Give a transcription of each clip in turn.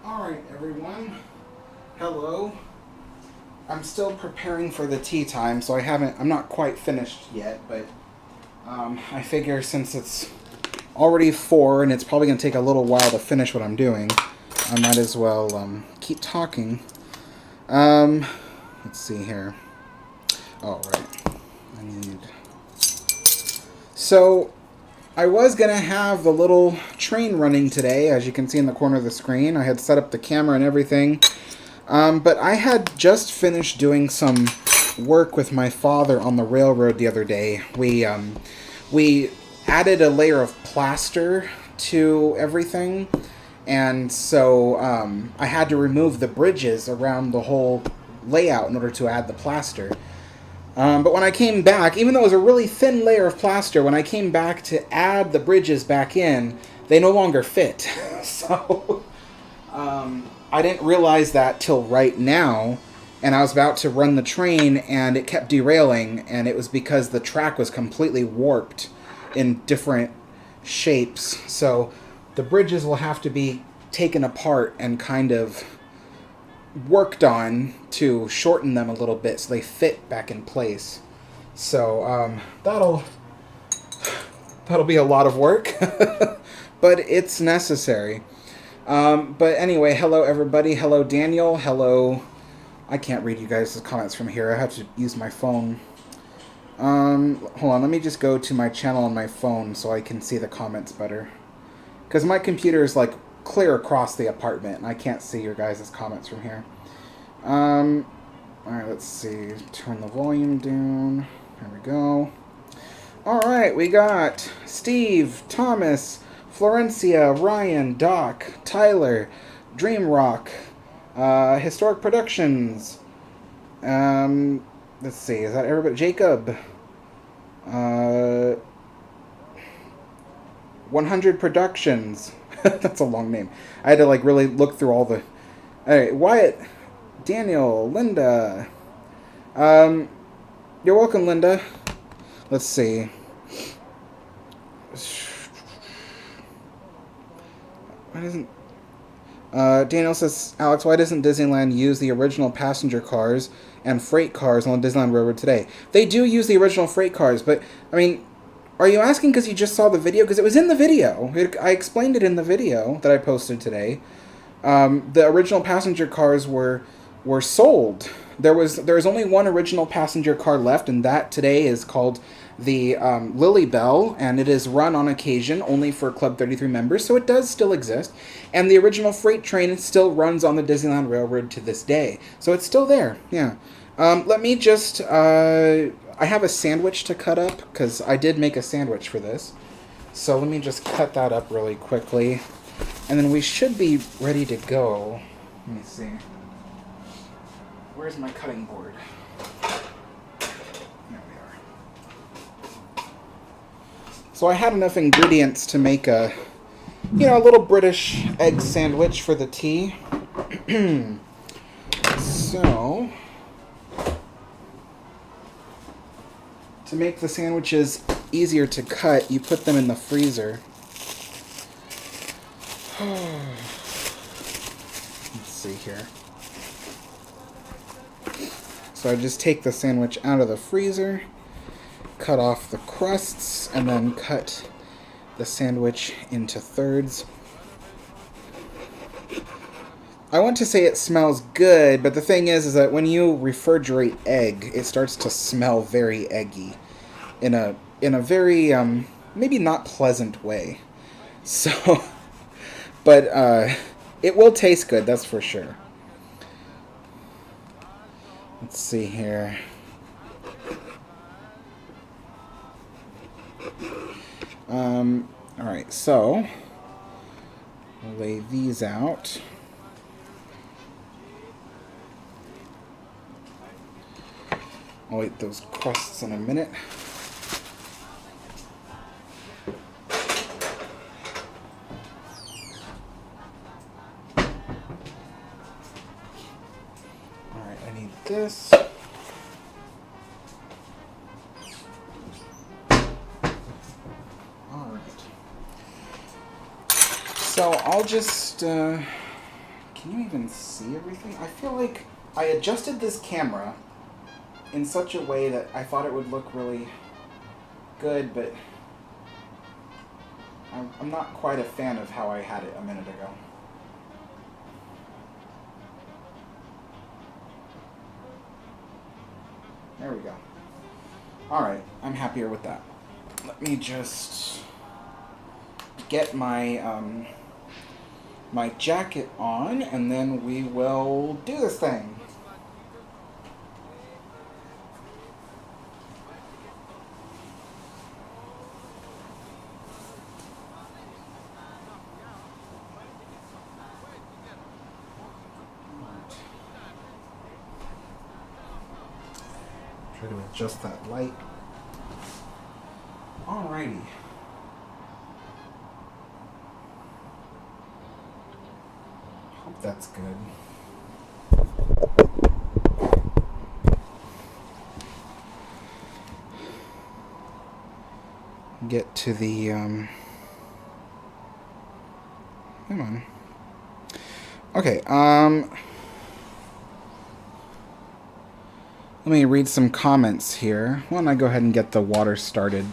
Alright everyone, hello. I'm still preparing for the tea time, so I'm not quite finished yet, but I figure since it's already 4 and it's probably going to take a little while to finish what I'm doing, I might as well keep talking. Let's see here. Alright, So, I was going to have the little train running today, as you can see in the corner of the screen. I had set up the camera and everything. But I had just finished doing some work with my father on the railroad the other day. We added a layer of plaster to everything, and so I had to remove the bridges around the whole layout in order to add the plaster. But when I came back, even though it was a really thin layer of plaster, when I came back to add the bridges back in, they no longer fit. So I didn't realize that till right now, and I was about to run the train, and it kept derailing, and it was because the track was completely warped in different shapes. So the bridges will have to be taken apart and kind of worked on to shorten them a little bit so they fit back in place. So that'll be a lot of work, but it's necessary. But anyway, hello everybody. Hello Daniel. Hello. I can't read you guys' comments from here. I have to use my phone. Hold on. Let me just go to my channel on my phone so I can see the comments better. Because my computer is like clear across the apartment and I can't see your guys' comments from here. Alright, let's see. Turn the volume down. There we go. Alright, we got Steve, Thomas, Florencia, Ryan, Doc, Tyler, Dreamrock, Historic Productions. Let's see, is that everybody? Jacob. 100 Productions. That's a long name. I had to like really look through all the... Alright, Wyatt, Daniel, Linda. You're welcome, Linda. Let's see. Why doesn't... Daniel says, Alex, why doesn't Disneyland use the original passenger cars and freight cars on the Disneyland Railroad today? They do use the original freight cars, but, I mean, are you asking because you just saw the video? Because it was in the video. I explained it in the video that I posted today. The original passenger cars were sold. There was only one original passenger car left, and that today is called the Lily Bell, and it is run on occasion only for Club 33 members, so it does still exist. And the original freight train still runs on the Disneyland Railroad to this day, so it's still there. Yeah. Let me just... I have a sandwich to cut up, because I did make a sandwich for this. So let me just cut that up really quickly, and then we should be ready to go. Let me see. Where's my cutting board? There we are. So I had enough ingredients to make a little British egg sandwich for the tea. So, to make the sandwiches easier to cut, you put them in the freezer. Let's see here. So I just take the sandwich out of the freezer, cut off the crusts, and then cut the sandwich into thirds. I want to say it smells good, but the thing is that when you refrigerate egg, it starts to smell very eggy in a very maybe not pleasant way. So, but it will taste good, that's for sure. Let's see here. Alright, so we'll lay these out. I'll eat those crusts in a minute. Alright, I need this. Alright. So I'll just Can you even see everything? I feel like I adjusted this camera in such a way that I thought it would look really good, but I'm not quite a fan of how I had it a minute ago. There we go. Alright, I'm happier with that. Let me just get my my jacket on, and then we will do this thing. Try to adjust that light. Alrighty. Hope that's good. Get to the come on. Okay, let me read some comments here. Why don't I go ahead and get the water started?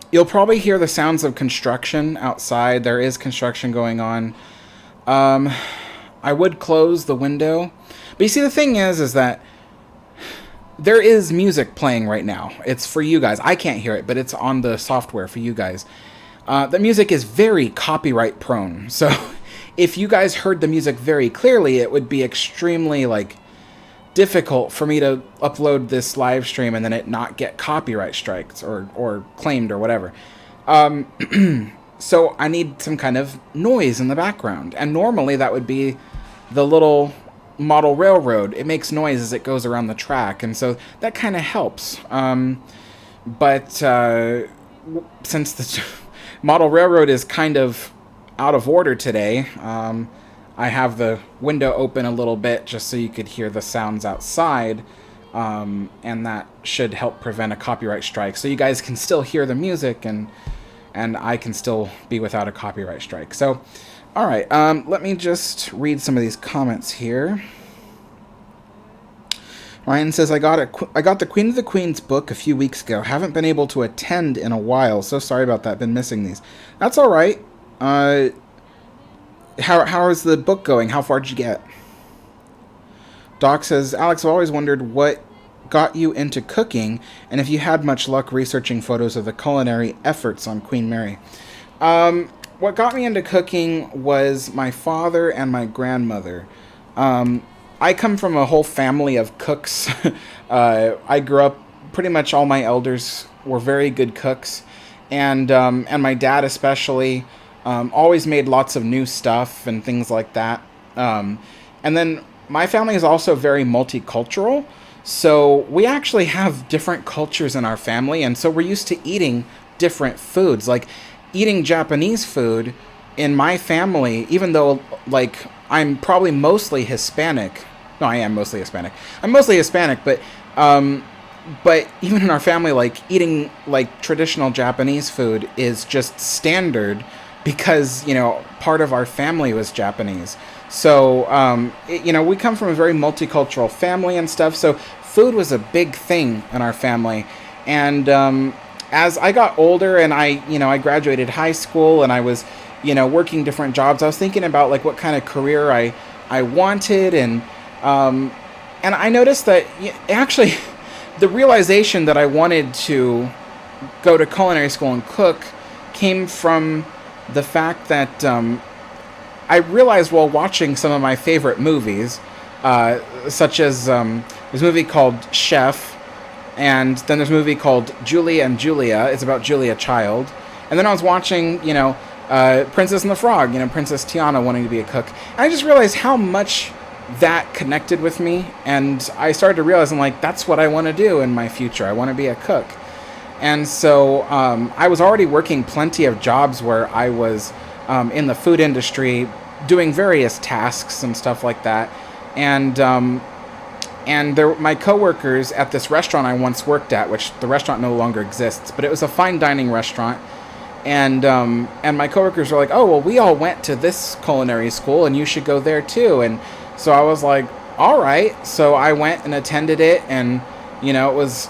You'll probably hear the sounds of construction outside. There is construction going on. I would close the window. But you see, the thing is that there is music playing right now. It's for you guys. I can't hear it, but it's on the software for you guys. The music is very copyright prone. So if you guys heard the music very clearly, it would be extremely, difficult for me to upload this live stream and then it not get copyright strikes or claimed or whatever. So I need some kind of noise in the background. And normally that would be the little model railroad. It makes noise as it goes around the track. And so that kind of helps. But since the model railroad is kind of out of order today, I have the window open a little bit just so you could hear the sounds outside, and that should help prevent a copyright strike. So you guys can still hear the music, and I can still be without a copyright strike. So, all right, let me just read some of these comments here. Ryan says, I got the Queen of the Queens book a few weeks ago. Haven't been able to attend in a while. So sorry about that. Been missing these. That's all right. How is the book going? How far did you get? Doc says, Alex, I've always wondered what got you into cooking and if you had much luck researching photos of the culinary efforts on Queen Mary. What got me into cooking was my father and my grandmother. I come from a whole family of cooks. I grew up, pretty much all my elders were very good cooks. And my dad especially always made lots of new stuff and things like that. And then my family is also very multicultural. So we actually have different cultures in our family. And so we're used to eating different foods. Like eating Japanese food in my family, even though I'm probably mostly Hispanic. No, I am mostly Hispanic. I'm mostly Hispanic, but even in our family, eating traditional Japanese food is just standard because, part of our family was Japanese. So, we come from a very multicultural family and stuff. So food was a big thing in our family. And as I got older and I graduated high school and I was, working different jobs, I was thinking about what kind of career I wanted. And I noticed that actually the realization that I wanted to go to culinary school and cook came from the fact that I realized while watching some of my favorite movies, such as there's a movie called Chef, and then there's a movie called Julia and Julia. It's about Julia Child. And then I was watching, Princess and the Frog, Princess Tiana wanting to be a cook. And I just realized how much that connected with me, and I started to realize, that's what I want to do in my future. I want to be a cook. And so I was already working plenty of jobs where I was in the food industry doing various tasks and stuff like that. And my coworkers at this restaurant I once worked at, which the restaurant no longer exists, but it was a fine dining restaurant. And my coworkers were like, oh, well, we all went to this culinary school and you should go there too. And so I was like, all right. So I went and attended it, and it was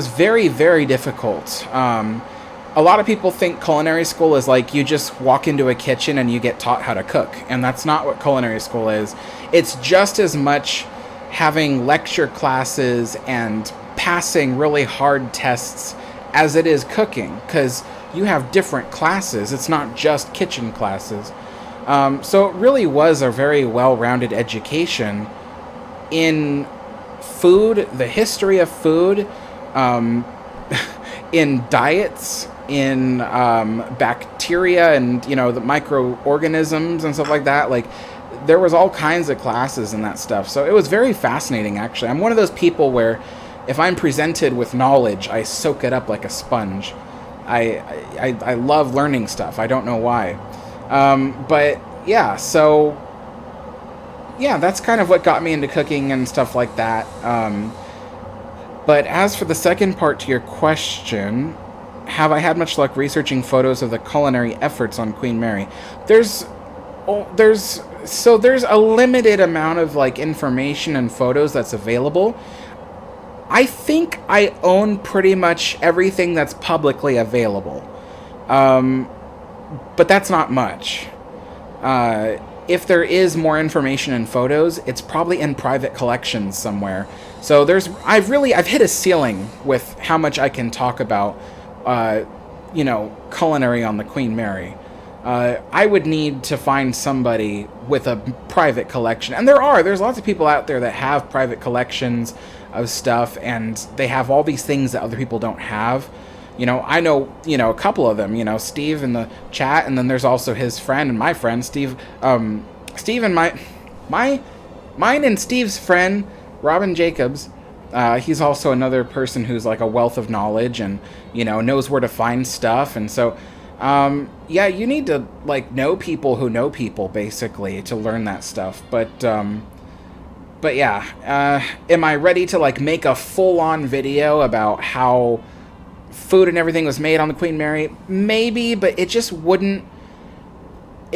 very, very difficult. A lot of people think culinary school is like you just walk into a kitchen and you get taught how to cook, and that's not what culinary school is. It's just as much having lecture classes and passing really hard tests as it is cooking, because you have different classes. It's not just kitchen classes. So it really was a very well-rounded education in food, the history of food, in diets, in bacteria, and the microorganisms and stuff like that. Like, there was all kinds of classes in that stuff. So it was very fascinating, actually. I'm one of those people where if I'm presented with knowledge, I soak it up like a sponge. I love learning stuff. I don't know why. But yeah, so yeah, that's kind of what got me into cooking and stuff like that. But as for the second part to your question, have I had much luck researching photos of the culinary efforts on Queen Mary? There's a limited amount of like information and photos that's available. I think I own pretty much everything that's publicly available. But that's not much. If there is more information and photos, it's probably in private collections somewhere. So I've hit a ceiling with how much I can talk about, culinary on the Queen Mary. I would need to find somebody with a private collection. And there's lots of people out there that have private collections of stuff, and they have all these things that other people don't have. I know, a couple of them, Steve in the chat, and then there's also his friend and my friend, Steve, Steve and mine and Steve's friend, Robin Jacobs. He's also another person who's like a wealth of knowledge and, knows where to find stuff. And so, yeah, you need to like know people who know people, basically, to learn that stuff. But yeah, am I ready to like make a full-on video about how food and everything was made on the Queen Mary? Maybe, but it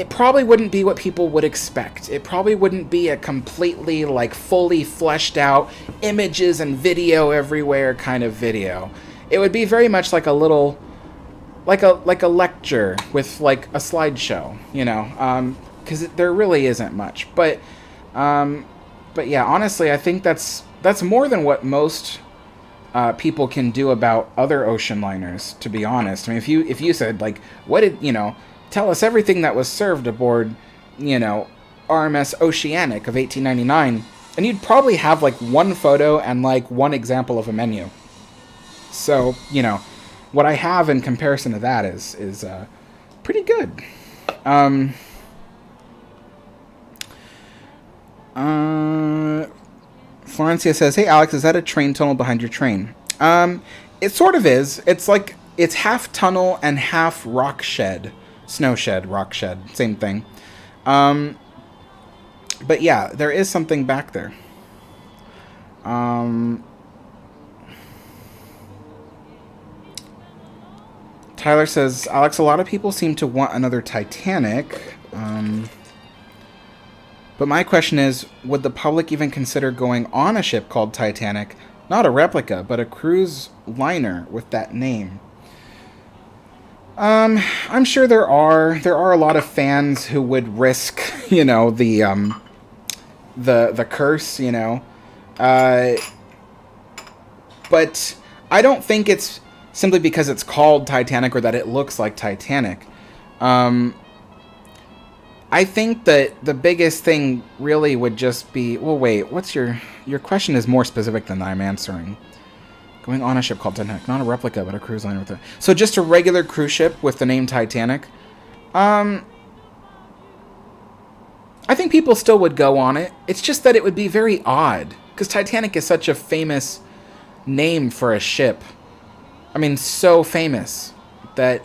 probably wouldn't be what people would expect. It probably wouldn't be a completely like fully fleshed out images and video everywhere kind of video. It would be very much like a little like a lecture with like a slideshow, because there really isn't much. But yeah, honestly, I think that's more than what most people can do about other ocean liners, to be honest. I mean, if you said like, what did tell us everything that was served aboard, RMS Oceanic of 1899, and you'd probably have like one photo and like one example of a menu. So what I have in comparison to that is pretty good. Florencia says, "Hey Alex, is that a train tunnel behind your train?" It sort of is. It's half tunnel and half rock shed. Snow shed, rock shed, same thing. But yeah, there is something back there. Tyler says, "Alex, a lot of people seem to want another Titanic. But my question is, would the public even consider going on a ship called Titanic? Not a replica, but a cruise liner with that name." I'm sure there are a lot of fans who would risk, the curse, but I don't think it's simply because it's called Titanic or that it looks like Titanic. I think that the biggest thing really would just be, well, wait, what's your question is more specific than I'm answering. Going on a ship called Titanic, not a replica, but a cruise liner with it. So just a regular cruise ship with the name Titanic. I think people still would go on it. It's just that it would be very odd, because Titanic is such a famous name for a ship. I mean, so famous that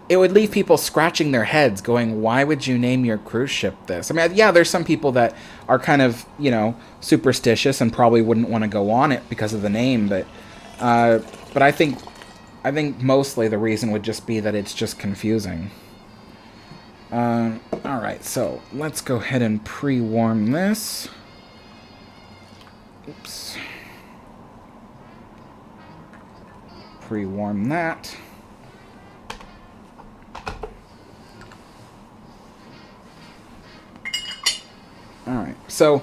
it would leave people scratching their heads going, why would you name your cruise ship this? I mean, yeah, there's some people that are kind of, superstitious and probably wouldn't want to go on it because of the name, but I think I think mostly the reason would just be that it's just confusing. Alright, so let's go ahead and pre-warm this. Oops. Pre-warm that. Alright, so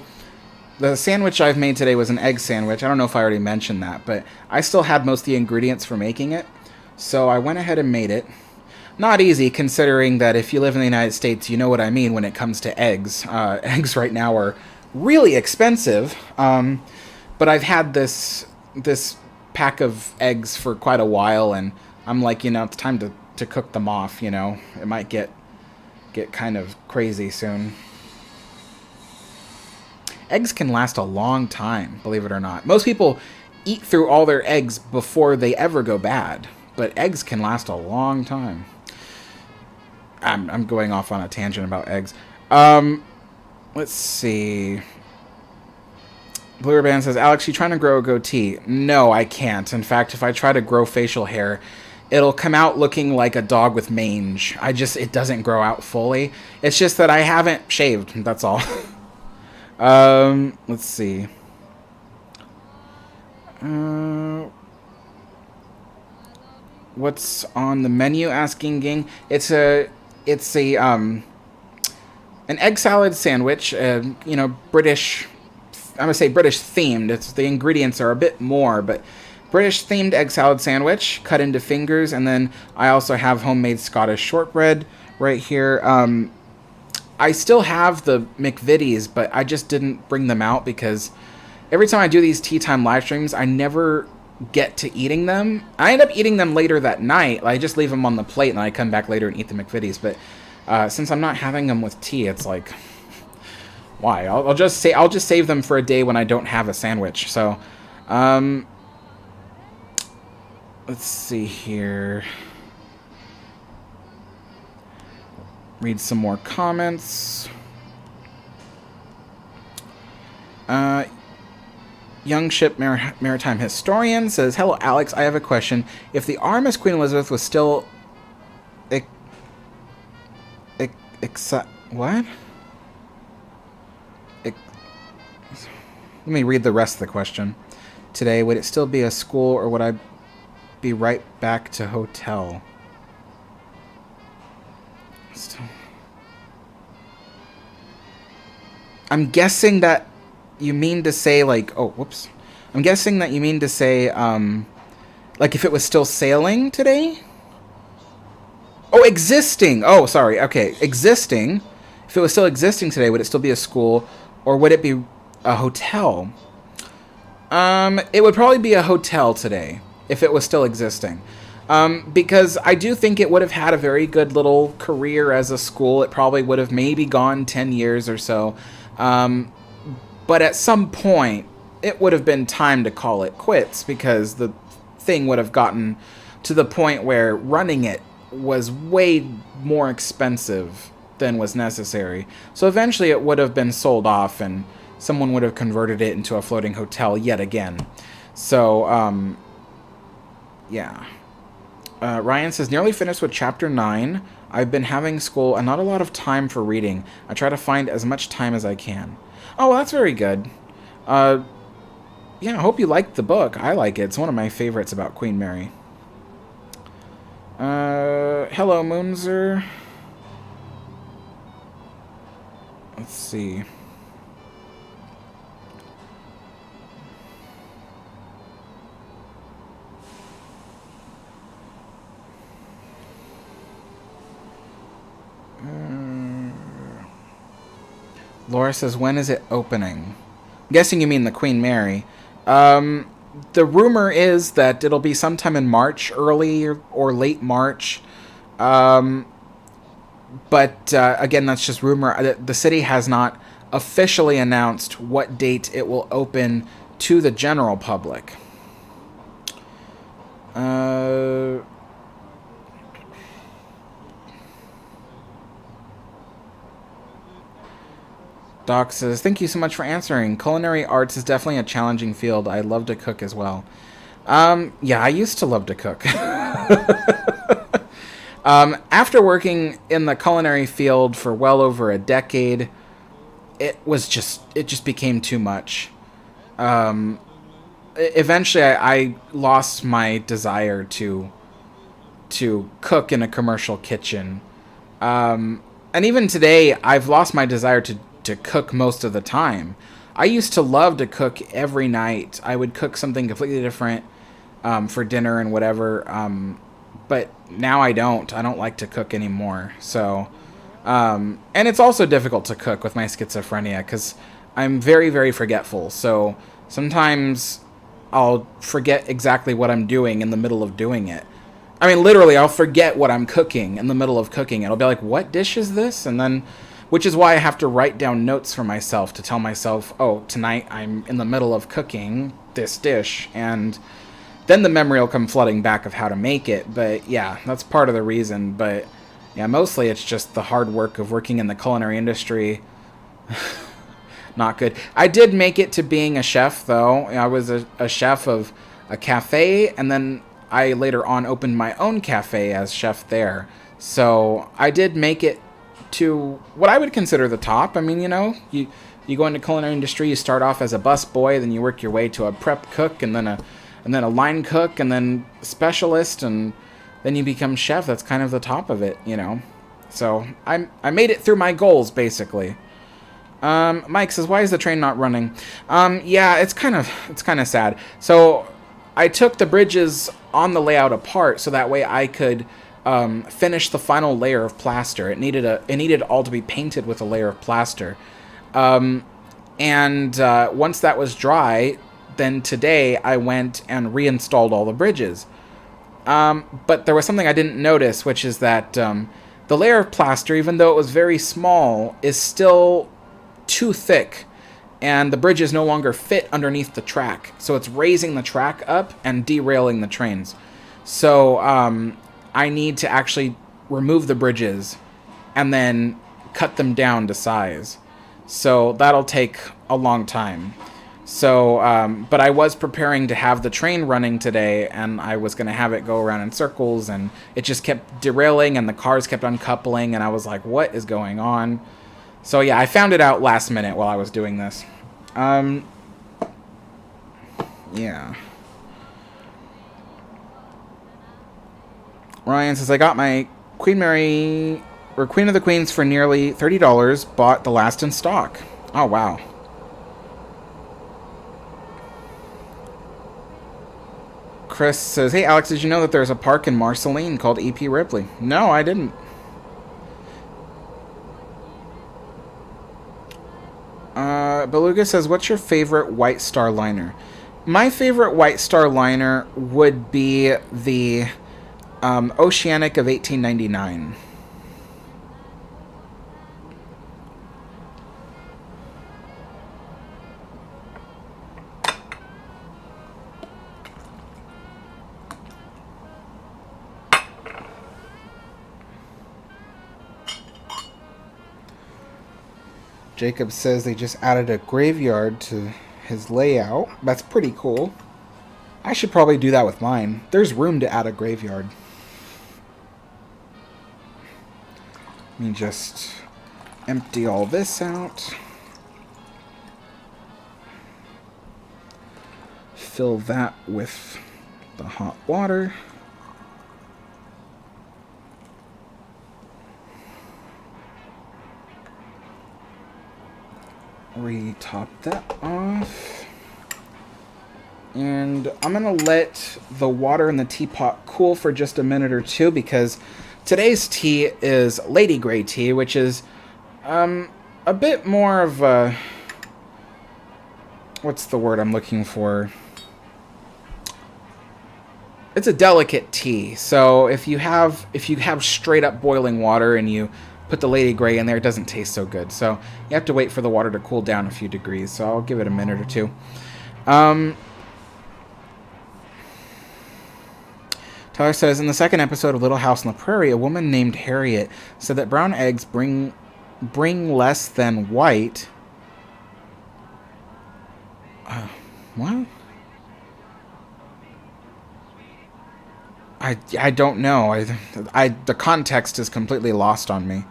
the sandwich I've made today was an egg sandwich. I don't know if I already mentioned that, but I still had most of the ingredients for making it. So I went ahead and made it. Not easy, considering that if you live in the United States, you know what I mean when it comes to eggs. Eggs right now are really expensive, but I've had this pack of eggs for quite a while, and I'm like, it's time to cook them off, It might get kind of crazy soon. Eggs can last a long time, believe it or not. Most people eat through all their eggs before they ever go bad, but eggs can last a long time. I'm going off on a tangent about eggs. Let's see. Blue Band says, Alex, you trying to grow a goatee? No, I can't. In fact, if I try to grow facial hair, it'll come out looking like a dog with mange. It doesn't grow out fully. It's just that I haven't shaved, that's all. Let's see. What's on the menu? Asking Ging. It's a an egg salad sandwich. British. I'm gonna say British themed. The ingredients are a bit more, but British themed egg salad sandwich cut into fingers, and then I also have homemade Scottish shortbread right here. I still have the McVitie's, but I just didn't bring them out because every time I do these tea time live streams, I never get to eating them. I end up eating them later that night. I just leave them on the plate and I come back later and eat the McVitie's. But since I'm not having them with tea, it's like, why? I'll just save them for a day when I don't have a sandwich. So, let's see here. Read some more comments. Young Ship Maritime Historian says, hello, Alex. I have a question. If the RMS Queen Elizabeth was still... what? Let me read the rest of the question. Today, would it still be a school, or would I be right back to hotel? I'm guessing that you mean to say, like... Oh, whoops. I'm guessing that you mean to say, like, if it was still sailing today? Oh, existing! Oh, sorry. Okay, existing. If it was still existing today, would it still be a school, or would it be a hotel? It would probably be a hotel today, if it was still existing. Because I do think it would have had a very good little career as a school. It probably would have maybe gone 10 years or so. But at some point, it would have been time to call it quits because the thing would have gotten to the point where running it was way more expensive than was necessary. So eventually it would have been sold off and someone would have converted it into a floating hotel yet again. So, yeah. Ryan says, nearly finished with chapter 9. I've been having school and not a lot of time for reading. I try to find as much time as I can. Oh, well, that's very good. Yeah, I hope you liked the book. I like it. It's one of my favorites about Queen Mary. Hello, Moonzer. Let's see. Laura says, when is it opening? I'm guessing you mean the Queen Mary. The rumor is that it'll be sometime in March, early or late March. But again, that's just rumor. The city has not officially announced what date it will open to the general public. Doc says, thank you so much for answering. Culinary arts is definitely a challenging field. I love to cook as well. Yeah, I used to love to cook. After working in the culinary field for well over a decade, it just became too much. Eventually, I lost my desire to cook in a commercial kitchen. And even today, I've lost my desire to cook most of the time. I used to love to cook every night. I would cook something completely different for dinner and whatever. But now I don't. I don't like to cook anymore. So, and it's also difficult to cook with my schizophrenia because I'm very, very forgetful. So sometimes I'll forget exactly what I'm doing in the middle of doing it. I mean, literally, I'll forget what I'm cooking in the middle of cooking. It'll be like, what dish is this? And then, which is why I have to write down notes for myself to tell myself, oh, tonight I'm in the middle of cooking this dish. And then the memory will come flooding back of how to make it. But yeah, that's part of the reason. But yeah, mostly it's just the hard work of working in the culinary industry. Not good. I did make it to being a chef, though. I was a chef of a cafe, and then I later on opened my own cafe as chef there. So I did make it to what I would consider the top. I mean, you know, you go into culinary industry, you start off as a busboy, then you work your way to a prep cook, and then a line cook, and then specialist, and then you become chef. That's kind of the top of it, you know. So I made it through my goals, basically. Mike says, why is the train not running? Yeah, it's kind of sad. So I took the bridges on the layout apart so that way I could finish the final layer of plaster. It needed all to be painted with a layer of plaster. And once that was dry, then today I went and reinstalled all the bridges. But there was something I didn't notice, which is that the layer of plaster, even though it was very small, is still too thick, and the bridges no longer fit underneath the track. So it's raising the track up and derailing the trains. So I need to actually remove the bridges and then cut them down to size. So that'll take a long time. So, but I was preparing to have the train running today, and I was going to have it go around in circles, and it just kept derailing, and the cars kept uncoupling, and I was like, what is going on? So yeah, I found it out last minute while I was doing this. Yeah. Ryan says, I got my Queen Mary, or Queen of the Queens for nearly $30, bought the last in stock. Oh, wow. Chris says, hey, Alex, did you know that there's a park in Marceline called E.P. Ripley? No, I didn't. Beluga says, what's your favorite White Star liner? My favorite White Star liner would be the Oceanic of 1899. Jacob says they just added a graveyard to his layout. That's pretty cool. I should probably do that with mine. There's room to add a graveyard. Let me just empty all this out. Fill that with the hot water. Re-top that off. And I'm going to let the water in the teapot cool for just a minute or two, because today's tea is Lady Grey tea, which is a bit more of a... What's the word I'm looking for? It's a delicate tea. So if you have straight up boiling water and you put the Lady Grey in there, it doesn't taste so good. So you have to wait for the water to cool down a few degrees. So I'll give it a minute or two. Tyler says, in the second episode of Little House on the Prairie, a woman named Harriet said that brown eggs bring less than white. What? I don't know. The context is completely lost on me.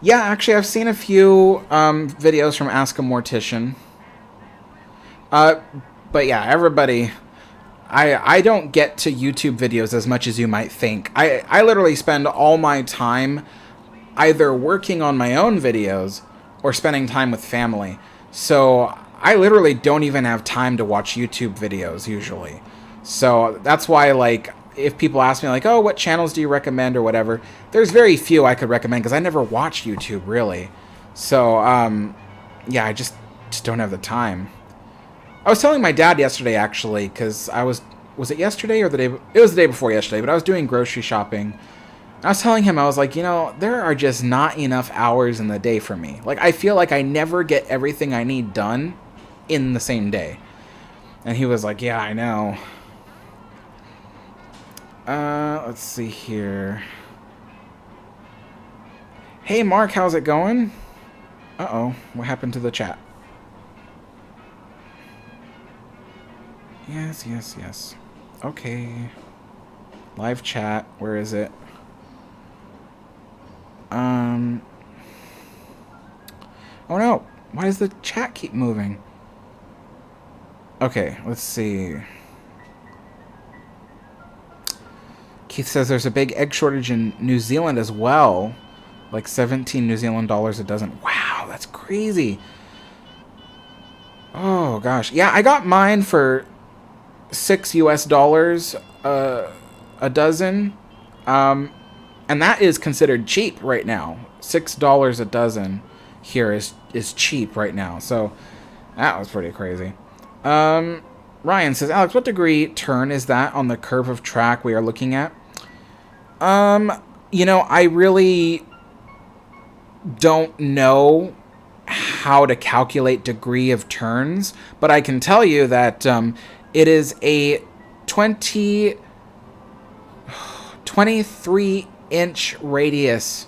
Yeah, actually, I've seen a few videos from Ask a Mortician. But yeah, everybody, I don't get to YouTube videos as much as you might think. I literally spend all my time either working on my own videos or spending time with family. So I literally don't even have time to watch YouTube videos usually. So that's why, like, if people ask me, like, oh, what channels do you recommend or whatever, there's very few I could recommend because I never watch YouTube, really. So, yeah, I just don't have the time. I was telling my dad yesterday, actually, because was it yesterday or the day? It was the day before yesterday, but I was doing grocery shopping. I was telling him, I was like, you know, there are just not enough hours in the day for me. Like, I feel like I never get everything I need done in the same day. And he was like, yeah, I know. Let's see here. Hey, Mark, how's it going? Uh-oh, what happened to the chat? Yes. Okay. Live chat, where is it? Oh no, why does the chat keep moving? Okay, let's see. Keith says there's a big egg shortage in New Zealand as well. Like 17 New Zealand dollars a dozen. Wow, that's crazy. Oh gosh. Yeah, I got mine for $6 US a dozen. And that is considered cheap right now. $6 a dozen here is cheap right now. So that was pretty crazy. Ryan says, Alex, what degree turn is that on the curve of track we are looking at? You know, I really don't know how to calculate degree of turns, but I can tell you that it is a 23-inch radius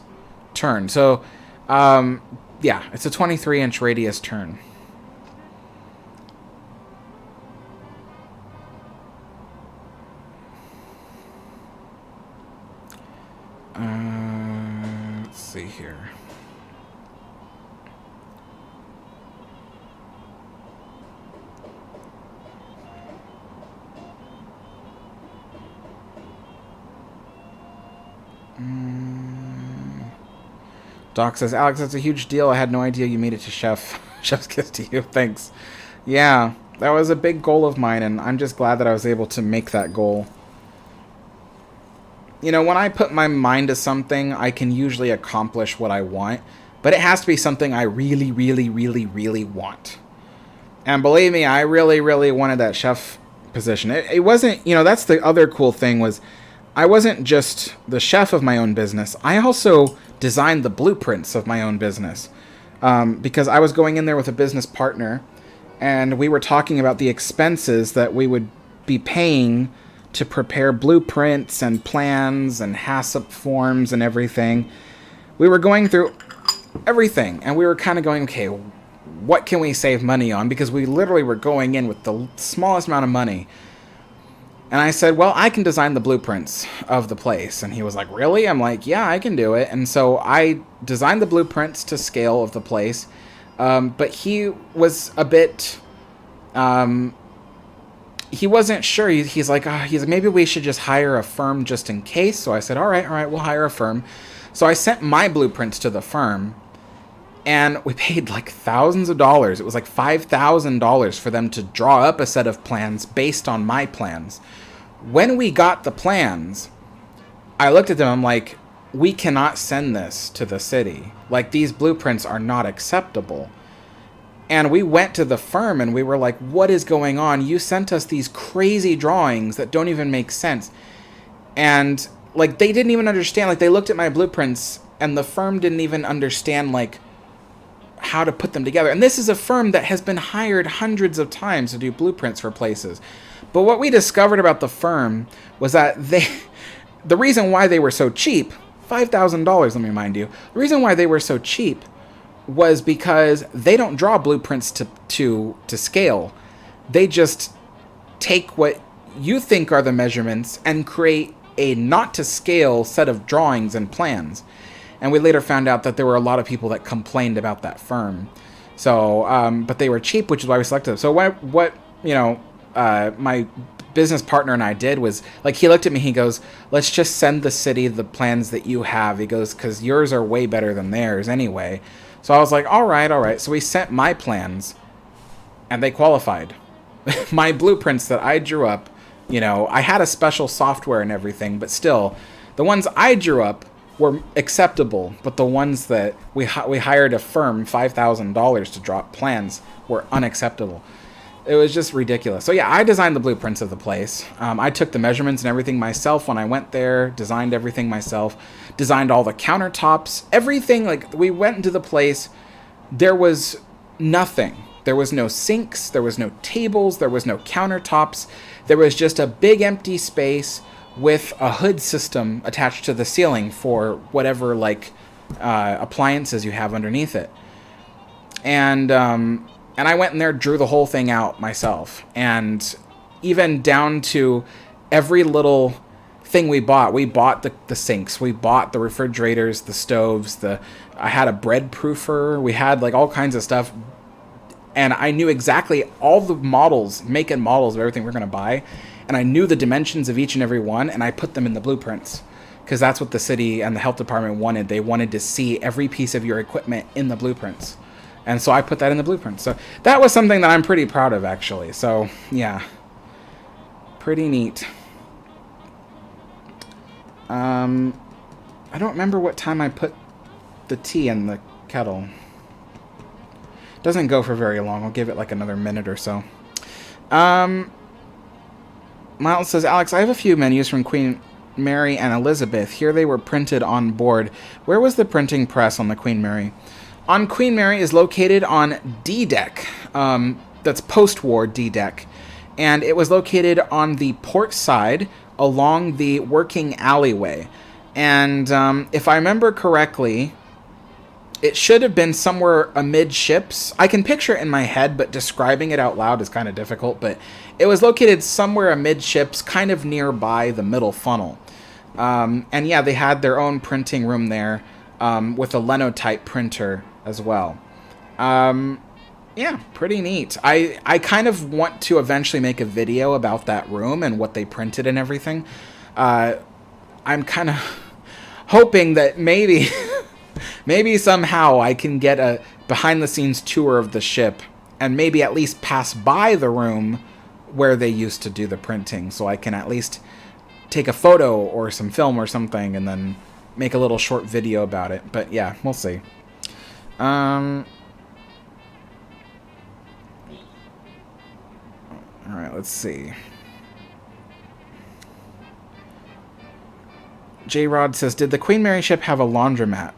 turn. So, yeah, it's a 23-inch radius turn. Let's see here. Doc says, Alex, that's a huge deal. I had no idea you made it to chef. Chef's kiss to you. Thanks. Yeah, that was a big goal of mine, and I'm just glad that I was able to make that goal. You know, when I put my mind to something, I can usually accomplish what I want, but it has to be something I really, really, really, really want. And believe me, I really, really wanted that chef position. It wasn't, you know, that's the other cool thing was I wasn't just the chef of my own business. I also designed the blueprints of my own business because I was going in there with a business partner, and we were talking about the expenses that we would be paying to prepare blueprints and plans and HACCP forms and everything. We were going through everything, and we were kind of going, okay, what can we save money on? Because we literally were going in with the smallest amount of money. And I said, well, I can design the blueprints of the place. And he was like, really? I'm like, yeah, I can do it. And so I designed the blueprints to scale of the place. But he was a bit... he wasn't sure. He's like, maybe we should just hire a firm just in case. So I said, all right, we'll hire a firm. So I sent my blueprints to the firm, and we paid like thousands of dollars. It was like $5,000 for them to draw up a set of plans based on my plans. When we got the plans, I looked at them. I'm like, we cannot send this to the city. Like, these blueprints are not acceptable. And we went to the firm and we were like, what is going on? You sent us these crazy drawings that don't even make sense. And like, they didn't even understand. Like, they looked at my blueprints and the firm didn't even understand like how to put them together. And this is a firm that has been hired hundreds of times to do blueprints for places. But what we discovered about the firm was that the reason why they were so cheap, $5,000, let me remind you, the reason why they were so cheap was because they don't draw blueprints to scale. They just take what you think are the measurements and create a not to scale set of drawings and plans. And we later found out that there were a lot of people that complained about that firm. So, but they were cheap, which is why we selected them. So what my business partner and I did was, like, he looked at me, he goes, let's just send the city the plans that you have. He goes, because yours are way better than theirs anyway. So I was like, all right. So we sent my plans, and they qualified. My blueprints that I drew up, I had a special software and everything, but still, the ones I drew up were acceptable, but the ones that we hired a firm $5,000 to draw up plans were unacceptable. It was just ridiculous. So yeah, I designed the blueprints of the place. I took the measurements and everything myself when I went there, designed everything myself, designed all the countertops, everything. Like, we went into the place, there was nothing. There was no sinks, there was no tables, there was no countertops. There was just a big empty space with a hood system attached to the ceiling for whatever, appliances you have underneath it. And I went in there, drew the whole thing out myself. And even down to every little thing we bought the sinks, we bought the refrigerators, the stoves, I had a bread proofer, we had all kinds of stuff. And I knew exactly all the models, make and models of everything we're going to buy. And I knew the dimensions of each and every one, and I put them in the blueprints. Because that's what the city and the health department wanted. They wanted to see every piece of your equipment in the blueprints. And so I put that in the blueprint. So that was something that I'm pretty proud of, actually. So, yeah. Pretty neat. I don't remember what time I put the tea in the kettle. Doesn't go for very long. I'll give it another minute or so. Miles says, Alex, I have a few menus from Queen Mary and Elizabeth. Here they were printed on board. Where was the printing press on the Queen Mary? On Queen Mary is located on D deck. That's post-war D deck. And it was located on the port side along the working alleyway. And if I remember correctly, it should have been somewhere amidships. I can picture it in my head, but describing it out loud is kind of difficult. But it was located somewhere amidships, kind of nearby the middle funnel. And yeah, they had their own printing room there with a linotype printer as well. Yeah, pretty neat. I kind of want to eventually make a video about that room and what they printed and everything. I'm kind of hoping that maybe... maybe somehow I can get a behind-the-scenes tour of the ship and maybe at least pass by the room where they used to do the printing, so I can at least take a photo or some film or something and then make a little short video about it. But yeah, we'll see. Alright, let's see. J-Rod says, did the Queen Mary ship have a laundromat?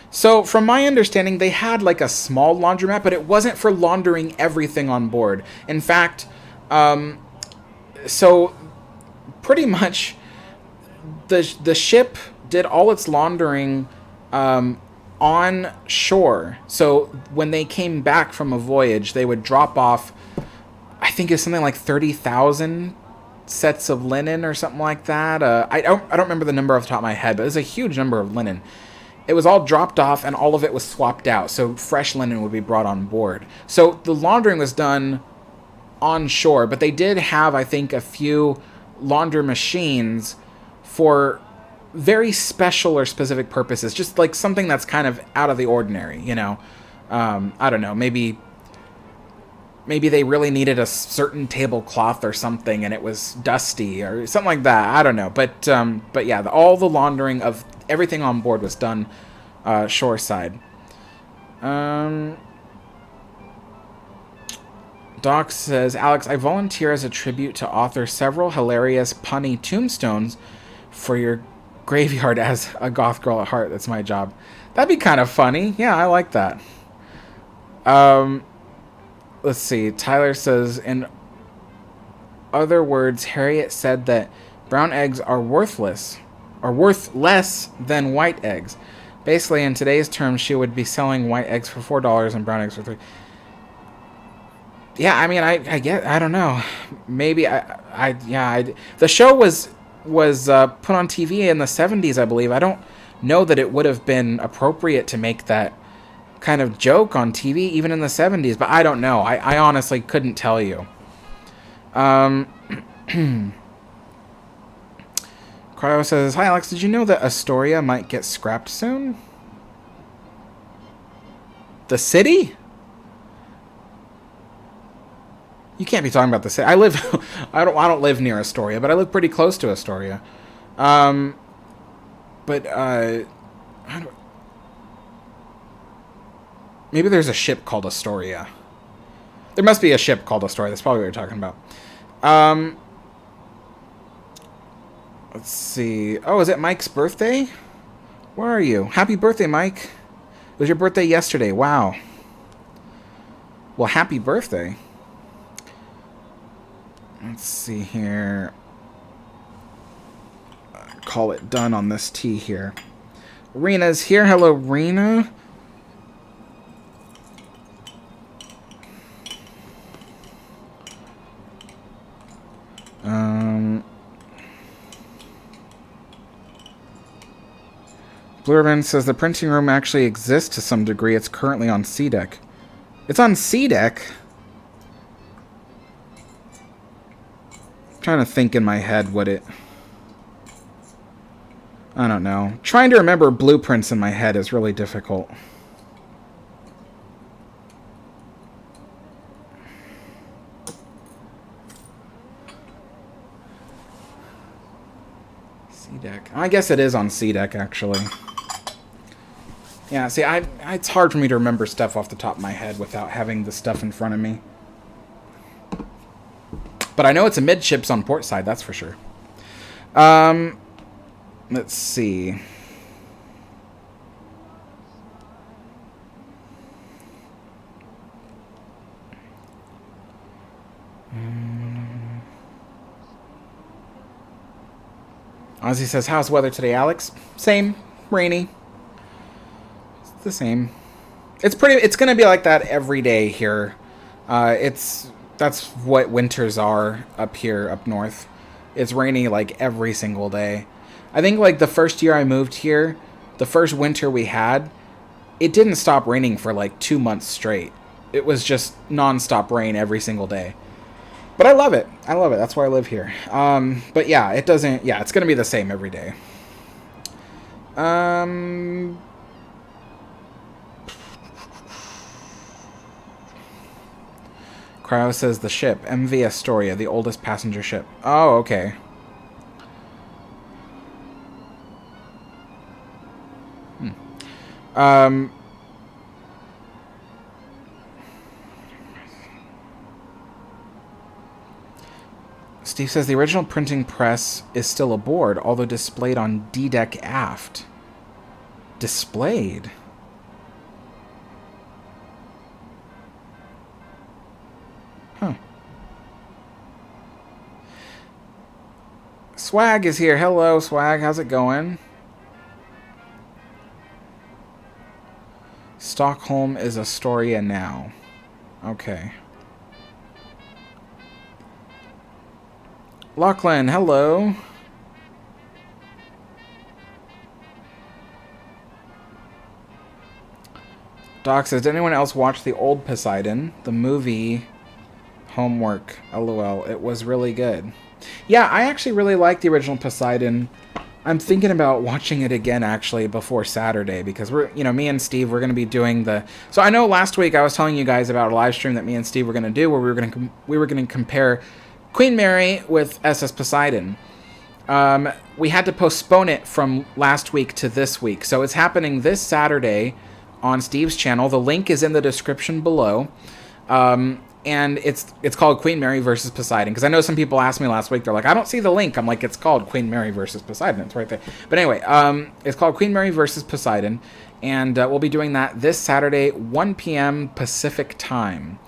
So, from my understanding, they had a small laundromat, but it wasn't for laundering everything on board. In fact, so pretty much the ship did all its laundering on shore. So when they came back from a voyage, they would drop off, I think it's something like 30,000 sets of linen or something like that. I don't remember the number off the top of my head, but it's a huge number of linen. It was all dropped off and all of it was swapped out, so fresh linen would be brought on board. So the laundering was done on shore, but they did have, I think, a few launder machines for very special or specific purposes, just something that's kind of out of the ordinary, I don't know, maybe they really needed a certain tablecloth or something and it was dusty or something like that. I don't know. But yeah, all the laundering of everything on board was done shoreside. Doc says, Alex, I volunteer as a tribute to author several hilarious punny tombstones for your graveyard as a goth girl at heart. That's my job. That'd be kind of funny. Yeah, I like that. Let's see. Tyler says, in other words, Harriet said that brown eggs are worth less than white eggs. Basically, in today's terms, she would be selling white eggs for $4 and brown eggs for $3. Yeah, I mean, I don't know. Maybe the show was put on TV in the 70s, I believe. I don't know that it would have been appropriate to make that kind of joke on TV even in the 70s, but I don't know. I honestly couldn't tell you. Cryo says, "Hi Alex, did you know that Astoria might get scrapped soon?" The city? You can't be talking about the city. I don't live near Astoria, but I live pretty close to Astoria. Maybe there's a ship called Astoria. There must be a ship called Astoria. That's probably what you're talking about. Let's see. Oh, is it Mike's birthday? Where are you? Happy birthday, Mike. It was your birthday yesterday. Wow. Well, happy birthday. Let's see here. Call it done on this tea here. Rena's here. Hello, Rena. Blurman says the printing room actually exists to some degree. It's currently on C deck. It's on C deck? I'm trying to think in my head what it... I don't know. Trying to remember blueprints in my head is really difficult. C deck. I guess it is on C deck, actually. Yeah, see, it's hard for me to remember stuff off the top of my head without having the stuff in front of me. But I know it's amidships on port side, that's for sure. Let's see. Ozzy says, how's the weather today, Alex? Same. Rainy. It's the same. It's going to be like that every day here. That's what winters are up here, up north. It's rainy like every single day. I think like the first year I moved here, the first winter we had, it didn't stop raining for like 2 months straight. It was just non-stop rain every single day. But I love it. I love it. That's why I live here. But yeah, it's going to be the same every day. Cryo says the ship, MV Astoria, the oldest passenger ship. Oh, okay. Steve says the original printing press is still aboard, although displayed on D-deck aft. Displayed? Huh. Swag is here. Hello, Swag. How's it going? Stockholm is Astoria now. Okay. Lachlan, hello. Doc says, did anyone else watch the old Poseidon? The movie Homework. LOL. It was really good. Yeah, I actually really like the original Poseidon. I'm thinking about watching it again, actually, before Saturday, because me and Steve, we're going to be doing the... So I know last week I was telling you guys about a live stream that me and Steve were going to do, where we were going to compare Queen Mary with SS Poseidon. We had to postpone it from last week to this week, so it's happening this Saturday on Steve's channel. The link is in the description below. And it's called Queen Mary versus Poseidon. Because I know some people asked me last week, they're like, I don't see the link. I'm like, it's called Queen Mary versus Poseidon. It's right there. But anyway, it's called Queen Mary versus Poseidon. And we'll be doing that this Saturday, 1 p.m. Pacific time.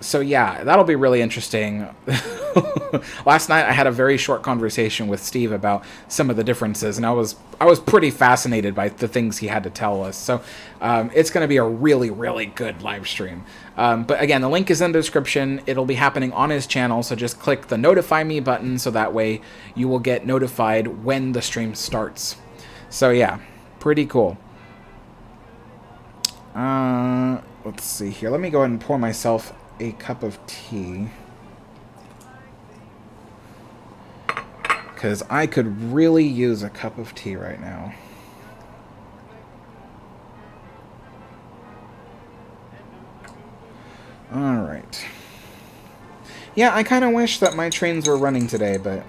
So yeah, that'll be really interesting. Last night I had a very short conversation with Steve about some of the differences, and I was pretty fascinated by the things he had to tell us. So it's going to be a really, really good live stream. But again, the link is in the description. It'll be happening on his channel, so just click the notify me button so that way you will get notified when the stream starts. So yeah, pretty cool. Let's see here. Let me go ahead and pour myself a cup of tea, because I could really use a cup of tea right now. Alright. Yeah, I kind of wish that my trains were running today, but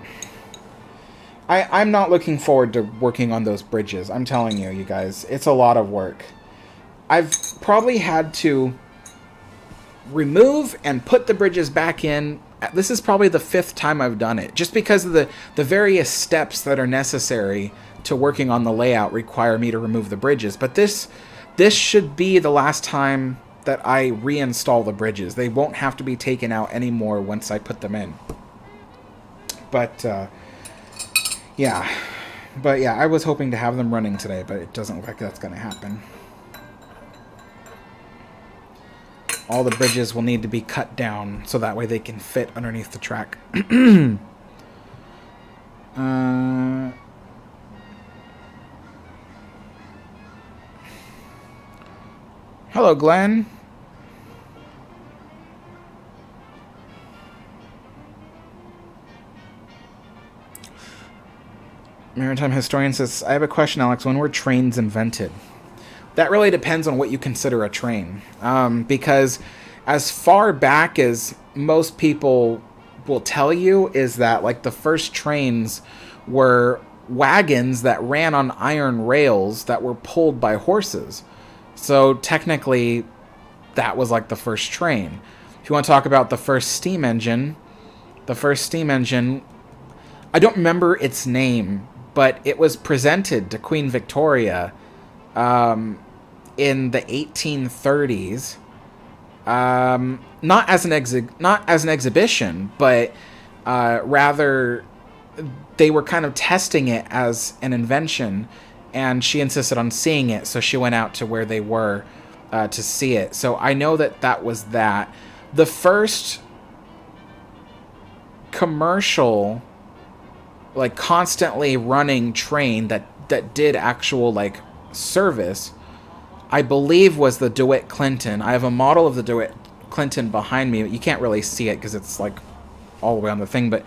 I'm not looking forward to working on those bridges. I'm telling you, you guys, it's a lot of work. I've probably had to remove and put the bridges back in. This is probably the 5th time I've done it, just because of the various steps that are necessary to working on the layout require me to remove the bridges. But this should be the last time that I reinstall the bridges. They won't have to be taken out anymore once I put them in. But yeah, I was hoping to have them running today, but it doesn't look like that's going to happen. All the bridges will need to be cut down so that way they can fit underneath the track. Hello, Glenn. Maritime historian says, I have a question, Alex. When were trains invented? That really depends on what you consider a train. Because as far back as most people will tell you is that, like, the first trains were wagons that ran on iron rails that were pulled by horses. So technically, that was like the first train. If you want to talk about the first steam engine, I don't remember its name, but it was presented to Queen Victoria in the 1830s, not as an exhibition, but rather they were kind of testing it as an invention, and she insisted on seeing it, so she went out to where they were to see it. So I know that was that. The first commercial, like, constantly running train that did actual, like, service, I believe was the DeWitt Clinton. I have a model of the DeWitt Clinton behind me. You can't really see it because it's, like, all the way on the thing, but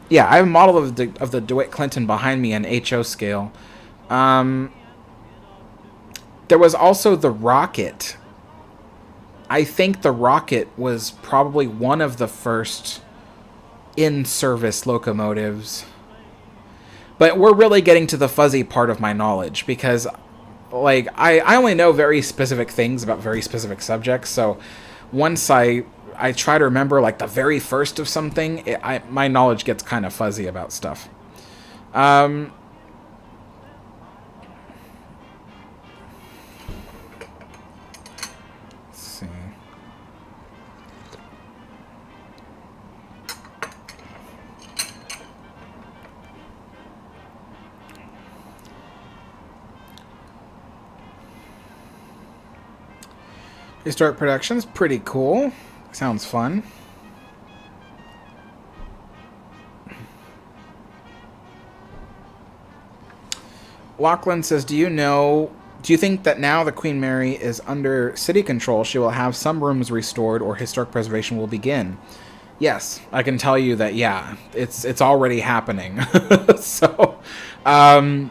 yeah, I have a model of the DeWitt Clinton behind me in HO scale. There was also the Rocket. I think the Rocket was probably one of the first in-service locomotives. But we're really getting to the fuzzy part of my knowledge, because, like, I only know very specific things about very specific subjects, so once I try to remember, like, the very first of something, my knowledge gets kind of fuzzy about stuff. Let's see. Historic Productions, pretty cool. Sounds fun. Lachlan says, do you think that now the Queen Mary is under city control, she will have some rooms restored or historic preservation will begin? Yes, I can tell you that, yeah, it's already happening. So, but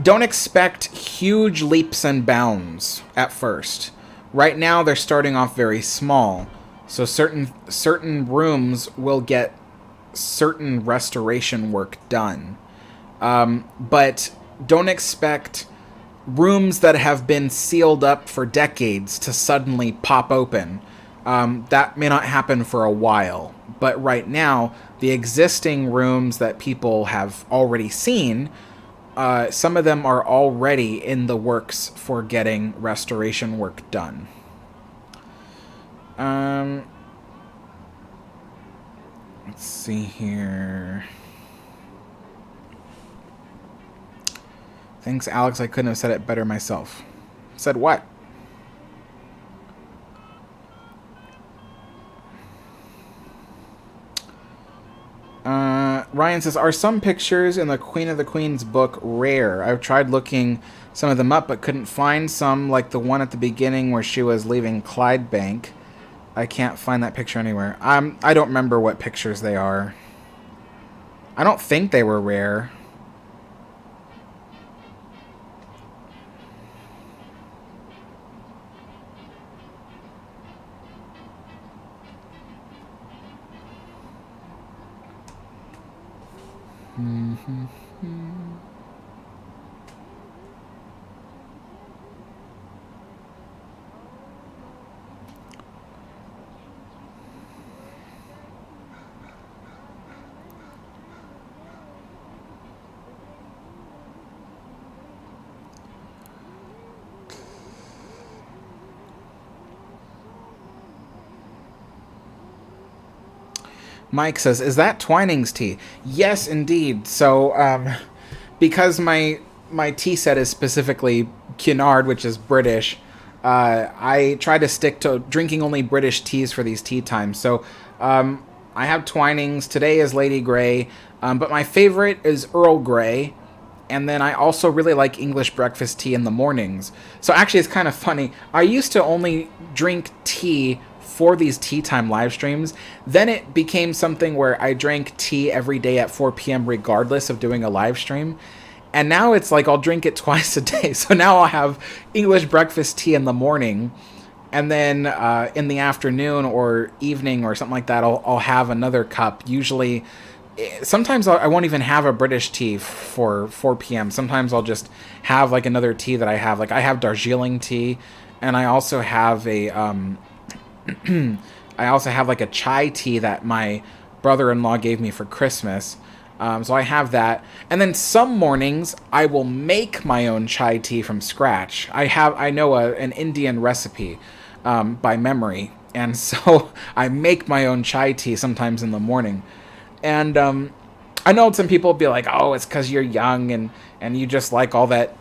don't expect huge leaps and bounds at first. Right now, they're starting off very small, so certain rooms will get certain restoration work done. But don't expect rooms that have been sealed up for decades to suddenly pop open. That may not happen for a while, but right now, the existing rooms that people have already seen, some of them are already in the works for getting restoration work done. Let's see here. Thanks, Alex. I couldn't have said it better myself. Said what? Ryan says, are some pictures in the Queen of the Queens book rare? I've tried looking some of them up, but couldn't find some, like the one at the beginning where she was leaving Clydebank. I can't find that picture anywhere. I don't remember what pictures they are. I don't think they were rare. Mike says, is that Twining's tea? Yes, indeed. So, because my tea set is specifically Cunard, which is British, I try to stick to drinking only British teas for these tea times. So, I have Twinings. Today is Lady Grey. But my favorite is Earl Grey. And then I also really like English breakfast tea in the mornings. So actually, it's kind of funny. I used to only drink tea for these tea time live streams. Then it became something where I drank tea every day at 4 p.m. regardless of doing a live stream. And now it's like I'll drink it twice a day. So now I'll have English breakfast tea in the morning. And then in the afternoon or evening or something like that, I'll have another cup. Usually, sometimes I won't even have a British tea for 4 p.m. Sometimes I'll just have like another tea that I have. Like I have Darjeeling tea. And I also have I also have like a chai tea that my brother-in-law gave me for Christmas. So I have that. And then some mornings I will make my own chai tea from scratch. I know an Indian recipe by memory. And so I make my own chai tea sometimes in the morning. And I know some people will be like, oh, it's because you're young and you just like all that,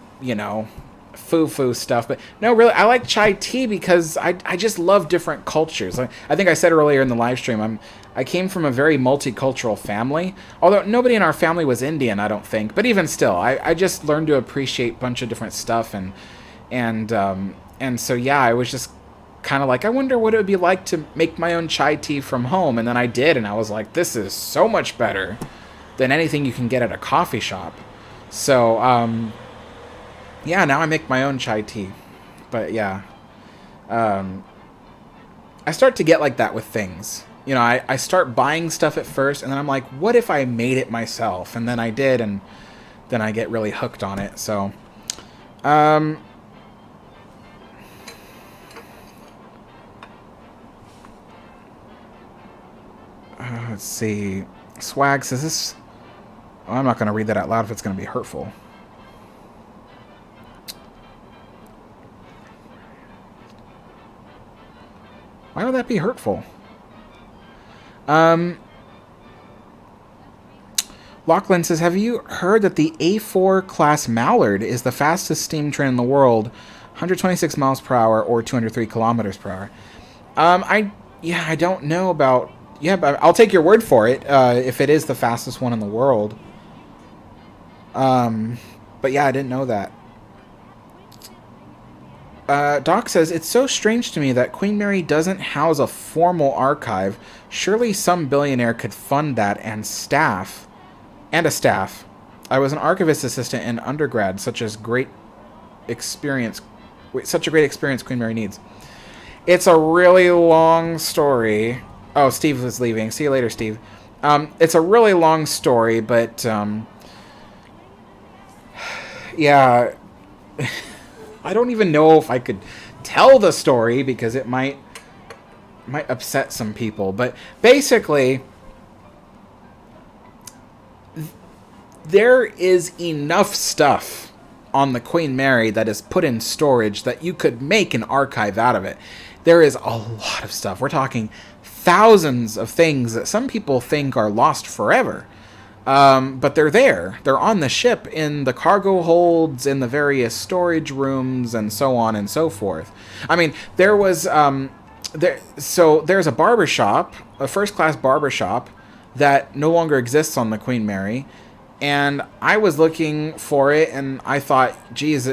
foo-foo stuff. But no, really, I like chai tea because I just love different cultures. I think I said earlier in the live stream, I came from a very multicultural family, although nobody in our family was Indian, I don't think. But even still, I just learned to appreciate a bunch of different stuff. And so, yeah, I was just kind of like, I wonder what it would be like to make my own chai tea from home. And then I did, and I was like, this is so much better than anything you can get at a coffee shop. So, yeah, now I make my own chai tea. But yeah, I start to get like that with things. I start buying stuff at first, and then I'm like, what if I made it myself? And then I did, and then I get really hooked on it. So, let's see. Swag says this. Oh, I'm not going to read that out loud if it's going to be hurtful. Why would that be hurtful? Lachlan says, have you heard that the A4 class Mallard is the fastest steam train in the world, 126 miles per hour or 203 kilometers per hour? I don't know about... Yeah, but I'll take your word for it, if it is the fastest one in the world. But yeah, I didn't know that. Doc says, it's so strange to me that Queen Mary doesn't house a formal archive. Surely some billionaire could fund that and a staff. I was an archivist assistant in undergrad, such a great experience Queen Mary needs. It's a really long story. Oh, Steve was leaving. See you later, Steve. It's a really long story, but yeah. I don't even know if I could tell the story because it might upset some people. But basically, there is enough stuff on the Queen Mary that is put in storage that you could make an archive out of it. There is a lot of stuff. We're talking thousands of things that some people think are lost forever. But they're there. They're on the ship in the cargo holds, in the various storage rooms, and so on and so forth. I mean, there was there's a barbershop, a first-class barbershop that no longer exists on the Queen Mary, and I was looking for it, and I thought, geez,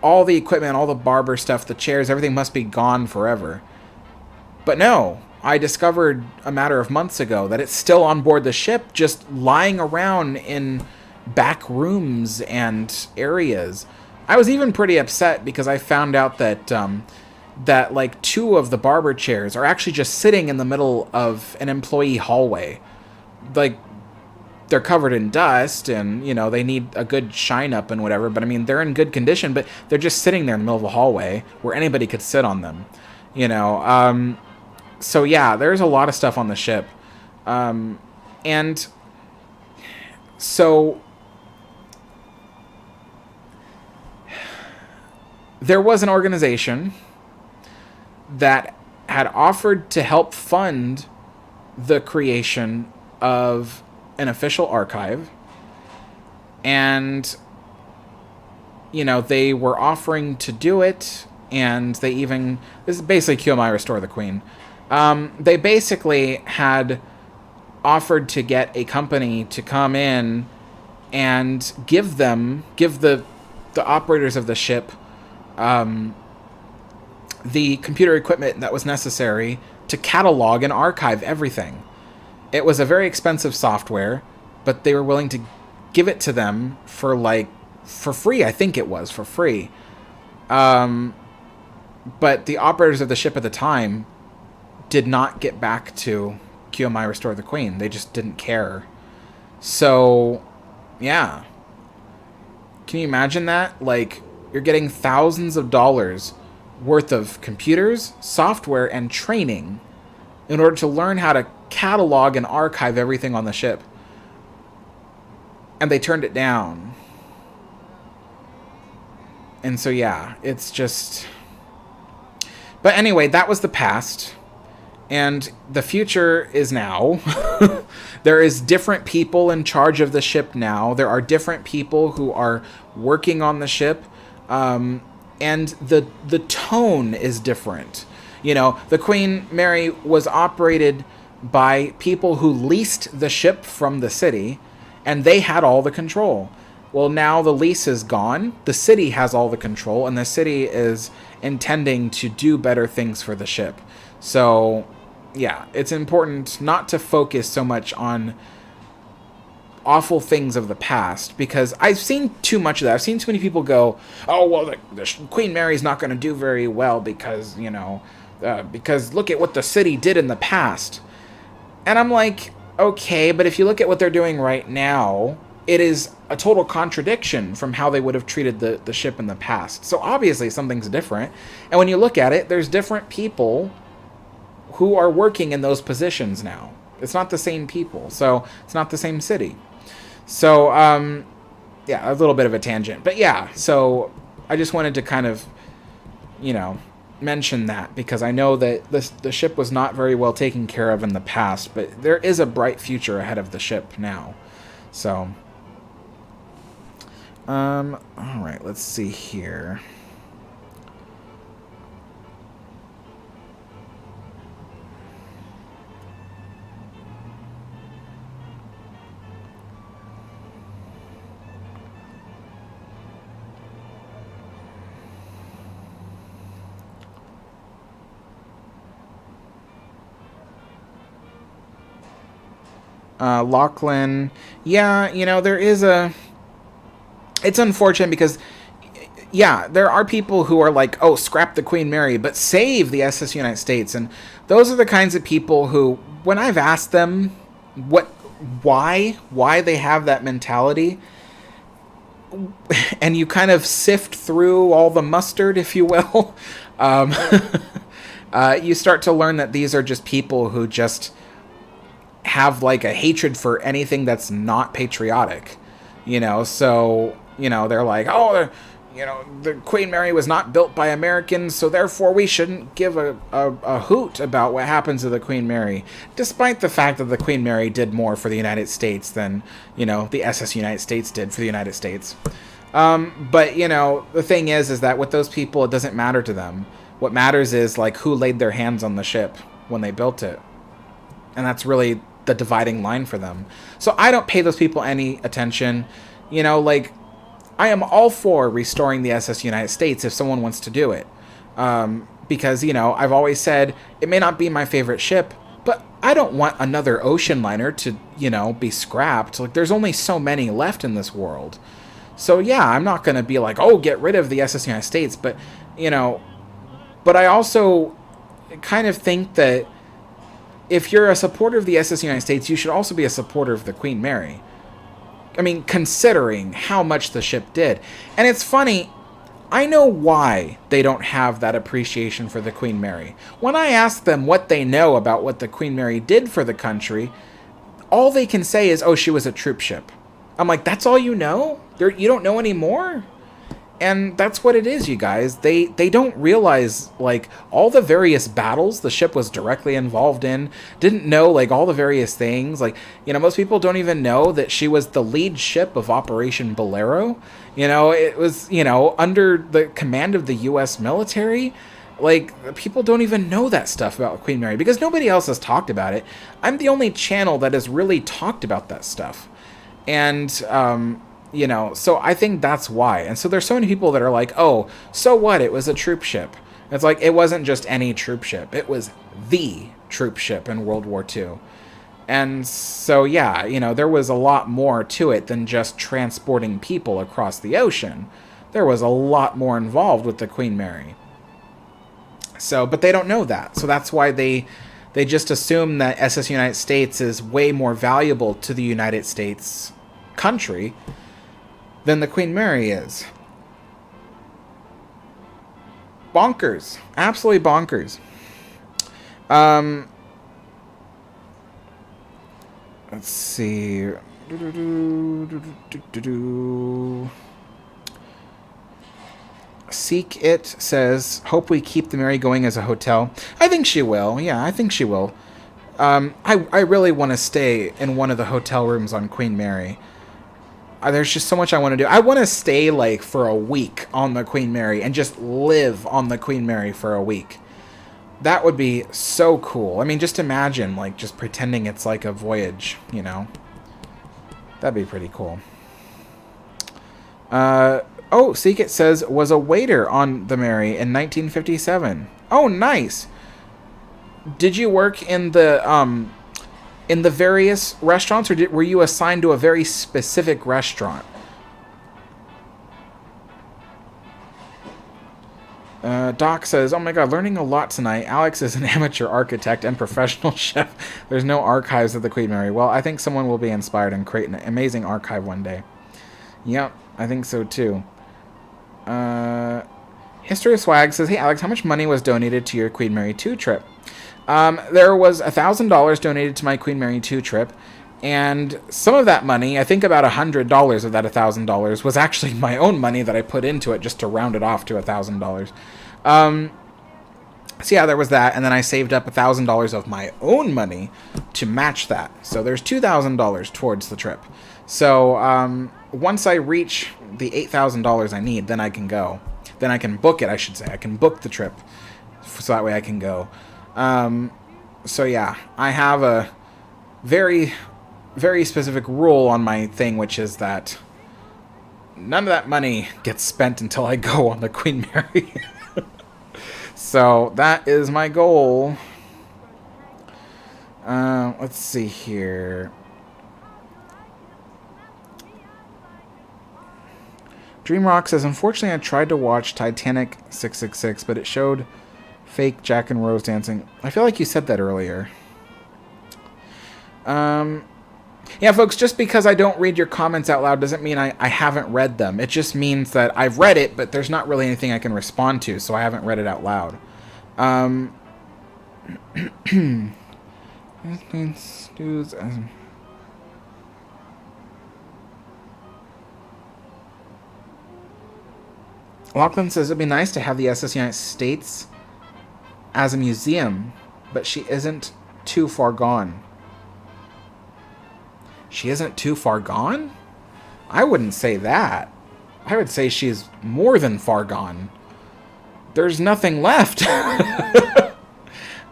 all the equipment, all the barber stuff, the chairs, everything must be gone forever. But no, I discovered a matter of months ago that it's still on board the ship, just lying around in back rooms and areas. I was even pretty upset because I found out that that like 2 of the barber chairs are actually just sitting in the middle of an employee hallway. Like, they're covered in dust and, they need a good shine up and whatever, but I mean, they're in good condition, but they're just sitting there in the middle of the hallway where anybody could sit on them, So yeah, there's a lot of stuff on the ship. And so there was an organization that had offered to help fund the creation of an official archive. And, they were offering to do it. And they even... This is basically QMI Restore the Queen. They basically had offered to get a company to come in and give the operators of the ship the computer equipment that was necessary to catalog and archive everything. It was a very expensive software, but they were willing to give it to them for free. I think it was for free. But the operators of the ship at the time did not get back to QMI Restore the Queen. They just didn't care. So, yeah. Can you imagine that? Like, you're getting thousands of dollars worth of computers, software, and training in order to learn how to catalog and archive everything on the ship. And they turned it down. And so, yeah, it's just... But anyway, that was the past. And the future is now. There is different people in charge of the ship now. There are different people who are working on the ship. And the tone is different. The Queen Mary was operated by people who leased the ship from the city, and they had all the control. Well, now the lease is gone. The city has all the control, and the city is intending to do better things for the ship. So, yeah, it's important not to focus so much on awful things of the past, because I've seen too much of that. I've seen too many people go, oh, well, the Queen Mary's not going to do very well because, because look at what the city did in the past. And I'm like, okay, but if you look at what they're doing right now, it is a total contradiction from how they would have treated the ship in the past. So obviously something's different. And when you look at it, there's different people who are working in those positions now. It's not the same people. So it's not the same city. So, yeah, a little bit of a tangent. But yeah, so I just wanted to kind of, mention that, because I know that the ship was not very well taken care of in the past, but there is a bright future ahead of the ship now. So, all right, let's see here. Lachlan, yeah, there is it's unfortunate because, yeah, there are people who are like, oh, scrap the Queen Mary, but save the SS United States. And those are the kinds of people who, when I've asked them why they have that mentality, and you kind of sift through all the mustard, if you will, you start to learn that these are just people who just have like a hatred for anything that's not patriotic, so, they're like, oh, the Queen Mary was not built by Americans, so therefore we shouldn't give a hoot about what happens to the Queen Mary, despite the fact that the Queen Mary did more for the United States than, the SS United States did for the United States. But, the thing is that with those people, it doesn't matter to them. What matters is, who laid their hands on the ship when they built it. And that's really the dividing line for them. So I don't pay those people any attention. I am all for restoring the SS United States if someone wants to do it. Because, I've always said it may not be my favorite ship, but I don't want another ocean liner to, be scrapped. There's only so many left in this world. So, yeah, I'm not going to be like, oh, get rid of the SS United States. But, but I also kind of think that if you're a supporter of the SS United States, you should also be a supporter of the Queen Mary. I mean, considering how much the ship did. And it's funny, I know why they don't have that appreciation for the Queen Mary. When I ask them what they know about what the Queen Mary did for the country, all they can say is, oh, she was a troop ship. I'm like, that's all you know? You don't know any more? And that's what it is, you guys. They don't realize, all the various battles the ship was directly involved in, didn't know, all the various things. Most people don't even know that she was the lead ship of Operation Bolero. It was, under the command of the U.S. military. People don't even know that stuff about Queen Mary because nobody else has talked about it. I'm the only channel that has really talked about that stuff. And, so I think that's why. And so there's so many people that are like, oh, so what? It was a troop ship. It's like, it wasn't just any troop ship. It was the troop ship in World War II. And so, yeah, there was a lot more to it than just transporting people across the ocean. There was a lot more involved with the Queen Mary. So, but they don't know that. So that's why they just assume that SS United States is way more valuable to the United States country than the Queen Mary is. Bonkers. Absolutely bonkers. Let's see. Seek It says, hope we keep the Mary going as a hotel. I think she will. Yeah, I think she will. I really want to stay in one of the hotel rooms on Queen Mary. There's just so much I want to do. I want to stay for a week on the Queen Mary and just live on the Queen Mary for a week. That would be so cool. I mean, just imagine just pretending it's a voyage, That'd be pretty cool. Oh, Seek It says, was a waiter on the Mary in 1957. Oh, nice. Did you work in the various restaurants, or were you assigned to a very specific restaurant? Doc says, oh my god, learning a lot tonight. Alex is an amateur architect and professional chef. There's no archives of the Queen Mary. Well, I think someone will be inspired and create an amazing archive one day. Yep, I think so too. History of Swag says, hey Alex, how much money was donated to your Queen Mary 2 trip? There was $1,000 donated to my Queen Mary 2 trip, and some of that money, I think about $100 of that $1,000, was actually my own money that I put into it just to round it off to $1,000. So yeah, there was that, and then I saved up $1,000 of my own money to match that. So there's $2,000 towards the trip. So once I reach the $8,000 I need, then I can go. Then I can book it, I should say. I can book the trip, so that way I can go. So yeah, I have a very, very specific rule on my thing, which is that none of that money gets spent until I go on the Queen Mary. So that is my goal. Let's see here. Dreamrock says, unfortunately I tried to watch Titanic 666, but it showed fake Jack and Rose dancing. I feel like you said that earlier. Yeah, folks, just because I don't read your comments out loud doesn't mean I haven't read them. It just means that I've read it, but there's not really anything I can respond to, so I haven't read it out loud. Lachlan says it'd be nice to have the SS United States as a museum, but she isn't too far gone. She isn't too far gone? I wouldn't say that. I would say she's more than far gone. There's nothing left.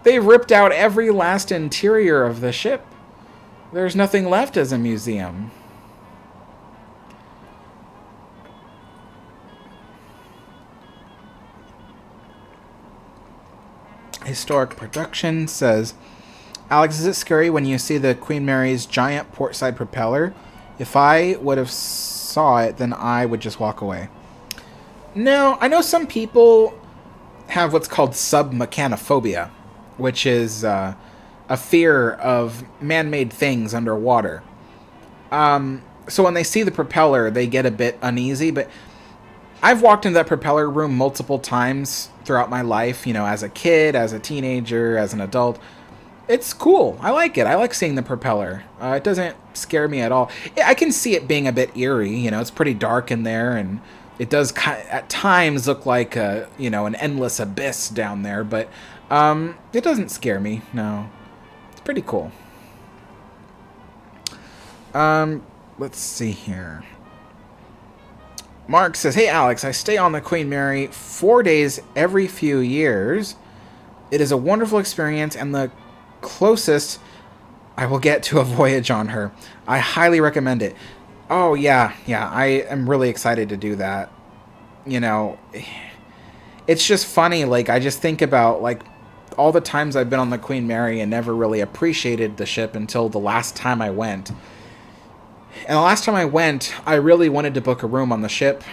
They've ripped out every last interior of the ship. There's nothing left as a museum. Historic Production says, Alex, is it scary when you see the Queen Mary's giant portside propeller? If I would have saw it, then I would just walk away. No, I know some people have what's called submechanophobia, which is a fear of man-made things underwater. So when they see the propeller, they get a bit uneasy, but I've walked into that propeller room multiple times throughout my life, you know, as a kid, as a teenager, as an adult. It's cool. I like it. I like seeing the propeller. It doesn't scare me at all. I can see it being a bit eerie, you know, it's pretty dark in there, and it does at times look like an endless abyss down there, but it doesn't scare me, no. It's pretty cool. Let's see here. Mark says, hey Alex, I stay on the Queen Mary 4 days every few years. It is a wonderful experience and the closest I will get to a voyage on her. I highly recommend it. Oh yeah, I am really excited to do that. You know, it's just funny, like, I just think about, like, all the times I've been on the Queen Mary and never really appreciated the ship until the last time I went. And the last time I went, I really wanted to book a room on the ship.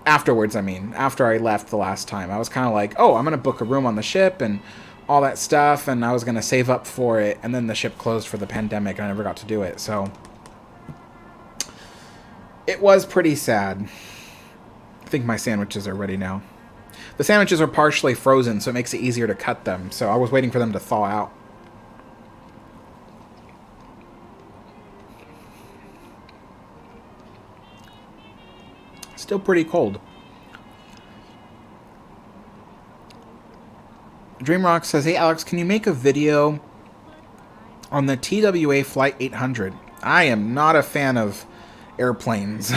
Afterwards, after I left the last time. I was kind of like, oh, I'm going to book a room on the ship and all that stuff, and I was going to save up for it, and then the ship closed for the pandemic, and I never got to do it, so it was pretty sad. I think my sandwiches are ready now. The sandwiches are partially frozen, so it makes it easier to cut them, so I was waiting for them to thaw out. Still pretty cold. Dreamrock says, hey Alex, can you make a video on the TWA Flight 800? I am not a fan of airplanes.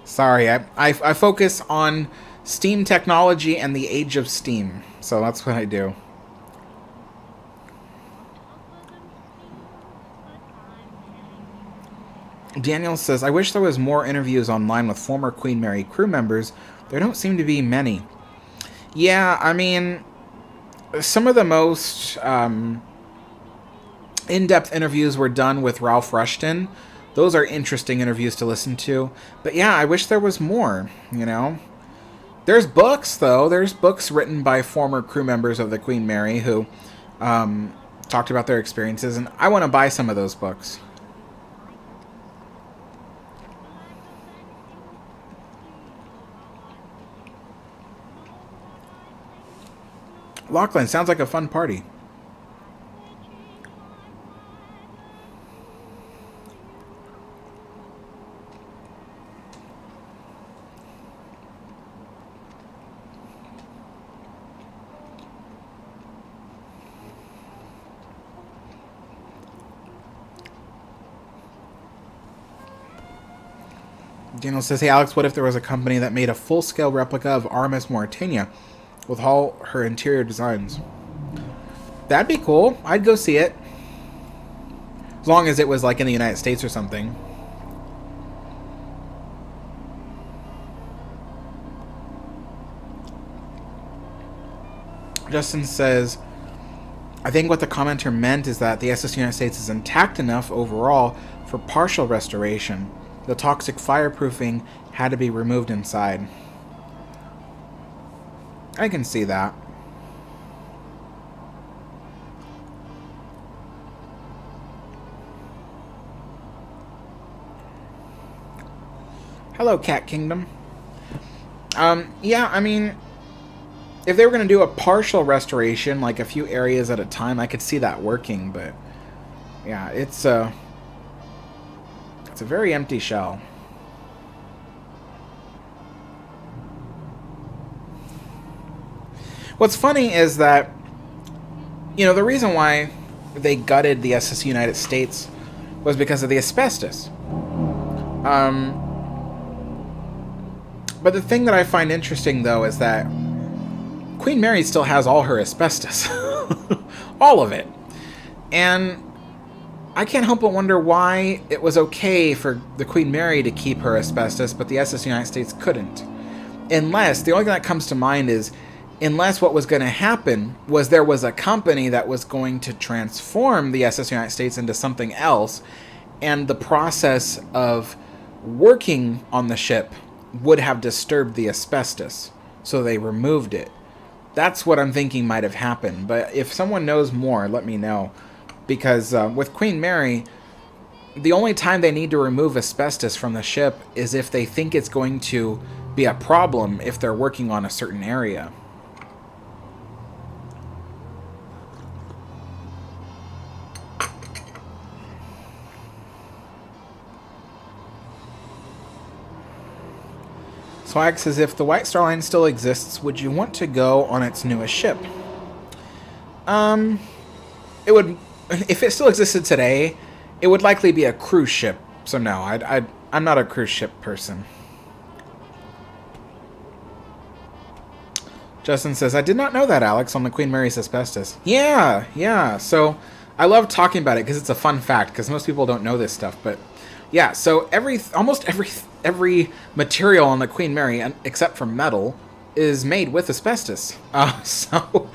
Sorry, I focus on steam technology and the age of steam. So that's what I do. Daniel says, I wish there was more interviews online with former Queen Mary crew members. There don't seem to be many. Yeah, I mean, some of the most in-depth interviews were done with Ralph Rushton. Those are interesting interviews to listen to. But yeah, I wish there was more, you know. There's books, though. There's books written by former crew members of the Queen Mary who talked about their experiences, and I want to buy some of those books. Lachlan, sounds like a fun party. Daniel says, hey Alex, what if there was a company that made a full-scale replica of RMS Mauretania with all her interior designs? That'd be cool. I'd go see it. As long as it was like in the United States or something. Justin says, I think what the commenter meant is that the SS United States is intact enough overall for partial restoration. The toxic fireproofing had to be removed inside. I can see that. Hello, Cat Kingdom. Yeah, I mean, if they were going to do a partial restoration, like a few areas at a time, I could see that working, but yeah, it's a very empty shell. What's funny is that, you know, the reason why they gutted the SS United States was because of the asbestos. But the thing that I find interesting, though, is that Queen Mary still has all her asbestos. All of it. And I can't help but wonder why it was okay for the Queen Mary to keep her asbestos, but the SS United States couldn't. Unless, the only thing that comes to mind is, unless what was going to happen was there was a company that was going to transform the SS United States into something else, and the process of working on the ship would have disturbed the asbestos, so they removed it. That's what I'm thinking might have happened, but if someone knows more, let me know. Because with Queen Mary, the only time they need to remove asbestos from the ship is if they think it's going to be a problem if they're working on a certain area. So I ask, as if the White Star Line still exists, would you want to go on its newest ship? It would, if it still existed today, it would likely be a cruise ship. So no, I'm not a cruise ship person. Justin says, I did not know that, Alex, on the Queen Mary's asbestos. Yeah. So I love talking about it because it's a fun fact, because most people don't know this stuff, but yeah, so almost every material on the Queen Mary, except for metal, is made with asbestos. So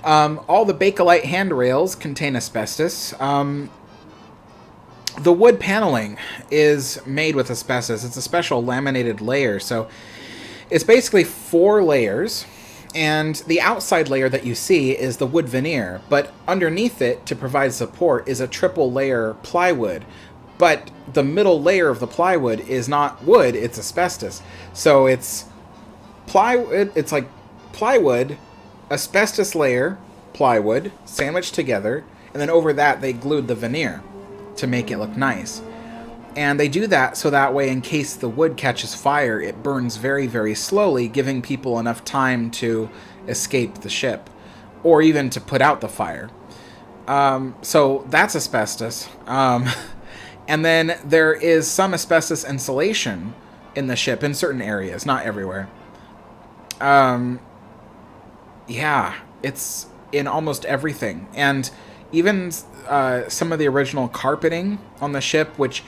all the Bakelite handrails contain asbestos. The wood paneling is made with asbestos. It's a special laminated layer. So it's basically 4 layers, and the outside layer that you see is the wood veneer, but underneath it, to provide support, is a triple layer plywood. But the middle layer of the plywood is not wood, it's asbestos. So it's plywood, it's like plywood, asbestos layer, plywood, sandwiched together, and then over that they glued the veneer to make it look nice. And they do that so that way, in case the wood catches fire, it burns very, very slowly, giving people enough time to escape the ship, or even to put out the fire. So that's asbestos. And then there is some asbestos insulation in the ship in certain areas, not everywhere. Yeah, it's in almost everything. And even some of the original carpeting on the ship, which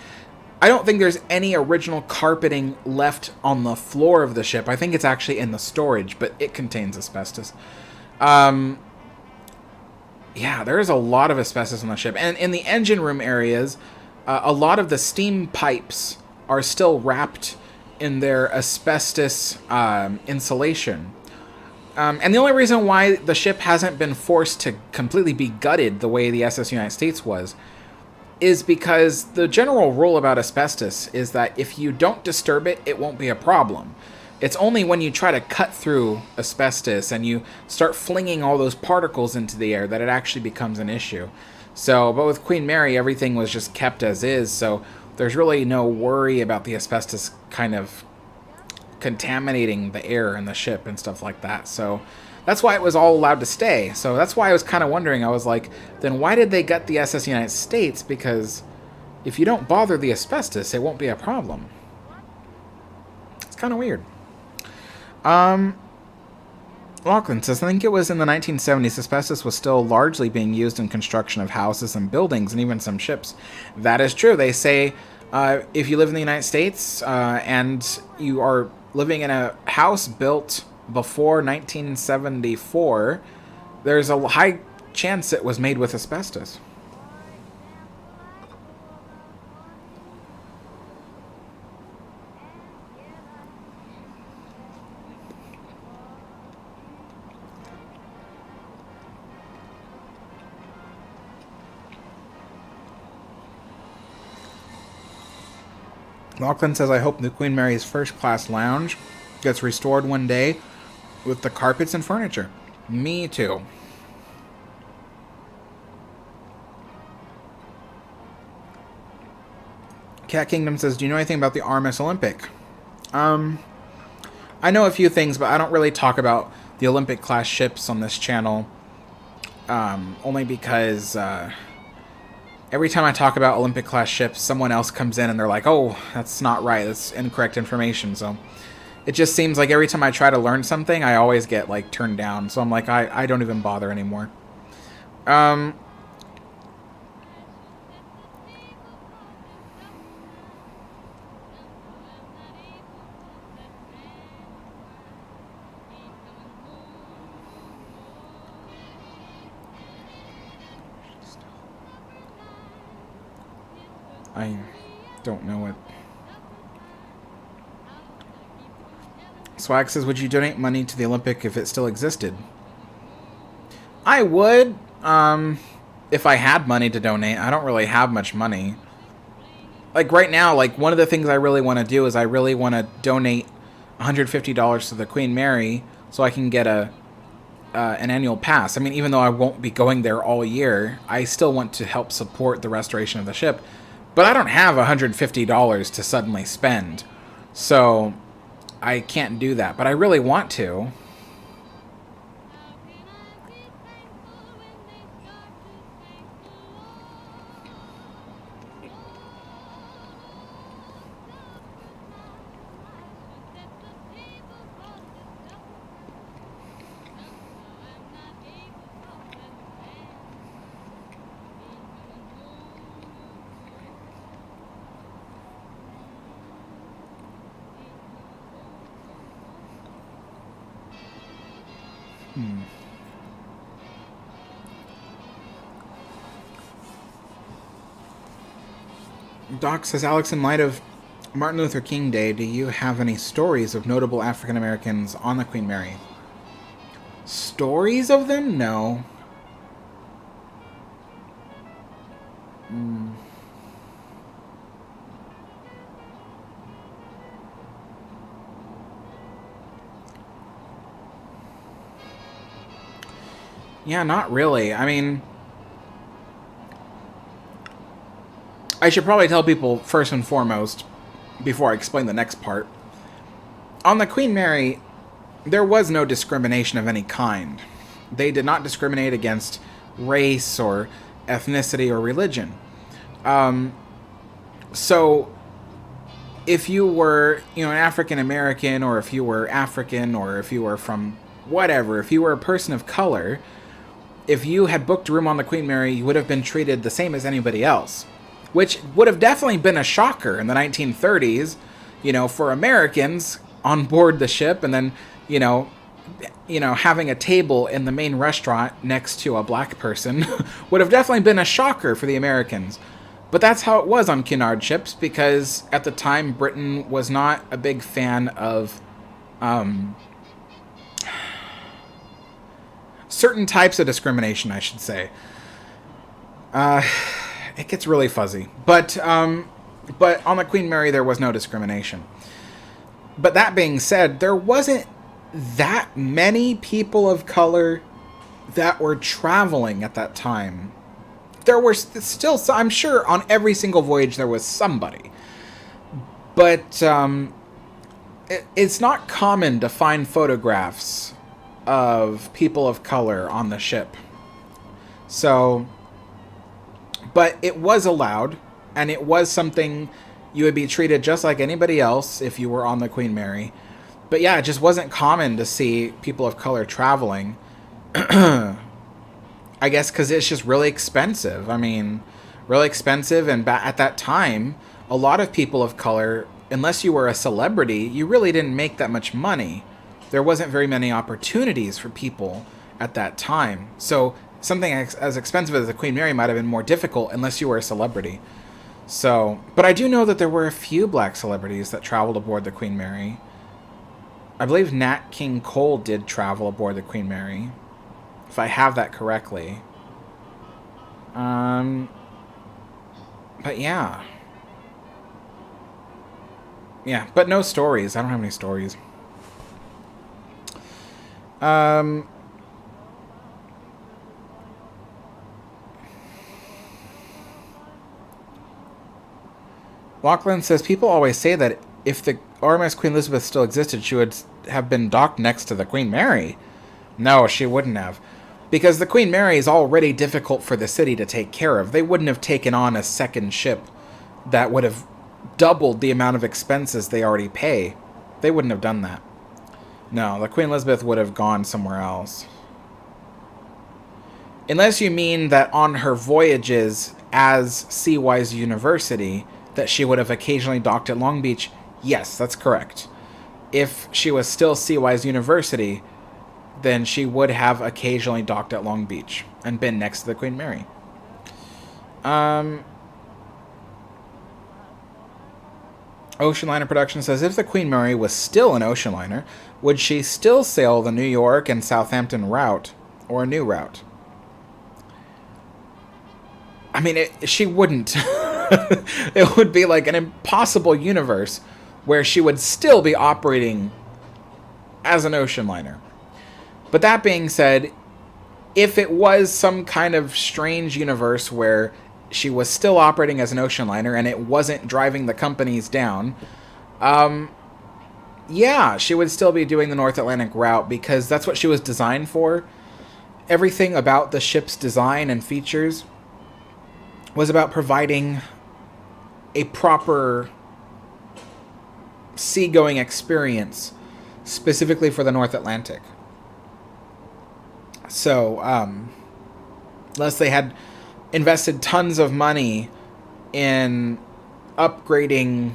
I don't think there's any original carpeting left on the floor of the ship. I think it's actually in the storage, but it contains asbestos. Yeah, there's a lot of asbestos on the ship. And in the engine room areas, a lot of the steam pipes are still wrapped in their asbestos insulation. And the only reason why the ship hasn't been forced to completely be gutted the way the SS United States was is because the general rule about asbestos is that if you don't disturb it, it won't be a problem. It's only when you try to cut through asbestos and you start flinging all those particles into the air that it actually becomes an issue. So, but with Queen Mary, everything was just kept as is, so there's really no worry about the asbestos kind of contaminating the air in the ship and stuff like that. So that's why it was all allowed to stay. So that's why I was kind of wondering, I was like, then why did they gut the SS United States? Because if you don't bother the asbestos, it won't be a problem. It's kind of weird. Lachlan says, I think it was in the 1970s, asbestos was still largely being used in construction of houses and buildings and even some ships. That is true. They say if you live in the United States and you are living in a house built before 1974, there's a high chance it was made with asbestos. Lachlan says, I hope the Queen Mary's first class lounge gets restored one day with the carpets and furniture. Me too. Cat Kingdom says, do you know anything about the RMS Olympic? I know a few things, but I don't really talk about the Olympic class ships on this channel, only because every time I talk about Olympic class ships, someone else comes in and they're like, oh, that's not right, that's incorrect information. So it just seems like every time I try to learn something, I always get like turned down. So I'm like, I don't even bother anymore. I don't know what. Swag says, would you donate money to the Olympic if it still existed? I would, if I had money to donate. I don't really have much money. Like right now, like one of the things I really want to do is I really want to donate $150 to the Queen Mary so I can get an annual pass. I mean, even though I won't be going there all year, I still want to help support the restoration of the ship. But I don't have $150 to suddenly spend, so I can't do that. But I really want to. Doc says, Alex, in light of Martin Luther King Day, do you have any stories of notable African Americans on the Queen Mary? Stories of them? No. Yeah, not really. I mean, I should probably tell people first and foremost, before I explain the next part. On the Queen Mary, there was no discrimination of any kind. They did not discriminate against race or ethnicity or religion. So, if you were, an African American, or if you were African, or if you were from whatever, if you were a person of color, if you had booked a room on the Queen Mary, you would have been treated the same as anybody else. Which would have definitely been a shocker in the 1930s, for Americans on board the ship, and then, having a table in the main restaurant next to a black person would have definitely been a shocker for the Americans. But that's how it was on Cunard ships, because at the time Britain was not a big fan of certain types of discrimination, I should say. It gets really fuzzy. But on the Queen Mary, there was no discrimination. But that being said, there wasn't that many people of color that were traveling at that time. There were still, I'm sure, on every single voyage there was somebody. But it's not common to find photographs of people of color on the ship. So, but it was allowed, and it was something you would be treated just like anybody else if you were on the Queen Mary. But yeah, it just wasn't common to see people of color traveling. I guess because it's just really expensive. I mean, really expensive, and at that time, a lot of people of color, unless you were a celebrity, you really didn't make that much money. There wasn't very many opportunities for people at that time. So something as expensive as the Queen Mary might have been more difficult unless you were a celebrity. So, but I do know that there were a few black celebrities that traveled aboard the Queen Mary. I believe Nat King Cole did travel aboard the Queen Mary, if I have that correctly. But yeah. Yeah, but no stories. I don't have any stories. Lachlan says, people always say that if the RMS Queen Elizabeth still existed, she would have been docked next to the Queen Mary. No, she wouldn't have. Because the Queen Mary is already difficult for the city to take care of. They wouldn't have taken on a second ship that would have doubled the amount of expenses they already pay. They wouldn't have done that. No, the Queen Elizabeth would have gone somewhere else. Unless you mean that on her voyages as Seawise University, that she would have occasionally docked at Long Beach. Yes, that's correct. If she was still Seawise University, then she would have occasionally docked at Long Beach and been next to the Queen Mary. Ocean Liner Production says, if the Queen Mary was still an ocean liner, would she still sail the New York and Southampton route or a new route? I mean, she wouldn't. It would be like an impossible universe where she would still be operating as an ocean liner. But that being said, if it was some kind of strange universe where she was still operating as an ocean liner and it wasn't driving the companies down, yeah, she would still be doing the North Atlantic route because that's what she was designed for. Everything about the ship's design and features was about providing a proper seagoing experience specifically for the North Atlantic. So, unless they had invested tons of money in upgrading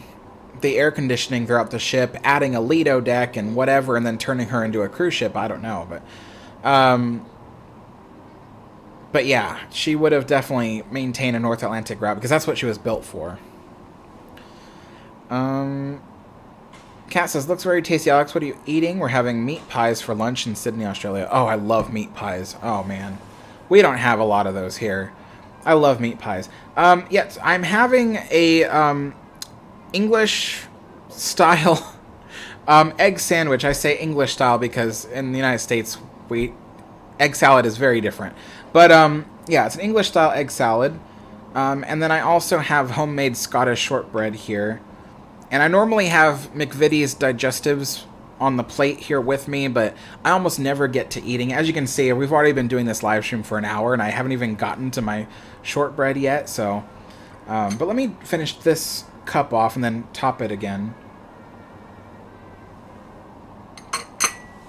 the air conditioning throughout the ship, adding a Lido deck and whatever, and then turning her into a cruise ship, I don't know. But yeah, she would have definitely maintained a North Atlantic route because that's what she was built for. Kat says, looks very tasty, Alex. What are you eating? We're having meat pies for lunch in Sydney, Australia. Oh, I love meat pies. Oh, man. We don't have a lot of those here. I love meat pies. Yes, I'm having a English-style egg sandwich. I say English-style because in the United States, egg salad is very different. But, yeah, it's an English-style egg salad. And then I also have homemade Scottish shortbread here. And I normally have McVitie's digestives on the plate here with me, but I almost never get to eating. As you can see, we've already been doing this live stream for an hour, and I haven't even gotten to my shortbread yet. So, but let me finish this cup off and then top it again.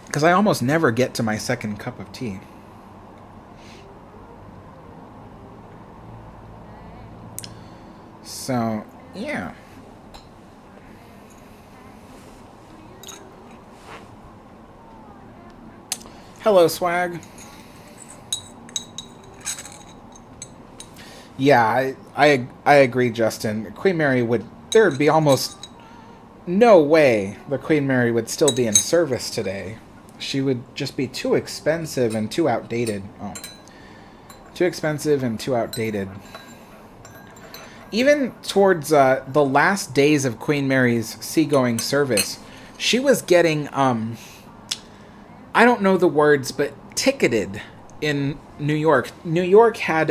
Because I almost never get to my second cup of tea. So, yeah. Hello, Swag. Yeah, I agree, Justin. Queen Mary there would be almost no way the Queen Mary would still be in service today. She would just be too expensive and too outdated. Oh. Too expensive and too outdated. Even towards the last days of Queen Mary's seagoing service, she was getting, I don't know the words, but ticketed in New York. New York had,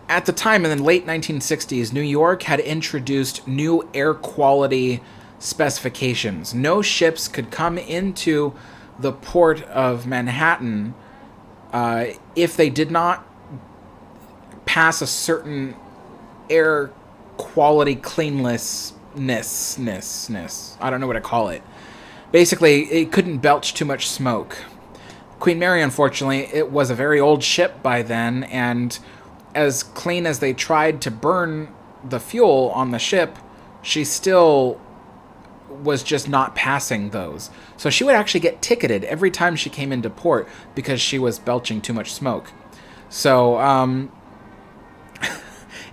at the time in the late 1960s, New York had introduced new air quality specifications. No ships could come into the port of Manhattan if they did not pass a certain air quality cleanliness. I don't know what to call it. Basically, it couldn't belch too much smoke. Queen Mary, unfortunately, it was a very old ship by then, and as clean as they tried to burn the fuel on the ship, she still was just not passing those. So she would actually get ticketed every time she came into port because she was belching too much smoke. So,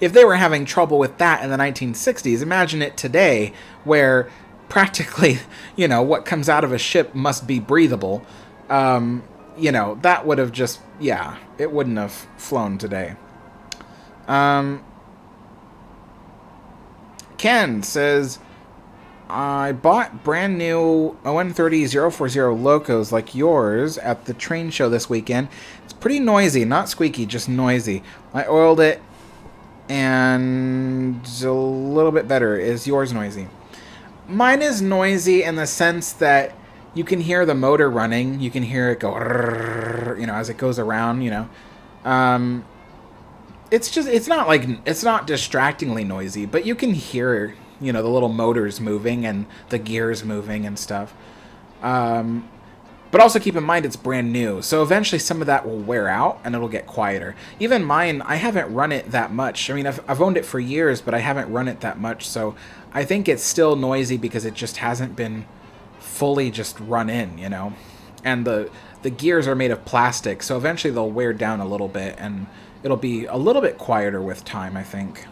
if they were having trouble with that in the 1960s, imagine it today where practically, what comes out of a ship must be breathable. That would have just, it wouldn't have flown today. Ken says, I bought brand new ON30 locos like yours at the train show this weekend. It's pretty noisy, not squeaky, just noisy. I oiled it and a little bit better. Is yours noisy? Mine is noisy in the sense that you can hear the motor running. You can hear it go, you know, as it goes around, you know. It's not distractingly noisy, but you can hear, you know, the little motors moving and the gears moving and stuff. But also keep in mind it's brand new, so eventually some of that will wear out and it'll get quieter. Even mine, I haven't run it that much. I mean, I've owned it for years, but I haven't run it that much, so I think it's still noisy because it just hasn't been fully just run in, you know? And the gears are made of plastic, so eventually they'll wear down a little bit, and it'll be a little bit quieter with time, I think.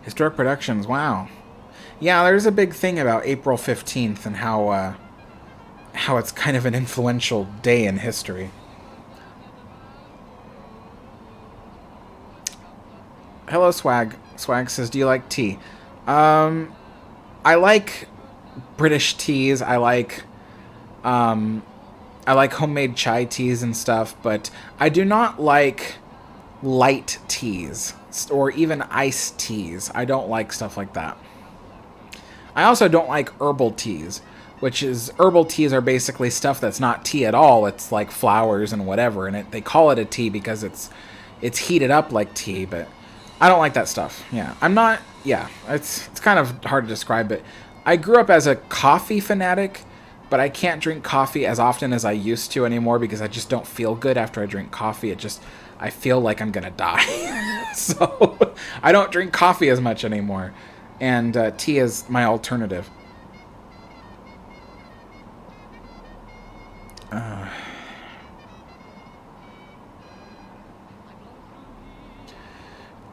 Historic Productions, wow. Yeah, there's a big thing about April 15th and how it's kind of an influential day in history. Hello, Swag. Swag says, do you like tea? I like British teas. I like homemade chai teas and stuff, but I do not like light teas or even iced teas. I don't like stuff like that. I also don't like herbal teas, which is, herbal teas are basically stuff that's not tea at all. It's like flowers and whatever, and they call it a tea because it's heated up like tea, but I don't like that stuff. Yeah, I'm not, yeah, it's kind of hard to describe, but I grew up as a coffee fanatic, but I can't drink coffee as often as I used to anymore because I just don't feel good after I drink coffee. I feel like I'm gonna die. So I don't drink coffee as much anymore. And tea is my alternative.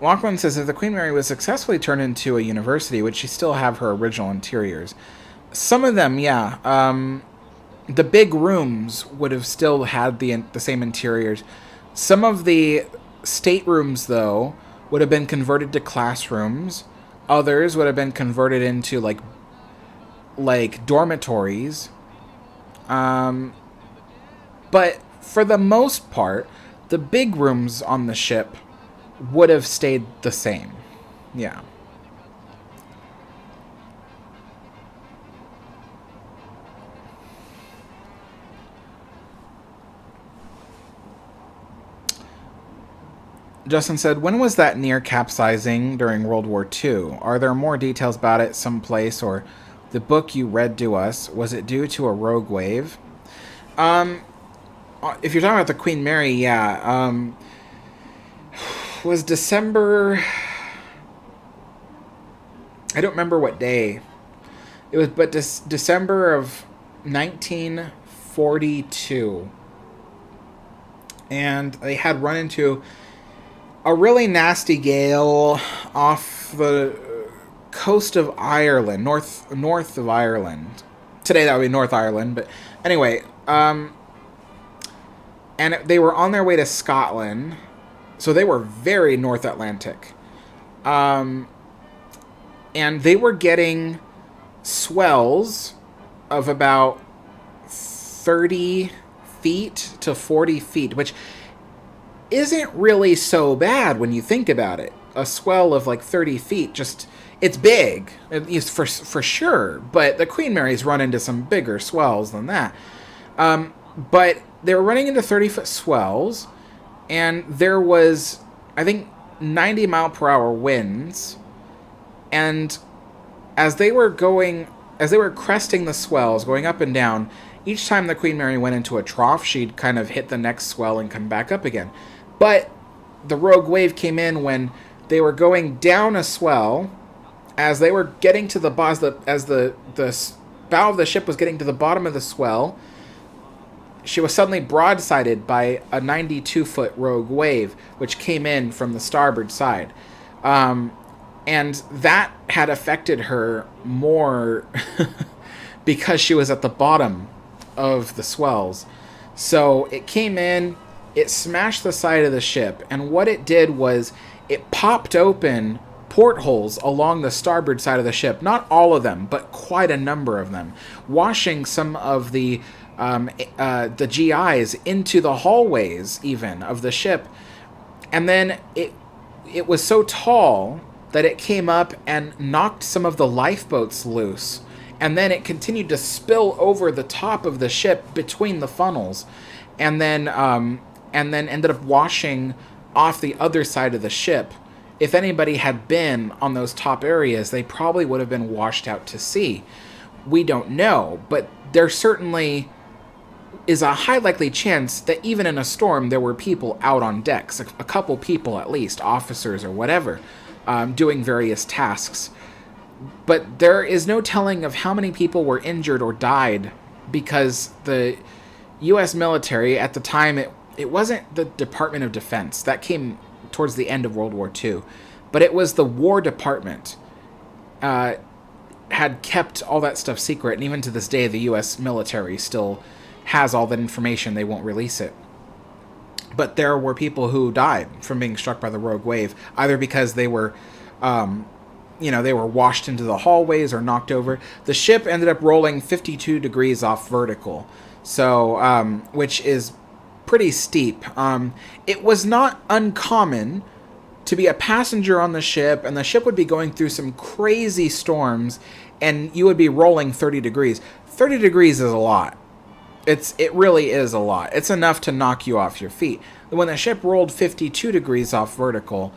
Lachlan says, if the Queen Mary was successfully turned into a university, would she still have her original interiors? Some of them, yeah. The big rooms would have still had the same interiors. Some of the staterooms, though, would have been converted to classrooms. Others would have been converted into, like dormitories. But for the most part, the big rooms on the ship would have stayed the same. Yeah. Justin said, when was that near capsizing during World War II? Are there more details about it someplace, or the book you read to us, was it due to a rogue wave? If you're talking about the Queen Mary, yeah. Was December... I don't remember what day. It was, but December of 1942. And they had run into a really nasty gale off the coast of Ireland, north of Ireland. Today that would be North Ireland, but anyway, and they were on their way to Scotland, so they were very North Atlantic. And they were getting swells of about 30 feet to 40 feet, which isn't really so bad when you think about it. A swell of like 30 feet, just, it's big, it's for sure, but the Queen Mary's run into some bigger swells than that. But they were running into 30-foot swells, and there was, I think, 90-mile-per-hour winds, and as they were cresting the swells, going up and down, each time the Queen Mary went into a trough, she'd kind of hit the next swell and come back up again. But the rogue wave came in when they were going down a swell, as they were getting to the as the bow of the ship was getting to the bottom of the swell, she was suddenly broadsided by a 92-foot rogue wave, which came in from the starboard side. And that had affected her more because she was at the bottom of the swells. So it came in, it smashed the side of the ship, and what it did was it popped open portholes along the starboard side of the ship. Not all of them, but quite a number of them, washing some of the GIs into the hallways even of the ship. And then it was so tall that it came up and knocked some of the lifeboats loose. And then it continued to spill over the top of the ship between the funnels, and then ended up washing off the other side of the ship. If anybody had been on those top areas, they probably would have been washed out to sea. We don't know, but there certainly is a high likely chance that even in a storm, there were people out on decks, a couple people at least, officers or whatever, doing various tasks. But there is no telling of how many people were injured or died, because the U.S. military at the time, it wasn't the Department of Defense. That came towards the end of World War II. But it was the War Department had kept all that stuff secret. And even to this day, the U.S. military still has all that information. They won't release it. But there were people who died from being struck by the rogue wave, either because they were... they were washed into the hallways or knocked over. The ship ended up rolling 52 degrees off vertical, so which is pretty steep. It was not uncommon to be a passenger on the ship, and the ship would be going through some crazy storms, and you would be rolling 30 degrees. 30 degrees is a lot. It really is a lot. It's enough to knock you off your feet. When the ship rolled 52 degrees off vertical,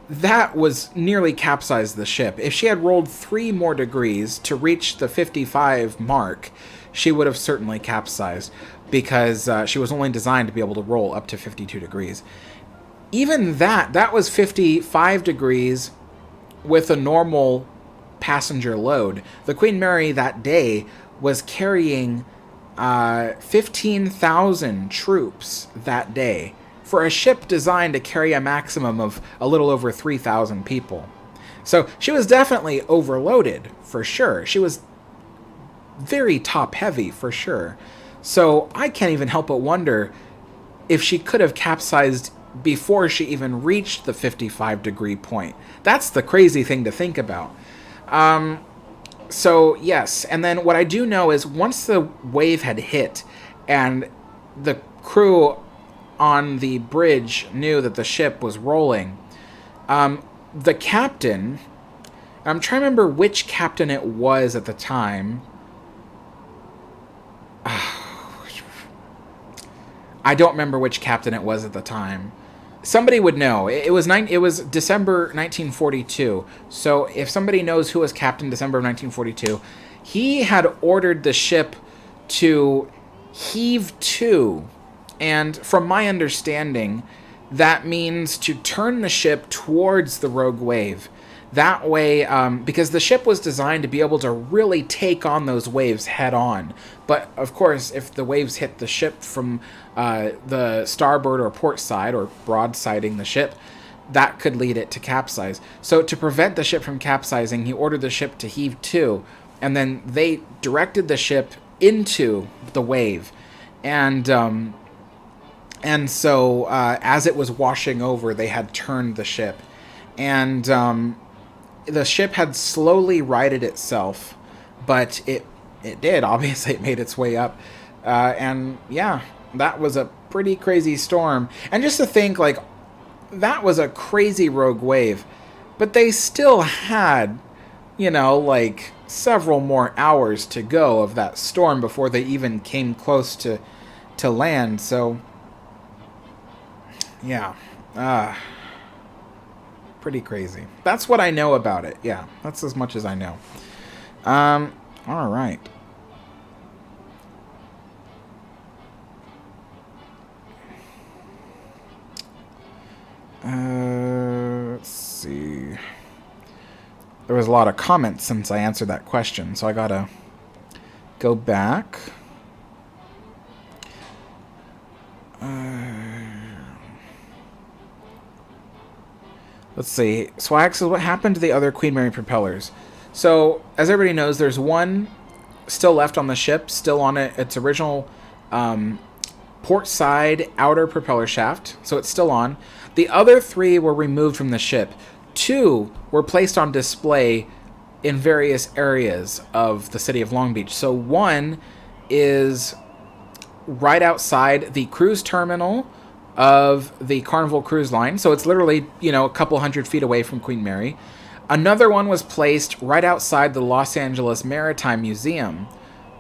that was nearly capsized the ship. If she had rolled 3 more degrees to reach the 55 mark, she would have certainly capsized, because she was only designed to be able to roll up to 52 degrees. Even that was 55 degrees with a normal passenger load. The Queen Mary that day was carrying 15,000 troops that day, for a ship designed to carry a maximum of a little over 3,000 people. So she was definitely overloaded, for sure. She was very top-heavy, for sure. So I can't even help but wonder if she could have capsized before she even reached the 55-degree point. That's the crazy thing to think about. So, yes. And then what I do know is once the wave had hit and the crew on the bridge knew that the ship was rolling, the captain... I'm trying to remember which captain it was at the time. I don't remember which captain it was at the time. Somebody would know. It was December 1942. So if somebody knows who was captain December of 1942, he had ordered the ship to heave to. And from my understanding, that means to turn the ship towards the rogue wave. That way, because the ship was designed to be able to really take on those waves head on. But, of course, if the waves hit the ship from the starboard or port side, or broadsiding the ship, that could lead it to capsize. So to prevent the ship from capsizing, he ordered the ship to heave to, and then they directed the ship into the wave. And so as it was washing over, they had turned the ship. And the ship had slowly righted itself, but it did. Obviously, it made its way up. And yeah, that was a pretty crazy storm. And just to think, like, that was a crazy rogue wave, but they still had, like, several more hours to go of that storm before they even came close to land. So, yeah. Pretty crazy. That's what I know about it. Yeah, that's as much as I know. All right. Let's see. There was a lot of comments since I answered that question, so I gotta go back. Let's see. Swag says, what happened to the other Queen Mary propellers? So, as everybody knows, there's one still left on the ship, still on its original port side outer propeller shaft, so it's still on. The other 3 were removed from the ship. 2 were placed on display in various areas of the city of Long Beach. So one is right outside the cruise terminal of the Carnival Cruise Line. So it's literally, a couple 100 feet away from Queen Mary. Another one was placed right outside the Los Angeles Maritime Museum.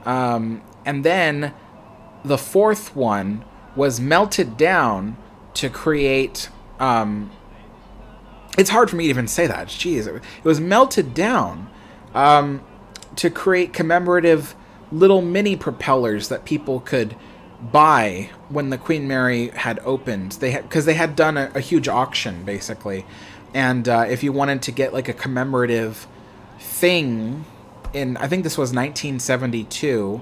And then the fourth one was melted down to create... it's hard for me to even say that. Jeez. It was melted down to create commemorative little mini propellers that people could buy when the Queen Mary had opened. Because they had done a huge auction, basically. And if you wanted to get like a commemorative thing in, I think this was 1972,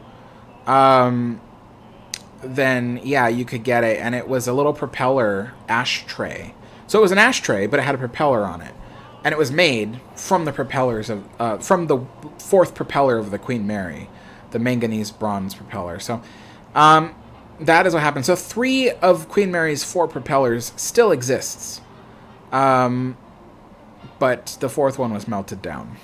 then yeah, you could get it. And it was a little propeller ashtray. So it was an ashtray, but it had a propeller on it. And it was made from the propellers of, from the fourth propeller of the Queen Mary, the manganese bronze propeller. So that is what happened. So 3 of Queen Mary's 4 propellers still exists. But the fourth one was melted down.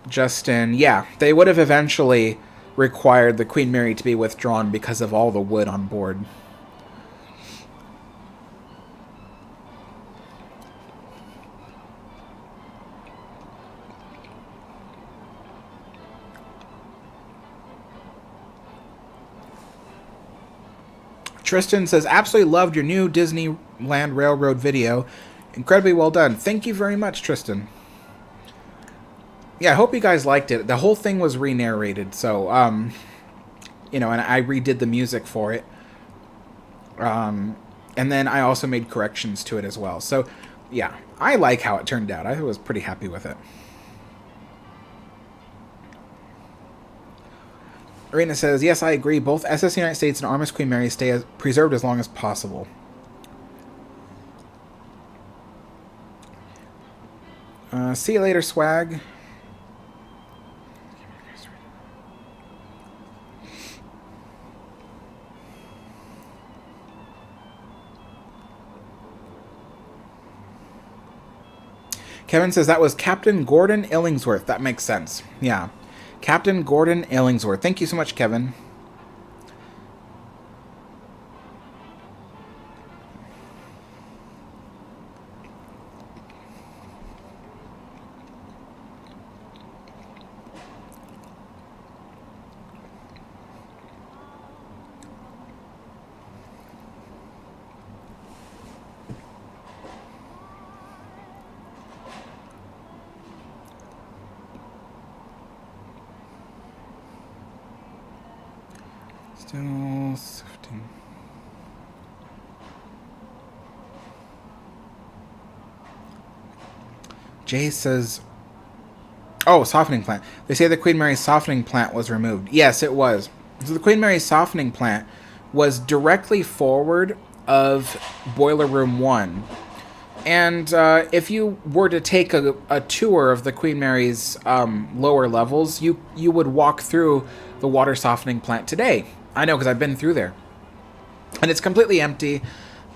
Justin, yeah, they would have eventually required the Queen Mary to be withdrawn because of all the wood on board. Tristan says, absolutely loved your new Disneyland Railroad video. Incredibly well done. Thank you very much, Tristan. Yeah, I hope you guys liked it. The whole thing was re-narrated, so, and I redid the music for it. And then I also made corrections to it as well. So, yeah, I like how it turned out. I was pretty happy with it. Arena says, yes, I agree. Both SS United States and RMS Queen Mary stay preserved as long as possible. See you later, swag. Kevin says that was Captain Gordon Illingsworth. That makes sense. Yeah. Captain Gordon Illingsworth. Thank you so much, Kevin. Still sifting. Jay says, oh, softening plant. They say the Queen Mary softening plant was removed. Yes, it was. So the Queen Mary softening plant was directly forward of Boiler Room 1. And if you were to take a tour of the Queen Mary's lower levels, you would walk through the water softening plant today. I know, because I've been through there. And it's completely empty.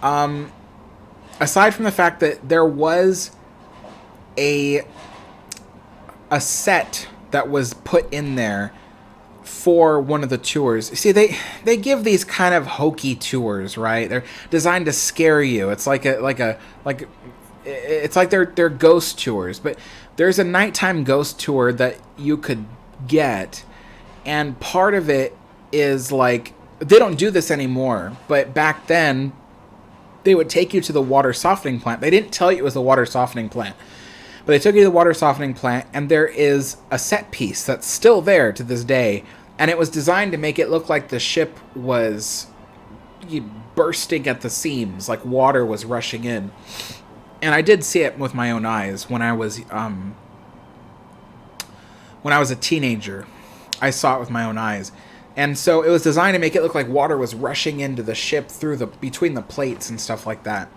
Aside from the fact that there was a set that was put in there for one of the tours. See, they give these kind of hokey tours, right? They're designed to scare you. It's it's like they're ghost tours. But there's a nighttime ghost tour that you could get, and part of it is like, they don't do this anymore, but back then they would take you to the water softening plant. They didn't tell you it was a water softening plant, but they took you to the water softening plant, and there is a set piece that's still there to this day, and it was designed to make it look like the ship was bursting at the seams, like water was rushing in. And I did see it with my own eyes when I was a teenager. I saw it with my own eyes. And so it was designed to make it look like water was rushing into the ship between the plates and stuff like that.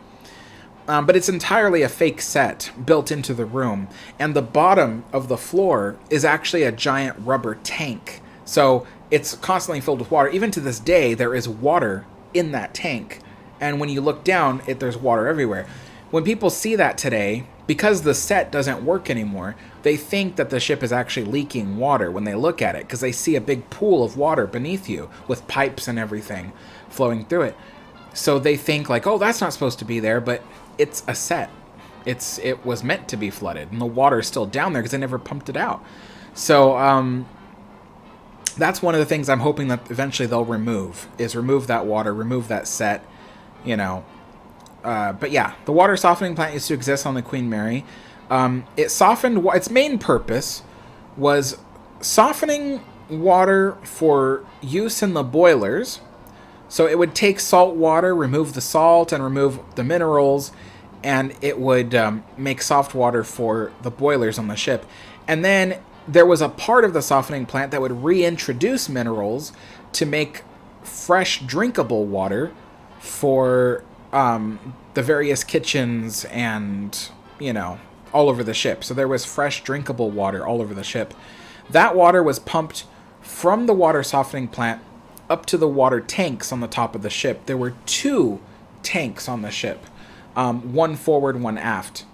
But it's entirely a fake set built into the room. And the bottom of the floor is actually a giant rubber tank. So it's constantly filled with water. Even to this day, there is water in that tank. And when you look down, there's water everywhere. when people see that today, because the set doesn't work anymore, they think that the ship is actually leaking water when they look at it, because they see a big pool of water beneath you with pipes and everything flowing through it. So they think like, oh, that's not supposed to be there, but it's a set. It was meant to be flooded, and the water is still down there because they never pumped it out. So that's one of the things I'm hoping that eventually they'll remove that water, remove that set, you know. But yeah, the water softening plant used to exist on the Queen Mary. It softened. Its main purpose was softening water for use in the boilers. So it would take salt water, remove the salt, and remove the minerals, and it would make soft water for the boilers on the ship. And then there was a part of the softening plant that would reintroduce minerals to make fresh drinkable water for the various kitchens and, you know, all over the ship. So there was fresh drinkable water all over the ship. That water was pumped from the water softening plant up to the water tanks on the top of the ship. There were 2 tanks on the ship. One forward, one aft.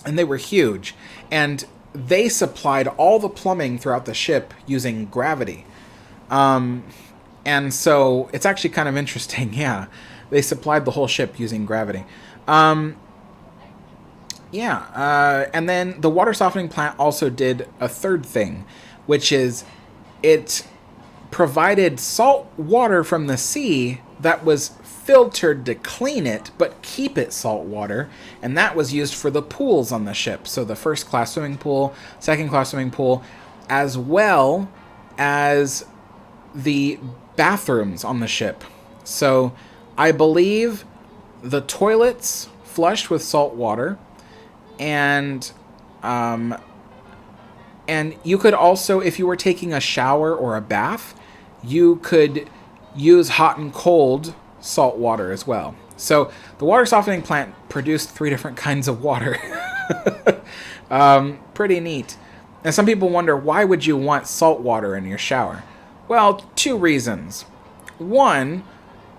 And they were huge. And they supplied all the plumbing throughout the ship using gravity. And so it's actually kind of interesting, yeah. They supplied the whole ship using gravity. And then the water softening plant also did a third thing, which is it provided salt water from the sea that was filtered to clean it, but keep it salt water, and that was used for the pools on the ship. So the first class swimming pool, second class swimming pool, as well as the bathrooms on the ship. So I believe the toilets flushed with salt water, and you could also, if you were taking a shower or a bath, you could use hot and cold salt water as well. So the water softening plant produced 3 different kinds of water. Pretty neat. And some people wonder, why would you want salt water in your shower? Well, 2 reasons. One,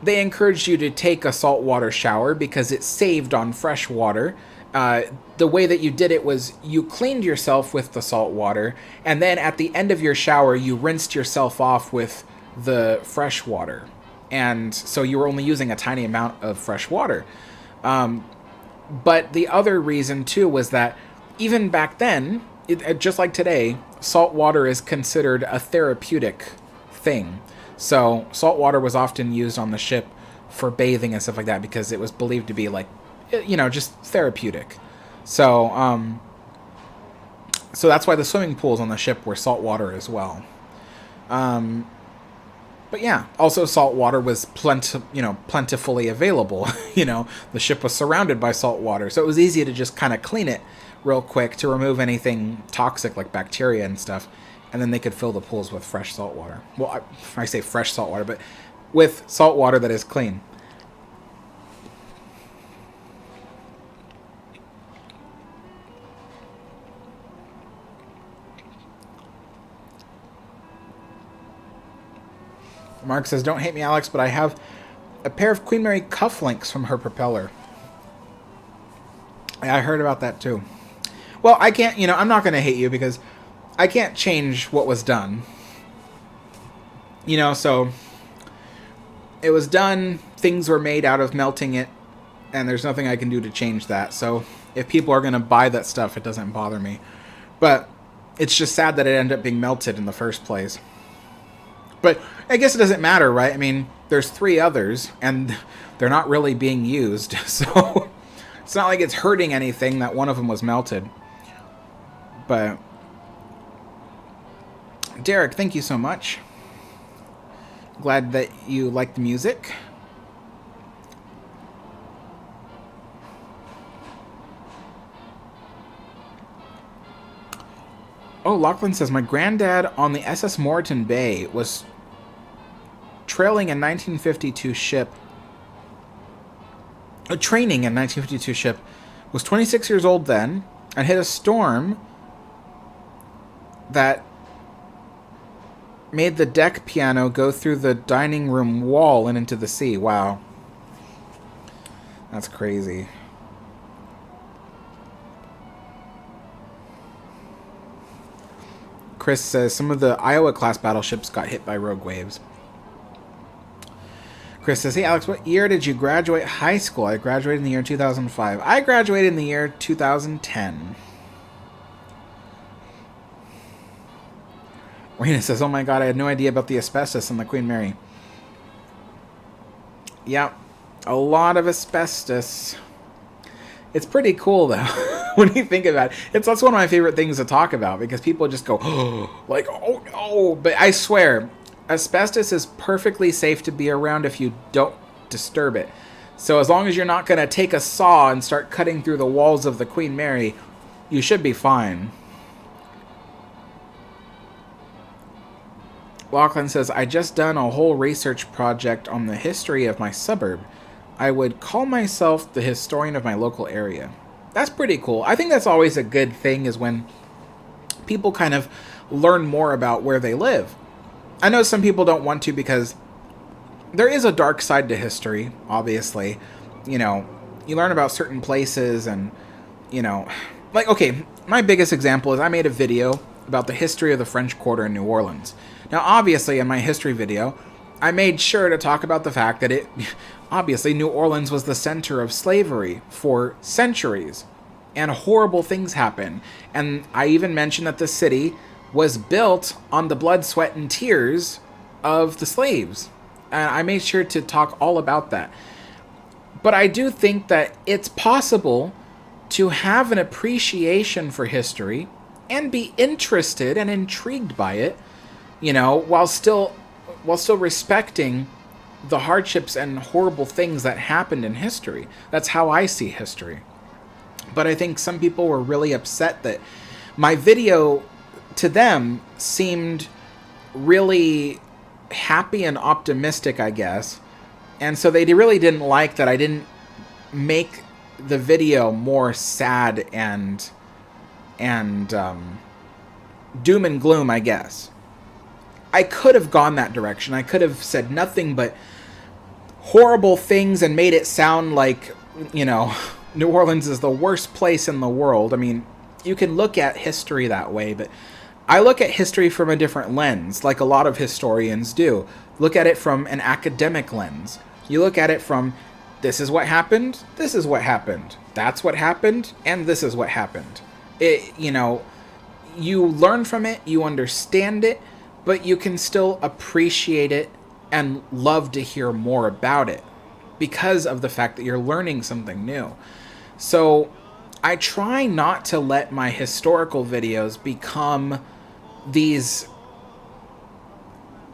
they encouraged you to take a saltwater shower because it saved on fresh water. The way that you did it was you cleaned yourself with the salt water, and then at the end of your shower, you rinsed yourself off with the fresh water. And so you were only using a tiny amount of fresh water. But the other reason, too, was that even back then, just like today, salt water is considered a therapeutic thing. So salt water was often used on the ship for bathing and stuff like that because it was believed to be like, you know, just therapeutic. So so that's why the swimming pools on the ship were salt water as well. But yeah, also salt water was plentifully available. You know, the ship was surrounded by salt water, so it was easy to just kind of clean it real quick to remove anything toxic like bacteria and stuff, and then they could fill the pools with fresh salt water. Well, I say fresh salt water, but with salt water that is clean. Mark says, don't hate me, Alex, but I have a pair of Queen Mary cufflinks from her propeller. Yeah, I heard about that too. Well, I can't, I'm not going to hate you because I can't change what was done. So it was done, things were made out of melting it, and there's nothing I can do to change that. So if people are going to buy that stuff, it doesn't bother me. But it's just sad that it ended up being melted in the first place. But I guess it doesn't matter, right? I mean, there's 3 others, and they're not really being used. So it's not like it's hurting anything that one of them was melted. But Derek, thank you so much. Glad that you like the music. Oh, Lachlan says, my granddad on the SS Moreton Bay was trailing a 1952 ship. Training a 1952 ship. Was 26 years old then and hit a storm that made the deck piano go through the dining room wall and into the sea. Wow. That's crazy. Chris says some of the Iowa-class battleships got hit by rogue waves. Chris says, hey, Alex, what year did you graduate high school? I graduated in the year 2005. I graduated in the year 2010. Rena says, oh my god, I had no idea about the asbestos in the Queen Mary. Yeah, a lot of asbestos. It's pretty cool, though, when you think about it. That's one of my favorite things to talk about, because people just go, oh, like, oh no. But I swear, asbestos is perfectly safe to be around if you don't disturb it. So as long as you're not going to take a saw and start cutting through the walls of the Queen Mary, you should be fine. Lachlan says, I just done a whole research project on the history of my suburb. I would call myself the historian of my local area. That's pretty cool. I think that's always a good thing, is when people kind of learn more about where they live. I know some people don't want to, because there is a dark side to history, obviously. You know, you learn about certain places and, you know, like, okay, my biggest example is I made a video about the history of the French Quarter in New Orleans. Now, obviously, in my history video, I made sure to talk about the fact that obviously, New Orleans was the center of slavery for centuries, and horrible things happened. And I even mentioned that the city was built on the blood, sweat, and tears of the slaves. And I made sure to talk all about that. But I do think that it's possible to have an appreciation for history and be interested and intrigued by it, you know, while still respecting the hardships and horrible things that happened in history. That's how I see history. But I think some people were really upset that my video to them seemed really happy and optimistic, I guess. And so they really didn't like that I didn't make the video more sad and doom and gloom, I guess. I could have gone that direction. I could have said nothing but horrible things and made it sound like, you know, New Orleans is the worst place in the world. I mean, you can look at history that way, but I look at history from a different lens, like a lot of historians do. Look at it from an academic lens. You look at it from, this is what happened, this is what happened, that's what happened, and this is what happened. You know, you learn from it, you understand it, but you can still appreciate it and love to hear more about it because of the fact that you're learning something new. So I try not to let my historical videos become these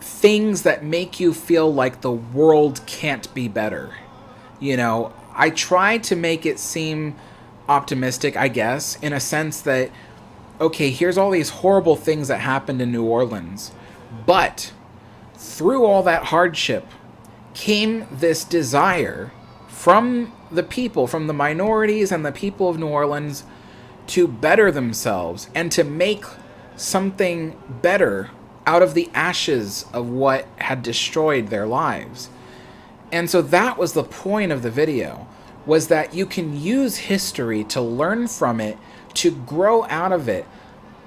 things that make you feel like the world can't be better. You know, I try to make it seem optimistic, I guess, in a sense that, okay, here's all these horrible things that happened in New Orleans, but through all that hardship came this desire from the people, from the minorities and the people of New Orleans, to better themselves and to make something better out of the ashes of what had destroyed their lives. And so that was the point of the video, was that you can use history to learn from it, to grow out of it,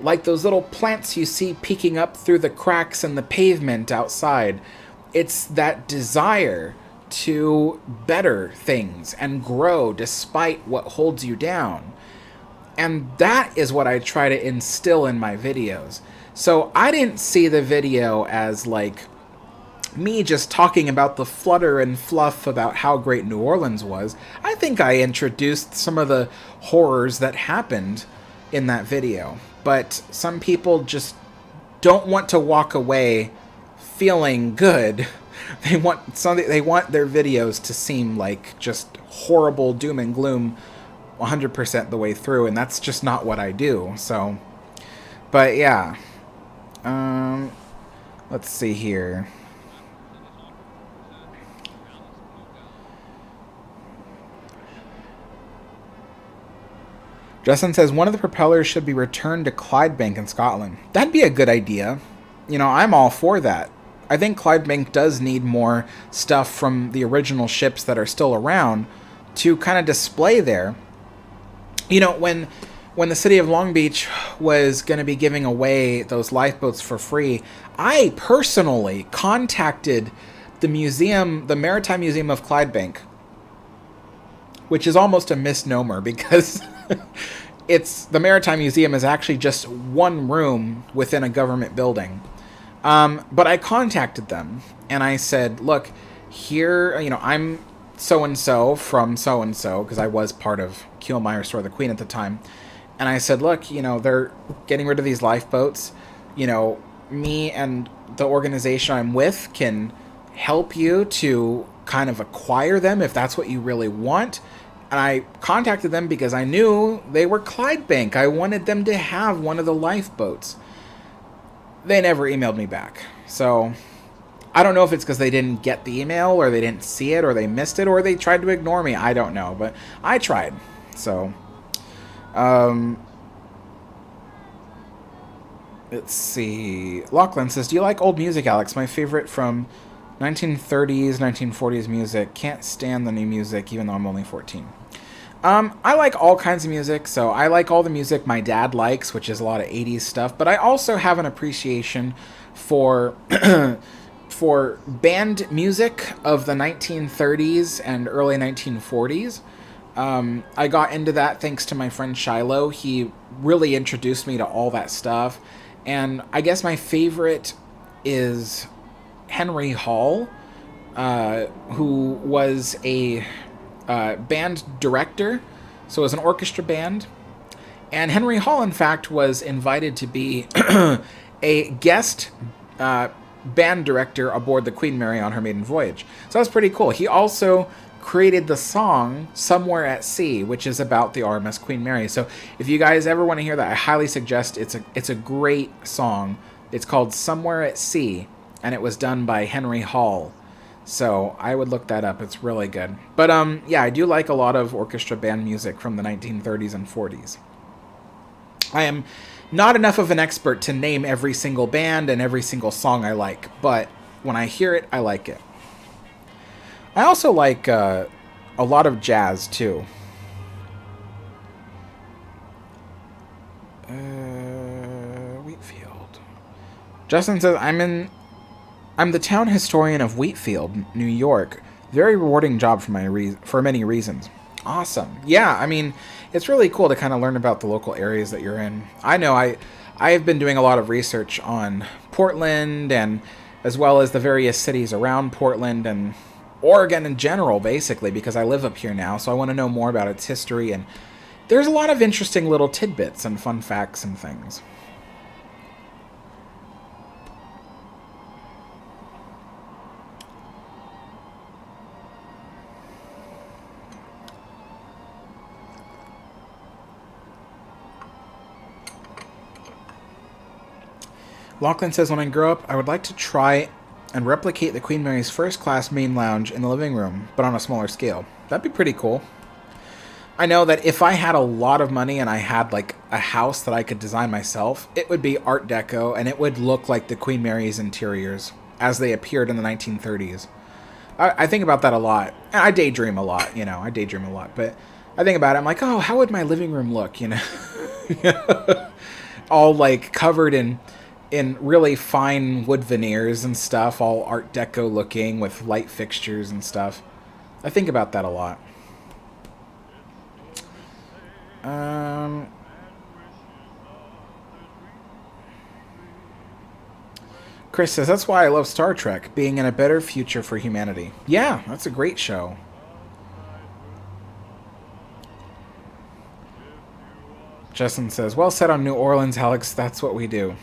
like those little plants you see peeking up through the cracks in the pavement outside. It's that desire to better things and grow despite what holds you down. And that is what I try to instill in my videos. So I didn't see the video as like me just talking about the flutter and fluff about how great New Orleans was. I think I introduced some of the horrors that happened in that video. But some people just don't want to walk away feeling good. They want their videos to seem like just horrible doom and gloom 100% the way through, and that's just not what I do. So, but yeah. Let's see here. Justin says, one of the propellers should be returned to Clydebank in Scotland. That'd be a good idea. You know, I'm all for that. I think Clydebank does need more stuff from the original ships that are still around to kind of display there. You know, when when the city of Long Beach was going to be giving away those lifeboats for free, I personally contacted the museum, the Maritime Museum of Clydebank, which is almost a misnomer because the Maritime Museum is actually just one room within a government building. But I contacted them and I said, look, here, I'm so-and-so from so-and-so, because I was part of Culinary Restore the Queen at the time. And I said, look, they're getting rid of these lifeboats. Me and the organization I'm with can help you to kind of acquire them if that's what you really want. And I contacted them because I knew they were Clydebank. I wanted them to have one of the lifeboats. They never emailed me back. So I don't know if it's because they didn't get the email or they didn't see it or they missed it or they tried to ignore me. I don't know, but I tried. So, let's see. Lachlan says, do you like old music, Alex? My favorite from 1930s, 1940s music. Can't stand the new music, even though I'm only 14. I like all kinds of music, so I like all the music my dad likes, which is a lot of 80s stuff, but I also have an appreciation for for band music of the 1930s and early 1940s. I got into that thanks to my friend Shiloh. He really introduced me to all that stuff, and I guess my favorite is Henry Hall, who was a band director, so it was an orchestra band. And Henry Hall, in fact, was invited to be a guest band director aboard the Queen Mary on her maiden voyage. So that's pretty cool. He also created the song Somewhere at Sea, which is about the RMS Queen Mary. So if you guys ever want to hear that, I highly suggest it's a great song. It's called Somewhere at Sea, and it was done by Henry Hall. So I would look that up. It's really good. But yeah, I do like a lot of orchestra band music from the 1930s and 40s. I am not enough of an expert to name every single band and every single song I like, but when I hear it, I like it. I also like a lot of jazz too. Wheatfield. Justin says, I'm the town historian of Wheatfield, New York. Very rewarding job for many reasons. Awesome. Yeah, I mean, it's really cool to kind of learn about the local areas that you're in. I know I've been doing a lot of research on Portland and as well as the various cities around Portland and Oregon in general, basically, because I live up here now, so I want to know more about its history, and there's a lot of interesting little tidbits and fun facts and things. Lachlan says, when I grow up, I would like to try and replicate the Queen Mary's first-class main lounge in the living room, but on a smaller scale. That'd be pretty cool. I know that if I had a lot of money and I had, like, a house that I could design myself, it would be Art Deco, and it would look like the Queen Mary's interiors as they appeared in the 1930s. I think about that a lot. And I daydream a lot, but I think about it, I'm like, oh, how would my living room look, all, like, covered in really fine wood veneers and stuff, all Art Deco looking with light fixtures and stuff. I think about that a lot. Chris says, that's why I love Star Trek, being in a better future for humanity. Yeah, that's a great show. Justin says, well said on New Orleans, Alex, that's what we do.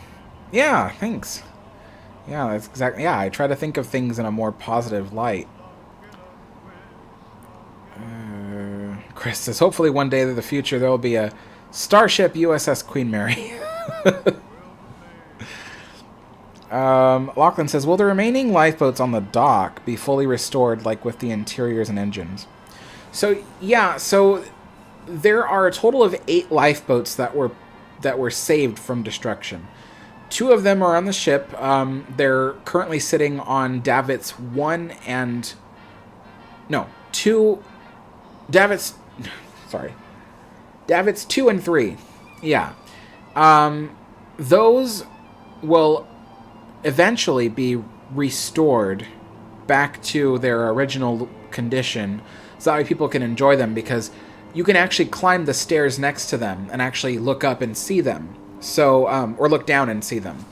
Yeah, thanks. Yeah, that's exactly. Yeah, I try to think of things in a more positive light. Chris says, hopefully one day in the future there will be a starship USS Queen Mary. Lachlan says, will the remaining lifeboats on the dock be fully restored, like with the interiors and engines? So, yeah, so there are a total of 8 lifeboats that were saved from destruction. 2 of them are on the ship. They're currently sitting on davits 1 and... No, 2... Davits... Sorry. Davits 2 and 3 Yeah. Those will eventually be restored back to their original condition, so that way people can enjoy them, because you can actually climb the stairs next to them and actually look up and see them. So, or look down and see them.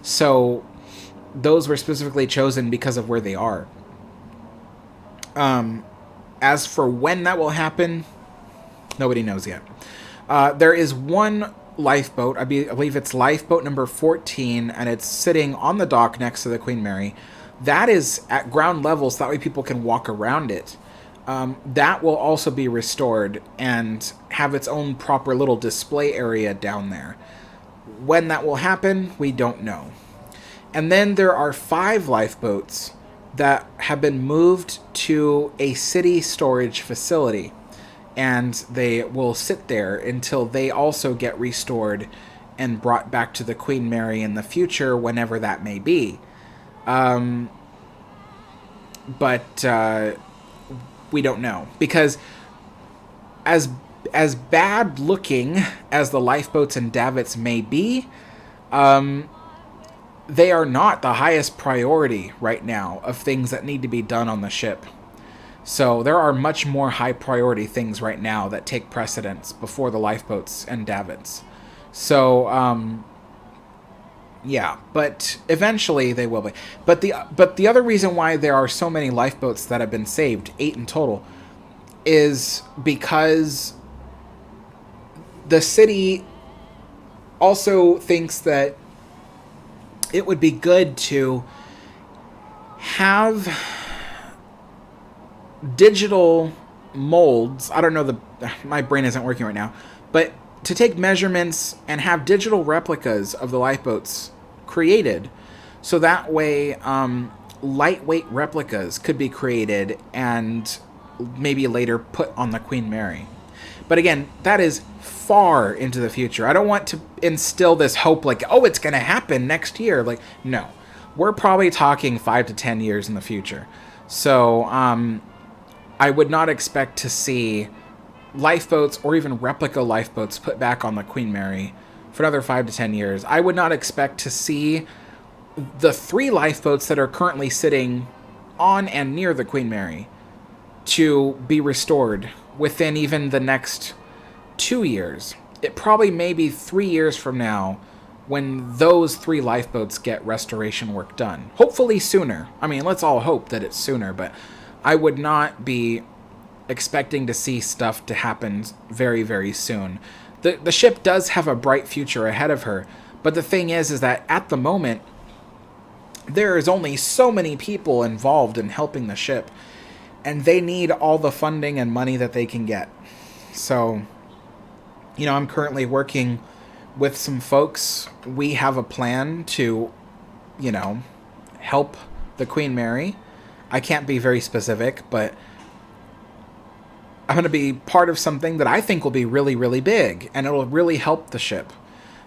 So, those were specifically chosen because of where they are. As for when that will happen, nobody knows yet. There is one lifeboat, I believe it's lifeboat number 14, and it's sitting on the dock next to the Queen Mary. That is at ground level, so that way people can walk around it. That will also be restored and have its own proper little display area down there. When that will happen, we don't know. And then there are 5 lifeboats that have been moved to a city storage facility, and they will sit there until they also get restored and brought back to the Queen Mary in the future, whenever that may be. But we don't know, because as bad looking as the lifeboats and davits may be, they are not the highest priority right now of things that need to be done on the ship. So there are much more high priority things right now that take precedence before the lifeboats and davits. So, yeah, but eventually they will be. But the other reason why there are so many lifeboats that have been saved, 8 in total, is because the city also thinks that it would be good to have digital molds. I don't know, my brain isn't working right now, but to take measurements and have digital replicas of the lifeboats created, so that way lightweight replicas could be created and maybe later put on the Queen Mary. But again, that is far into the future. I don't want to instill this hope like, oh, it's going to happen next year. Like, no. We're probably talking 5 to 10 years in the future. So, I would not expect to see lifeboats or even replica lifeboats put back on the Queen Mary for another 5 to 10 years. I would not expect to see the 3 lifeboats that are currently sitting on and near the Queen Mary to be restored within even the next 2 years. It probably may be 3 years from now when those 3 lifeboats get restoration work done. Hopefully sooner. I mean, let's all hope that it's sooner, but I would not be expecting to see stuff to happen very, very soon. The ship does have a bright future ahead of her, but the thing is that at the moment, there is only so many people involved in helping the ship, and they need all the funding and money that they can get. So, I'm currently working with some folks. We have a plan to, help the Queen Mary. I can't be very specific, but I'm going to be part of something that I think will be really, really big, and it'll really help the ship.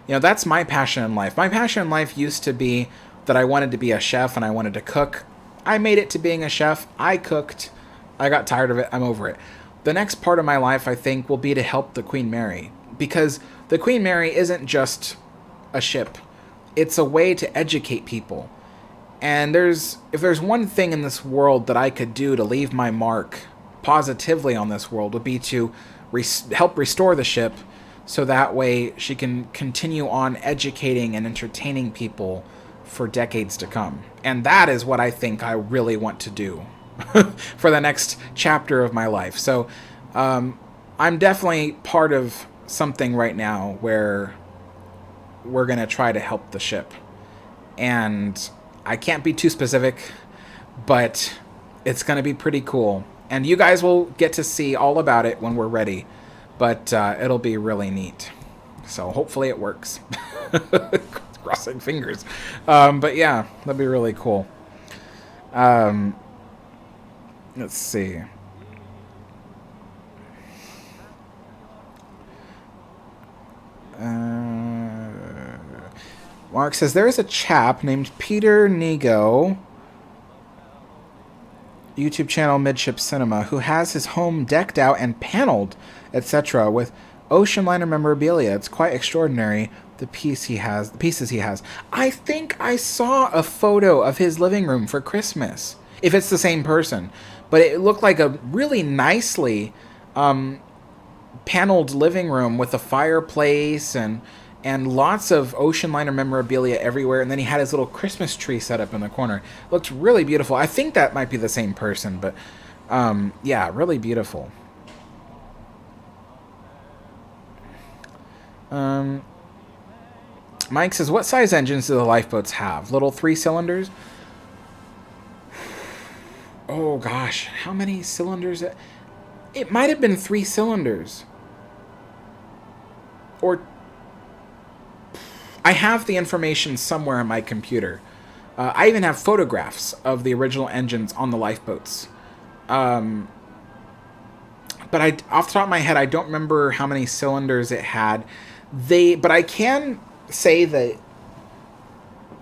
That's my passion in life. My passion in life used to be that I wanted to be a chef and I wanted to cook. I made it to being a chef. I cooked. I got tired of it. I'm over it. The next part of my life, I think, will be to help the Queen Mary, because the Queen Mary isn't just a ship. It's a way to educate people. And if there's one thing in this world that I could do to leave my mark positively on this world, would be to help restore the ship, so that way she can continue on educating and entertaining people for decades to come. And that is what I think I really want to do for the next chapter of my life. So I'm definitely part of something right now where we're going to try to help the ship. And I can't be too specific, but it's going to be pretty cool. And you guys will get to see all about it when we're ready. But it'll be really neat. So hopefully it works. Crossing fingers. But yeah, that'd be really cool. Let's see. Mark says, there is a chap named Peter Nego, YouTube channel Midship Cinema, who has his home decked out and paneled, etc., with Ocean liner memorabilia. It's quite extraordinary. The pieces he has. I think I saw a photo of his living room for Christmas, if it's the same person. But it looked like a really nicely paneled living room with a fireplace and lots of ocean liner memorabilia everywhere. And then he had his little Christmas tree set up in the corner. It looked really beautiful. I think that might be the same person, but yeah, really beautiful. Mike says, what size engines do the lifeboats have? Little 3 cylinders? Oh gosh, how many cylinders? It might have been 3 cylinders. Or I have the information somewhere on my computer. I even have photographs of the original engines on the lifeboats. But off the top of my head, I don't remember how many cylinders it had. But I can say that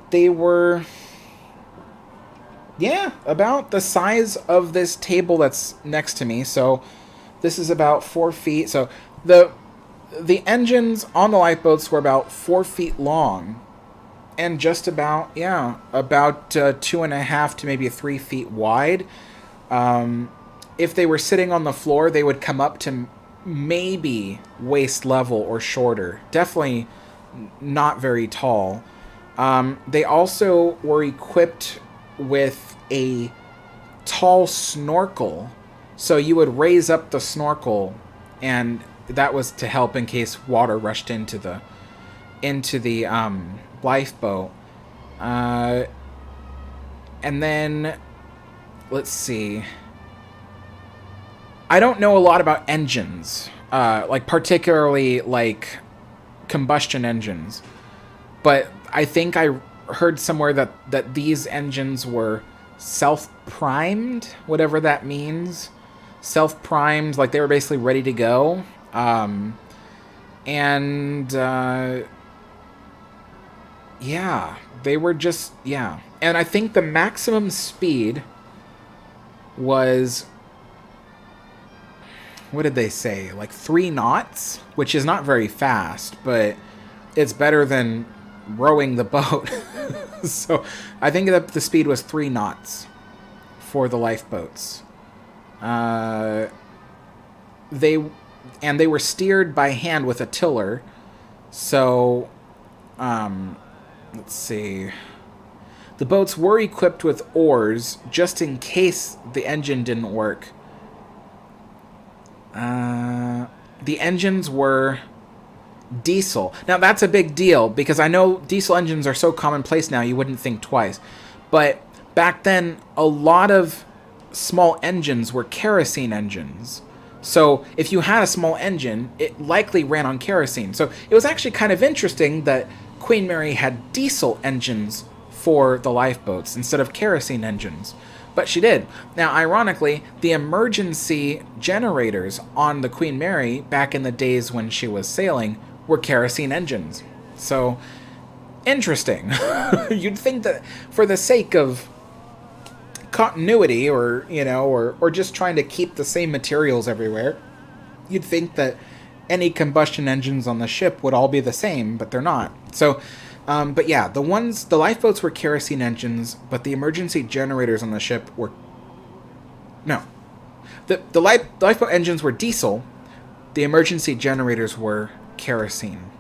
they were, yeah, about the size of this table that's next to me. So this is about 4 feet. So the engines on the lifeboats were about 4 feet long and just about, about 2.5 to maybe 3 feet wide. If they were sitting on the floor, they would come up to maybe waist level or shorter. Definitely not very tall. They also were equipped with a tall snorkel. So you would raise up the snorkel, and that was to help in case water rushed into the lifeboat. And then, let's see. I don't know a lot about engines, like particularly like combustion engines, but I think I heard somewhere that these engines were self-primed, whatever that means. Self-primed, like they were basically ready to go. Yeah, they were just, yeah. And I think the maximum speed was, what did they say? Like 3 knots, which is not very fast, but it's better than rowing the boat. So I think that the speed was 3 knots for the lifeboats. They were steered by hand with a tiller. So, let's see. The boats were equipped with oars just in case the engine didn't work. The engines were diesel. Now, that's a big deal because I know diesel engines are so commonplace now you wouldn't think twice. But back then, a lot of small engines were kerosene engines. So if you had a small engine, it likely ran on kerosene. So it was actually kind of interesting that Queen Mary had diesel engines for the lifeboats instead of kerosene engines. But she did. Now, ironically, the emergency generators on the Queen Mary back in the days when she was sailing were kerosene engines. So, interesting. You'd think that for the sake of continuity or just trying to keep the same materials everywhere, you'd think that any combustion engines on the ship would all be the same, but they're not. So, but yeah, the lifeboats were kerosene engines, but the emergency generators on the ship were, no. The lifeboat engines were diesel, the emergency generators were kerosene.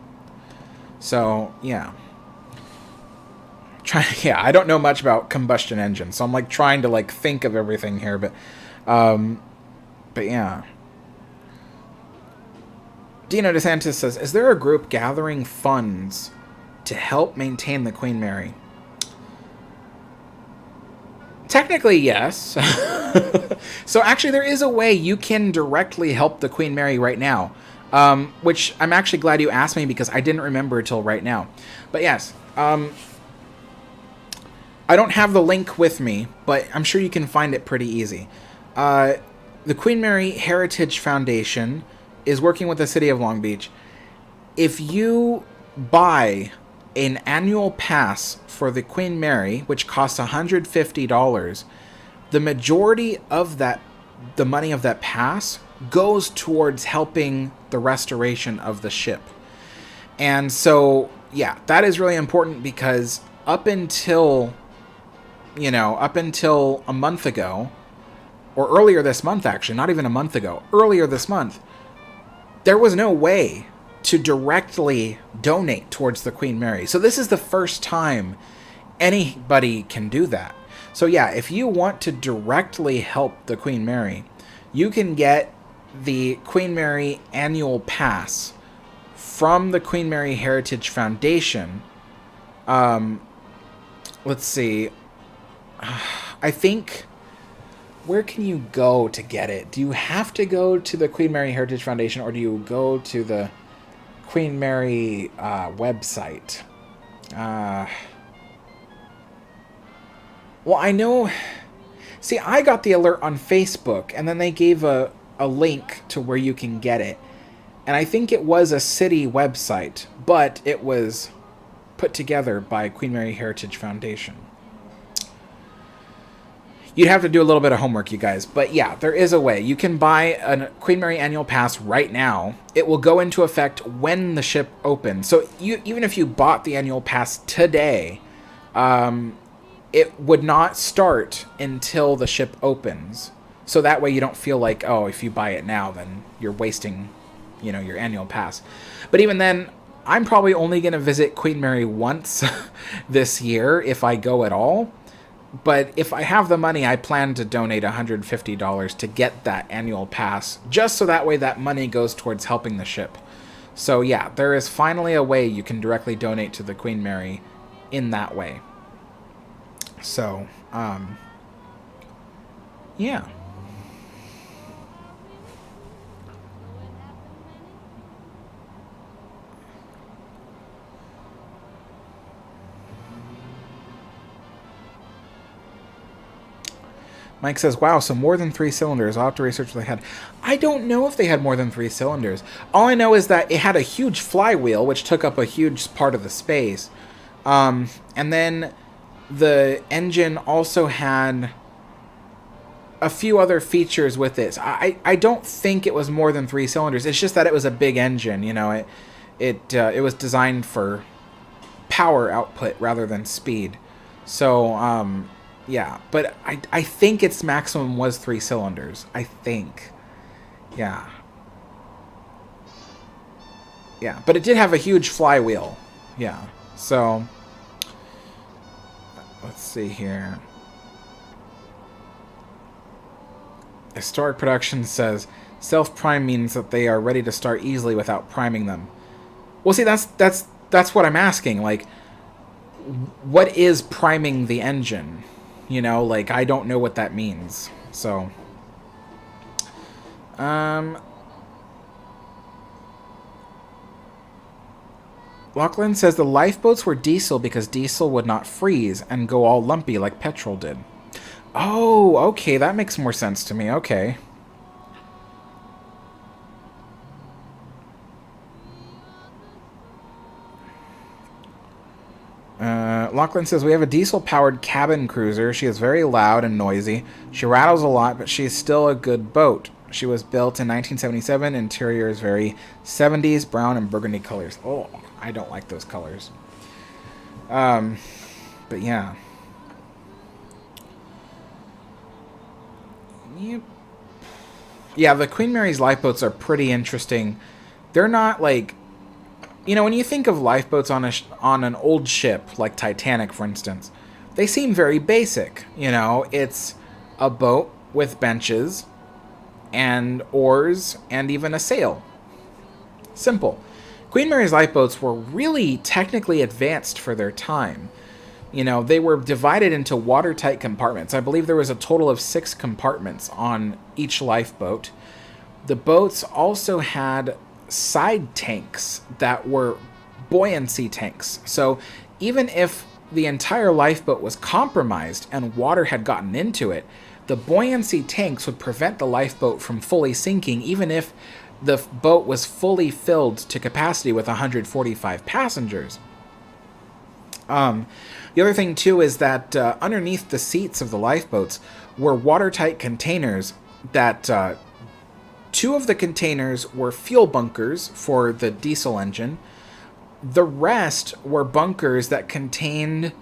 So, yeah. I don't know much about combustion engines, so I'm like trying to like think of everything here, but yeah. Dino DeSantis says, is there a group gathering funds to help maintain the Queen Mary? Technically, yes. So actually, there is a way you can directly help the Queen Mary right now, which I'm actually glad you asked me because I didn't remember until right now. But yes, I don't have the link with me, but I'm sure you can find it pretty easy. The Queen Mary Heritage Foundation is working with the city of Long Beach. If you buy an annual pass for the Queen Mary, which costs $150, the majority of the money of that pass goes towards helping the restoration of the ship. And so, yeah, that is really important because up until a month ago, or earlier this month, actually, not even a month ago, earlier this month, there was no way to directly donate towards the Queen Mary. So this is the first time anybody can do that. So yeah, if you want to directly help the Queen Mary, you can get the Queen Mary annual pass from the Queen Mary Heritage Foundation. Let's see. I think, where can you go to get it? Do you have to go to the Queen Mary Heritage Foundation, or do you go to the Queen Mary website? Well, I know... See, I got the alert on Facebook, and then they gave a link to where you can get it. And I think it was a city website, but it was put together by Queen Mary Heritage Foundation. You'd have to do a little bit of homework, you guys. But yeah, there is a way. You can buy a Queen Mary annual pass right now. It will go into effect when the ship opens. So even if you bought the annual pass today, it would not start until the ship opens. So that way you don't feel like, oh, if you buy it now, then you're wasting, your annual pass. But even then, I'm probably only going to visit Queen Mary once this year, if I go at all. But if I have the money, I plan to donate $150 to get that annual pass, just so that way that money goes towards helping the ship. So yeah, there is finally a way you can directly donate to the Queen Mary in that way. So, yeah. Mike says, wow, so more than 3 cylinders. I'll have to research what they had. I don't know if they had more than 3 cylinders. All I know is that it had a huge flywheel, which took up a huge part of the space. And then the engine also had a few other features with it. I don't think it was more than 3 cylinders. It's just that it was a big engine. It was designed for power output rather than speed. So, yeah, but I think its maximum was 3 cylinders. I think. Yeah. Yeah, but it did have a huge flywheel. Yeah, so... Let's see here. Historic Production says, self-prime means that they are ready to start easily without priming them. Well, see, that's what I'm asking. Like, what is priming the engine? I don't know what that means. So, Lachlan says the lifeboats were diesel because diesel would not freeze and go all lumpy like petrol did. Oh, okay, that makes more sense to me. Okay. Lachlan says, we have a diesel-powered cabin cruiser. She is very loud and noisy. She rattles a lot, but she's still a good boat. She was built in 1977. Interior is very 70s, brown and burgundy colors. Oh, I don't like those colors. But yeah. Yep. Yeah, the Queen Mary's lifeboats are pretty interesting. They're not like... when you think of lifeboats on an old ship, like Titanic, for instance, they seem very basic. It's a boat with benches and oars and even a sail. Simple. Queen Mary's lifeboats were really technically advanced for their time. They were divided into watertight compartments. I believe there was a total of 6 compartments on each lifeboat. The boats also had side tanks that were buoyancy tanks. So even if the entire lifeboat was compromised and water had gotten into it, the buoyancy tanks would prevent the lifeboat from fully sinking, even if the boat was fully filled to capacity with 145 passengers. The other thing, too, is that underneath the seats of the lifeboats were watertight containers that 2 of the containers were fuel bunkers for the diesel engine. The rest were bunkers that contained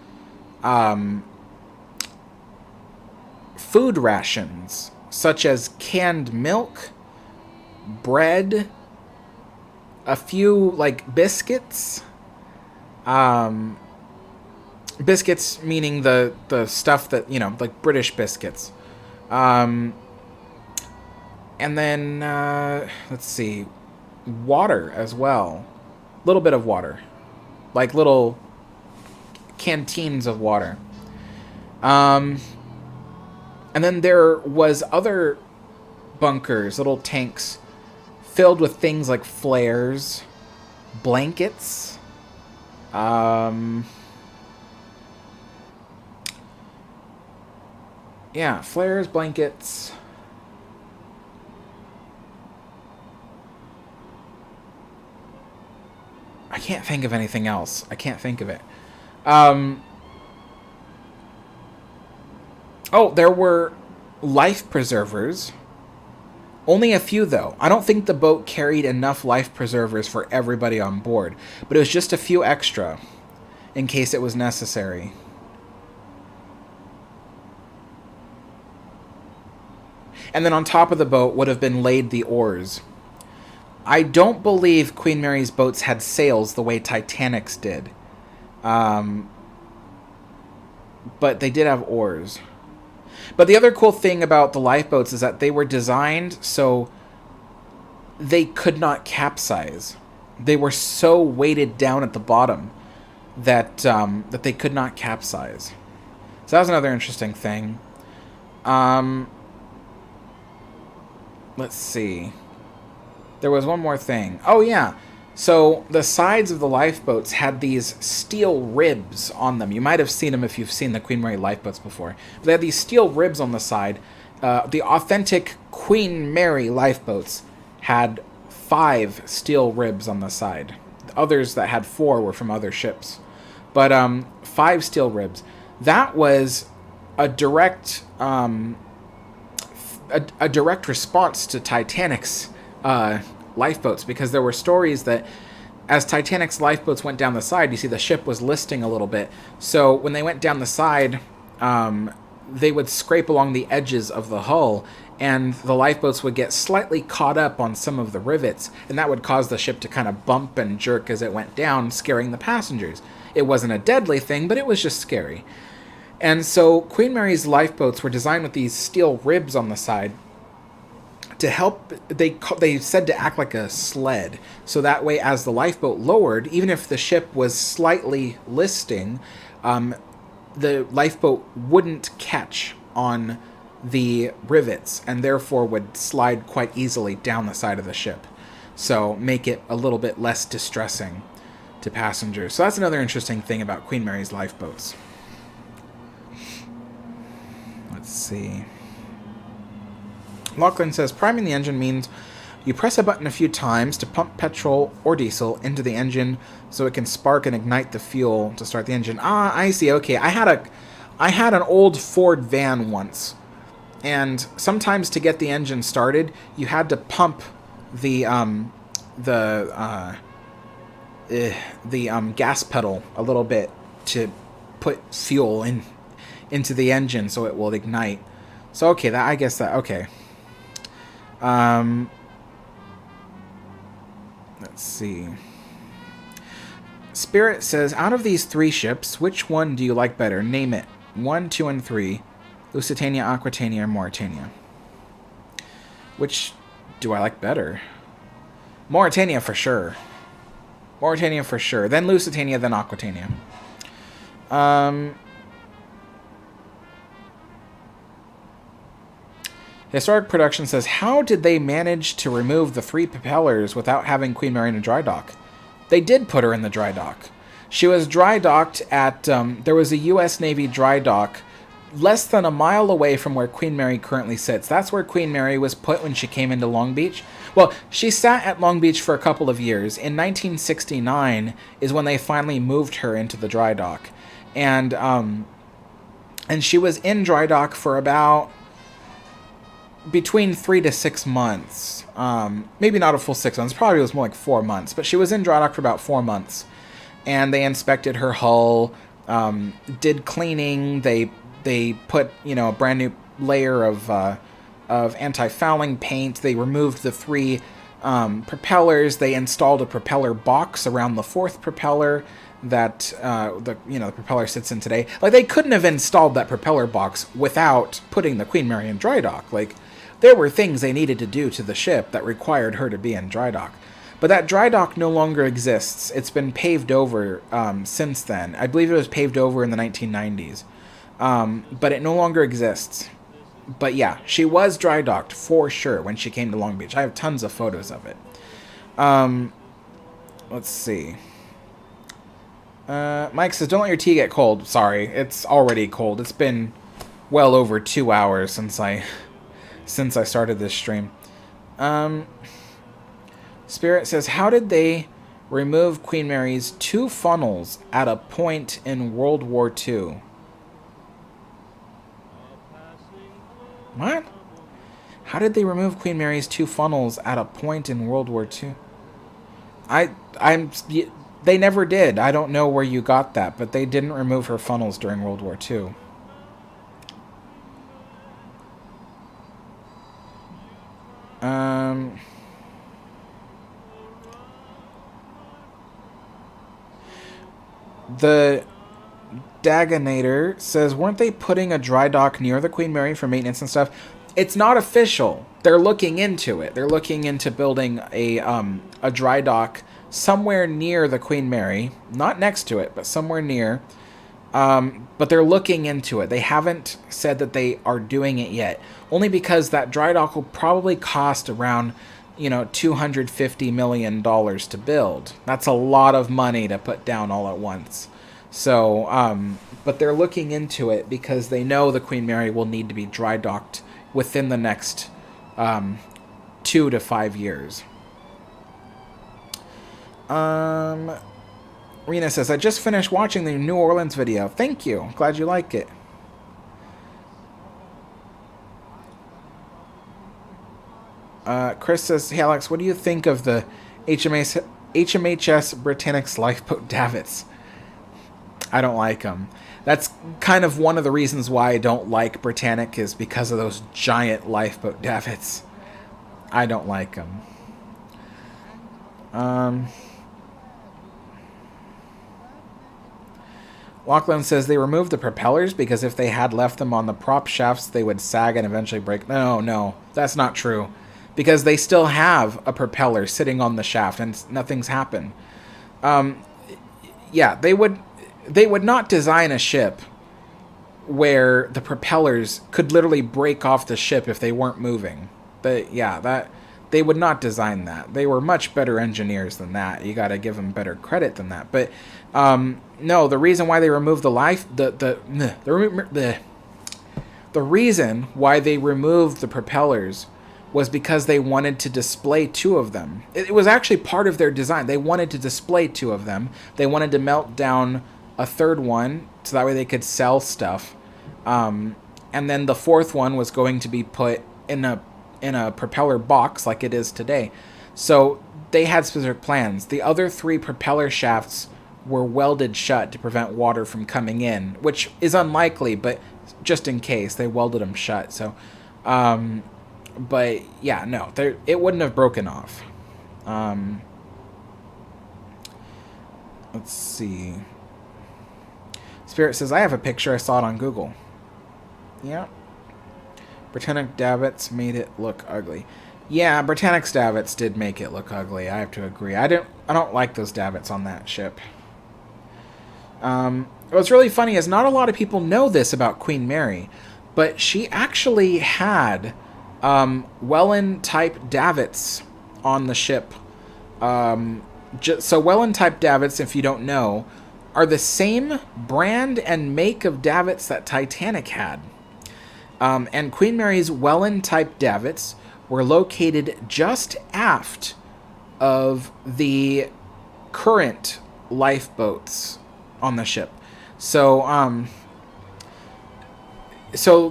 food rations, such as canned milk, bread, a few, like, biscuits. Biscuits meaning the stuff that, you know, like British biscuits. And then, let's see, water as well. A little bit of water. Like little canteens of water. And then there was other bunkers, little tanks, filled with things like flares, blankets, yeah, flares, blankets. I can't think of anything else. I can't think of it. Oh, there were life preservers. Only a few, though. I don't think the boat carried enough life preservers for everybody on board, but it was just a few extra in case it was necessary. And then on top of the boat would have been laid the oars. I don't believe Queen Mary's boats had sails the way Titanic's did. But they did have oars. But the other cool thing about the lifeboats is that they were designed so they could not capsize. They were so weighted down at the bottom that that they could not capsize. So that was another interesting thing. Let's see. There was one more thing. Oh, yeah. So the sides of the lifeboats had these steel ribs on them. You might have seen them if you've seen the Queen Mary lifeboats before. But they had these steel ribs on the side. The authentic Queen Mary lifeboats had 5 steel ribs on the side. The others that had 4 were from other ships. But 5 steel ribs. That was a direct a direct response to Titanic's lifeboats, because there were stories that as Titanic's lifeboats went down the side, you see the ship was listing a little bit. So when they went down the side, they would scrape along the edges of the hull, and the lifeboats would get slightly caught up on some of the rivets, and that would cause the ship to kind of bump and jerk as it went down, scaring the passengers. It wasn't a deadly thing, but it was just scary. And so Queen Mary's lifeboats were designed with these steel ribs on the side to help. They said to act like a sled, so that way as the lifeboat lowered, even if the ship was slightly listing, the lifeboat wouldn't catch on the rivets and therefore would slide quite easily down the side of the ship, so make it a little bit less distressing to passengers. So that's another interesting thing about Queen Mary's lifeboats. Let's see. Lachlan says, priming the engine means you press a button a few times to pump petrol or diesel into the engine so it can spark and ignite the fuel to start the engine. Ah, I see. Okay, I had an old Ford van once, and sometimes to get the engine started, you had to pump the gas pedal a little bit to put fuel into the engine so it will ignite. So okay, okay. Let's see. Spirit says, out of these 3 ships, which one do you like better? Name it. 1, 2, and 3. Lusitania, Aquitania, or Mauretania. Which do I like better? Mauretania for sure. Mauretania for sure. Then Lusitania, then Aquitania. Historic Production says, how did they manage to remove the 3 propellers without having Queen Mary in a dry dock? They did put her in the dry dock. She was dry docked at, there was a U.S. Navy dry dock less than a mile away from where Queen Mary currently sits. That's where Queen Mary was put when she came into Long Beach. Well, she sat at Long Beach for a couple of years. In 1969 is when they finally moved her into the dry dock. And she was in dry dock for about between 3 to 6 months. Maybe not a full 6 months. Probably was more like 4 months. But she was in dry dock for about 4 months. And they inspected her hull, did cleaning. They put, a brand new layer of anti-fouling paint. They removed the 3 propellers. They installed a propeller box around the 4th propeller that the propeller sits in today. Like, they couldn't have installed that propeller box without putting the Queen Mary in dry dock. Like, there were things they needed to do to the ship that required her to be in dry dock. But that dry dock no longer exists. It's been paved over since then. I believe it was paved over in the 1990s. But it no longer exists. But yeah, she was dry docked for sure when she came to Long Beach. I have tons of photos of it. Let's see. Mike says, don't let your tea get cold. Sorry, it's already cold. It's been well over 2 hours since I started this stream. Spirit says, how did they remove Queen Mary's 2 funnels at a point in World War II? What? How did they remove Queen Mary's 2 funnels at a point in World War II? They never did. I don't know where you got that, but they didn't remove her funnels during World War II. The Dagonator says, weren't they putting a dry dock near the Queen Mary for maintenance and stuff? It's not official. They're looking into it. They're looking into building a dry dock somewhere near the Queen Mary. Not next to it, but somewhere near. But they're looking into it. They haven't said that they are doing it yet. Only because that dry dock will probably cost around, $250 million to build. That's a lot of money to put down all at once. So, but they're looking into it because they know the Queen Mary will need to be dry docked within the next 2 to 5 years. Rena says, I just finished watching the New Orleans video. Thank you. Glad you like it. Chris says, hey Alex, what do you think of the HMHS Britannic's lifeboat davits? I don't like them. That's kind of one of the reasons why I don't like Britannic, is because of those giant lifeboat davits. I don't like them. Lachlan says they removed the propellers because if they had left them on the prop shafts, they would sag and eventually break. No, that's not true. Because they still have a propeller sitting on the shaft and nothing's happened. Yeah, they would not design a ship where the propellers could literally break off the ship if they weren't moving. But yeah, they would not design that. They were much better engineers than that. You got to give them better credit than that. But no, the reason why they removed the reason why they removed the propellers was because they wanted to display 2 of them. It was actually part of their design. They wanted to display 2 of them. They wanted to melt down a 3rd one so that way they could sell stuff. And then the 4th one was going to be put in a propeller box like it is today. So they had specific plans. The other 3 propeller shafts were welded shut to prevent water from coming in, which is unlikely, but just in case, they welded them shut. So, but yeah, no, it wouldn't have broken off. Let's see. Spirit says, I have a picture. I saw it on Google. Yeah. Britannic davits made it look ugly. Yeah, Britannic's davits did make it look ugly. I have to agree. I don't like those davits on that ship. What's really funny is not a lot of people know this about Queen Mary, but she actually had Welland-type davits on the ship. So Welland-type davits, if you don't know, are the same brand and make of davits that Titanic had. And Queen Mary's Welland-type davits were located just aft of the current lifeboats on the ship. So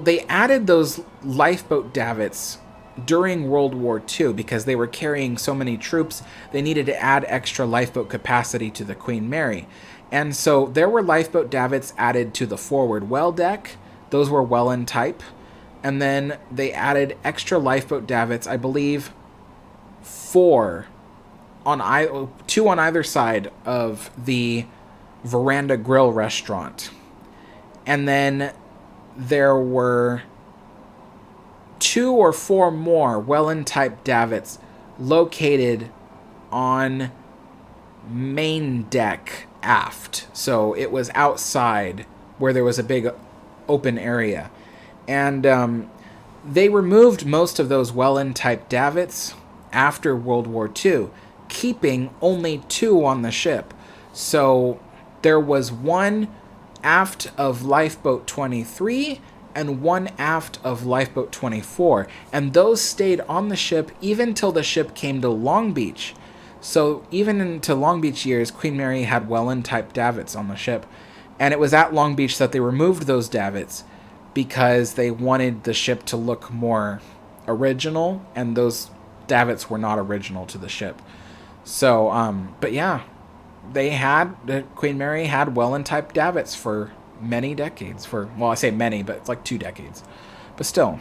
they added those lifeboat davits during World War II, because they were carrying so many troops, they needed to add extra lifeboat capacity to the Queen Mary. And so there were lifeboat davits added to the forward well deck. Those were Welland type. And then they added extra lifeboat davits, I believe, 2 on either side of the Veranda Grill restaurant. And then there were 2 or 4 more Welland type davits located on main deck aft. So it was outside where there was a big open area. And they removed most of those Welland type davits after World War II, keeping only 2 on the ship. So there was 1 aft of Lifeboat 23 and 1 aft of Lifeboat 24. And those stayed on the ship even till the ship came to Long Beach. So even into Long Beach years, Queen Mary had Welland type davits on the ship. And it was at Long Beach that they removed those davits because they wanted the ship to look more original, and those davits were not original to the ship. So, but yeah, the Queen Mary had Welland type davits for many decades. Well, I say many, but it's like 2 decades. But still.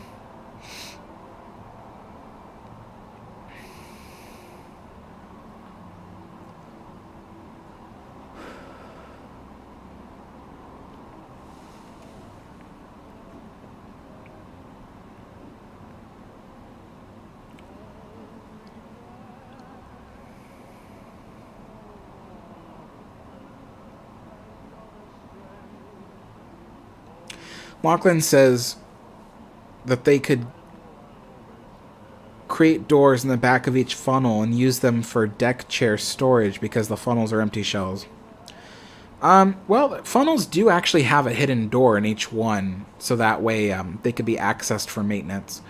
Lachlan says that they could create doors in the back of each funnel and use them for deck chair storage because the funnels are empty shells. Well, funnels do actually have a hidden door in each one, so that way they could be accessed for maintenance.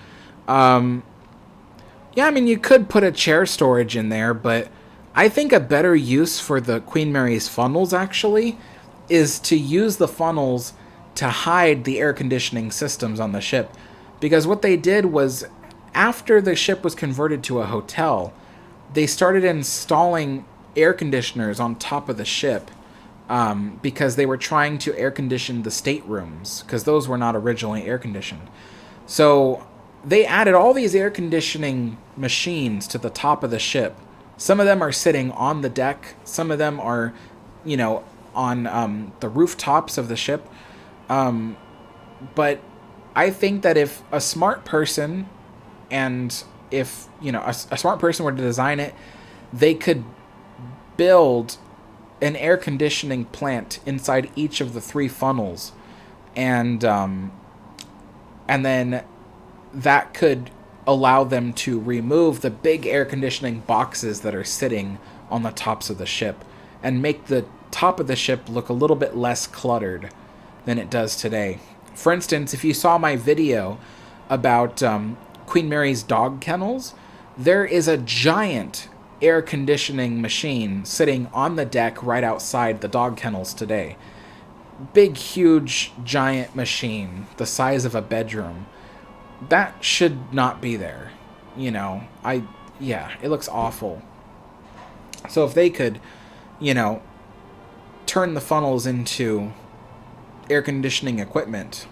Yeah, I mean, you could put a chair storage in there, but I think a better use for the Queen Mary's funnels, actually, is to use the funnels to hide the air conditioning systems on the ship. Because what they did was, after the ship was converted to a hotel, they started installing air conditioners on top of the ship because they were trying to air condition the staterooms, because those were not originally air conditioned. So they added all these air conditioning machines to the top of the ship. Some of them are sitting on the deck. Some of them are, on the rooftops of the ship. But I think that if a smart person, and if, a smart person were to design it, they could build an air conditioning plant inside each of the 3 funnels. And then that could allow them to remove the big air conditioning boxes that are sitting on the tops of the ship and make the top of the ship look a little bit less cluttered than it does today. For instance, if you saw my video about Queen Mary's dog kennels, there is a giant air conditioning machine sitting on the deck right outside the dog kennels today. Big, huge, giant machine, the size of a bedroom. That should not be there. It looks awful. So if they could, turn the funnels into air conditioning equipment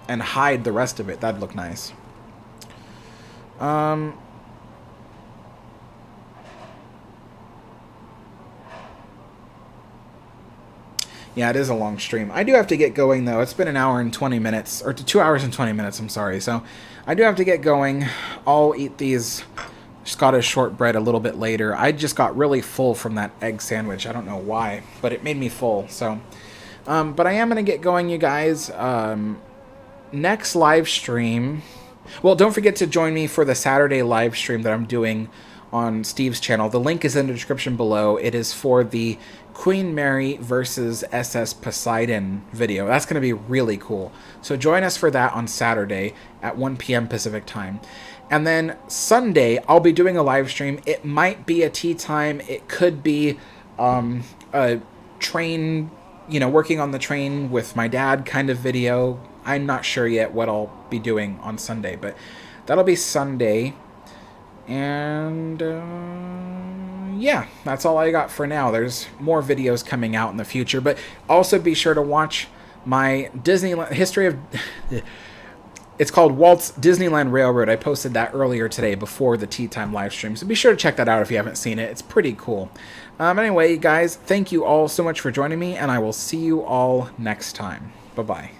and hide the rest of it, that'd look nice. Yeah, it is a long stream. I do have to get going, though. It's been an hour and 20 minutes, or 2 hours and 20 minutes, I'm sorry. So I do have to get going. I'll eat these Scottish shortbread a little bit later. I just got really full from that egg sandwich. I don't know why, but it made me full. So, but I am going to get going, you guys. Next live stream. Well, don't forget to join me for the Saturday live stream that I'm doing on Steve's channel. The link is in the description below. It is for the Queen Mary versus SS Poseidon video. That's going to be really cool. So join us for that on Saturday at 1 p.m. Pacific time. And then Sunday, I'll be doing a live stream. It might be a tea time. It could be a train, working on the train with my dad kind of video. I'm not sure yet what I'll be doing on Sunday, but that'll be Sunday. And yeah, that's all I got for now. There's more videos coming out in the future, but also be sure to watch my Disneyland history of... It's called Walt's Disneyland Railroad. I posted that earlier today before the Tea Time live stream, so be sure to check that out if you haven't seen it. It's pretty cool. Anyway, guys, thank you all so much for joining me, and I will see you all next time. Bye-bye.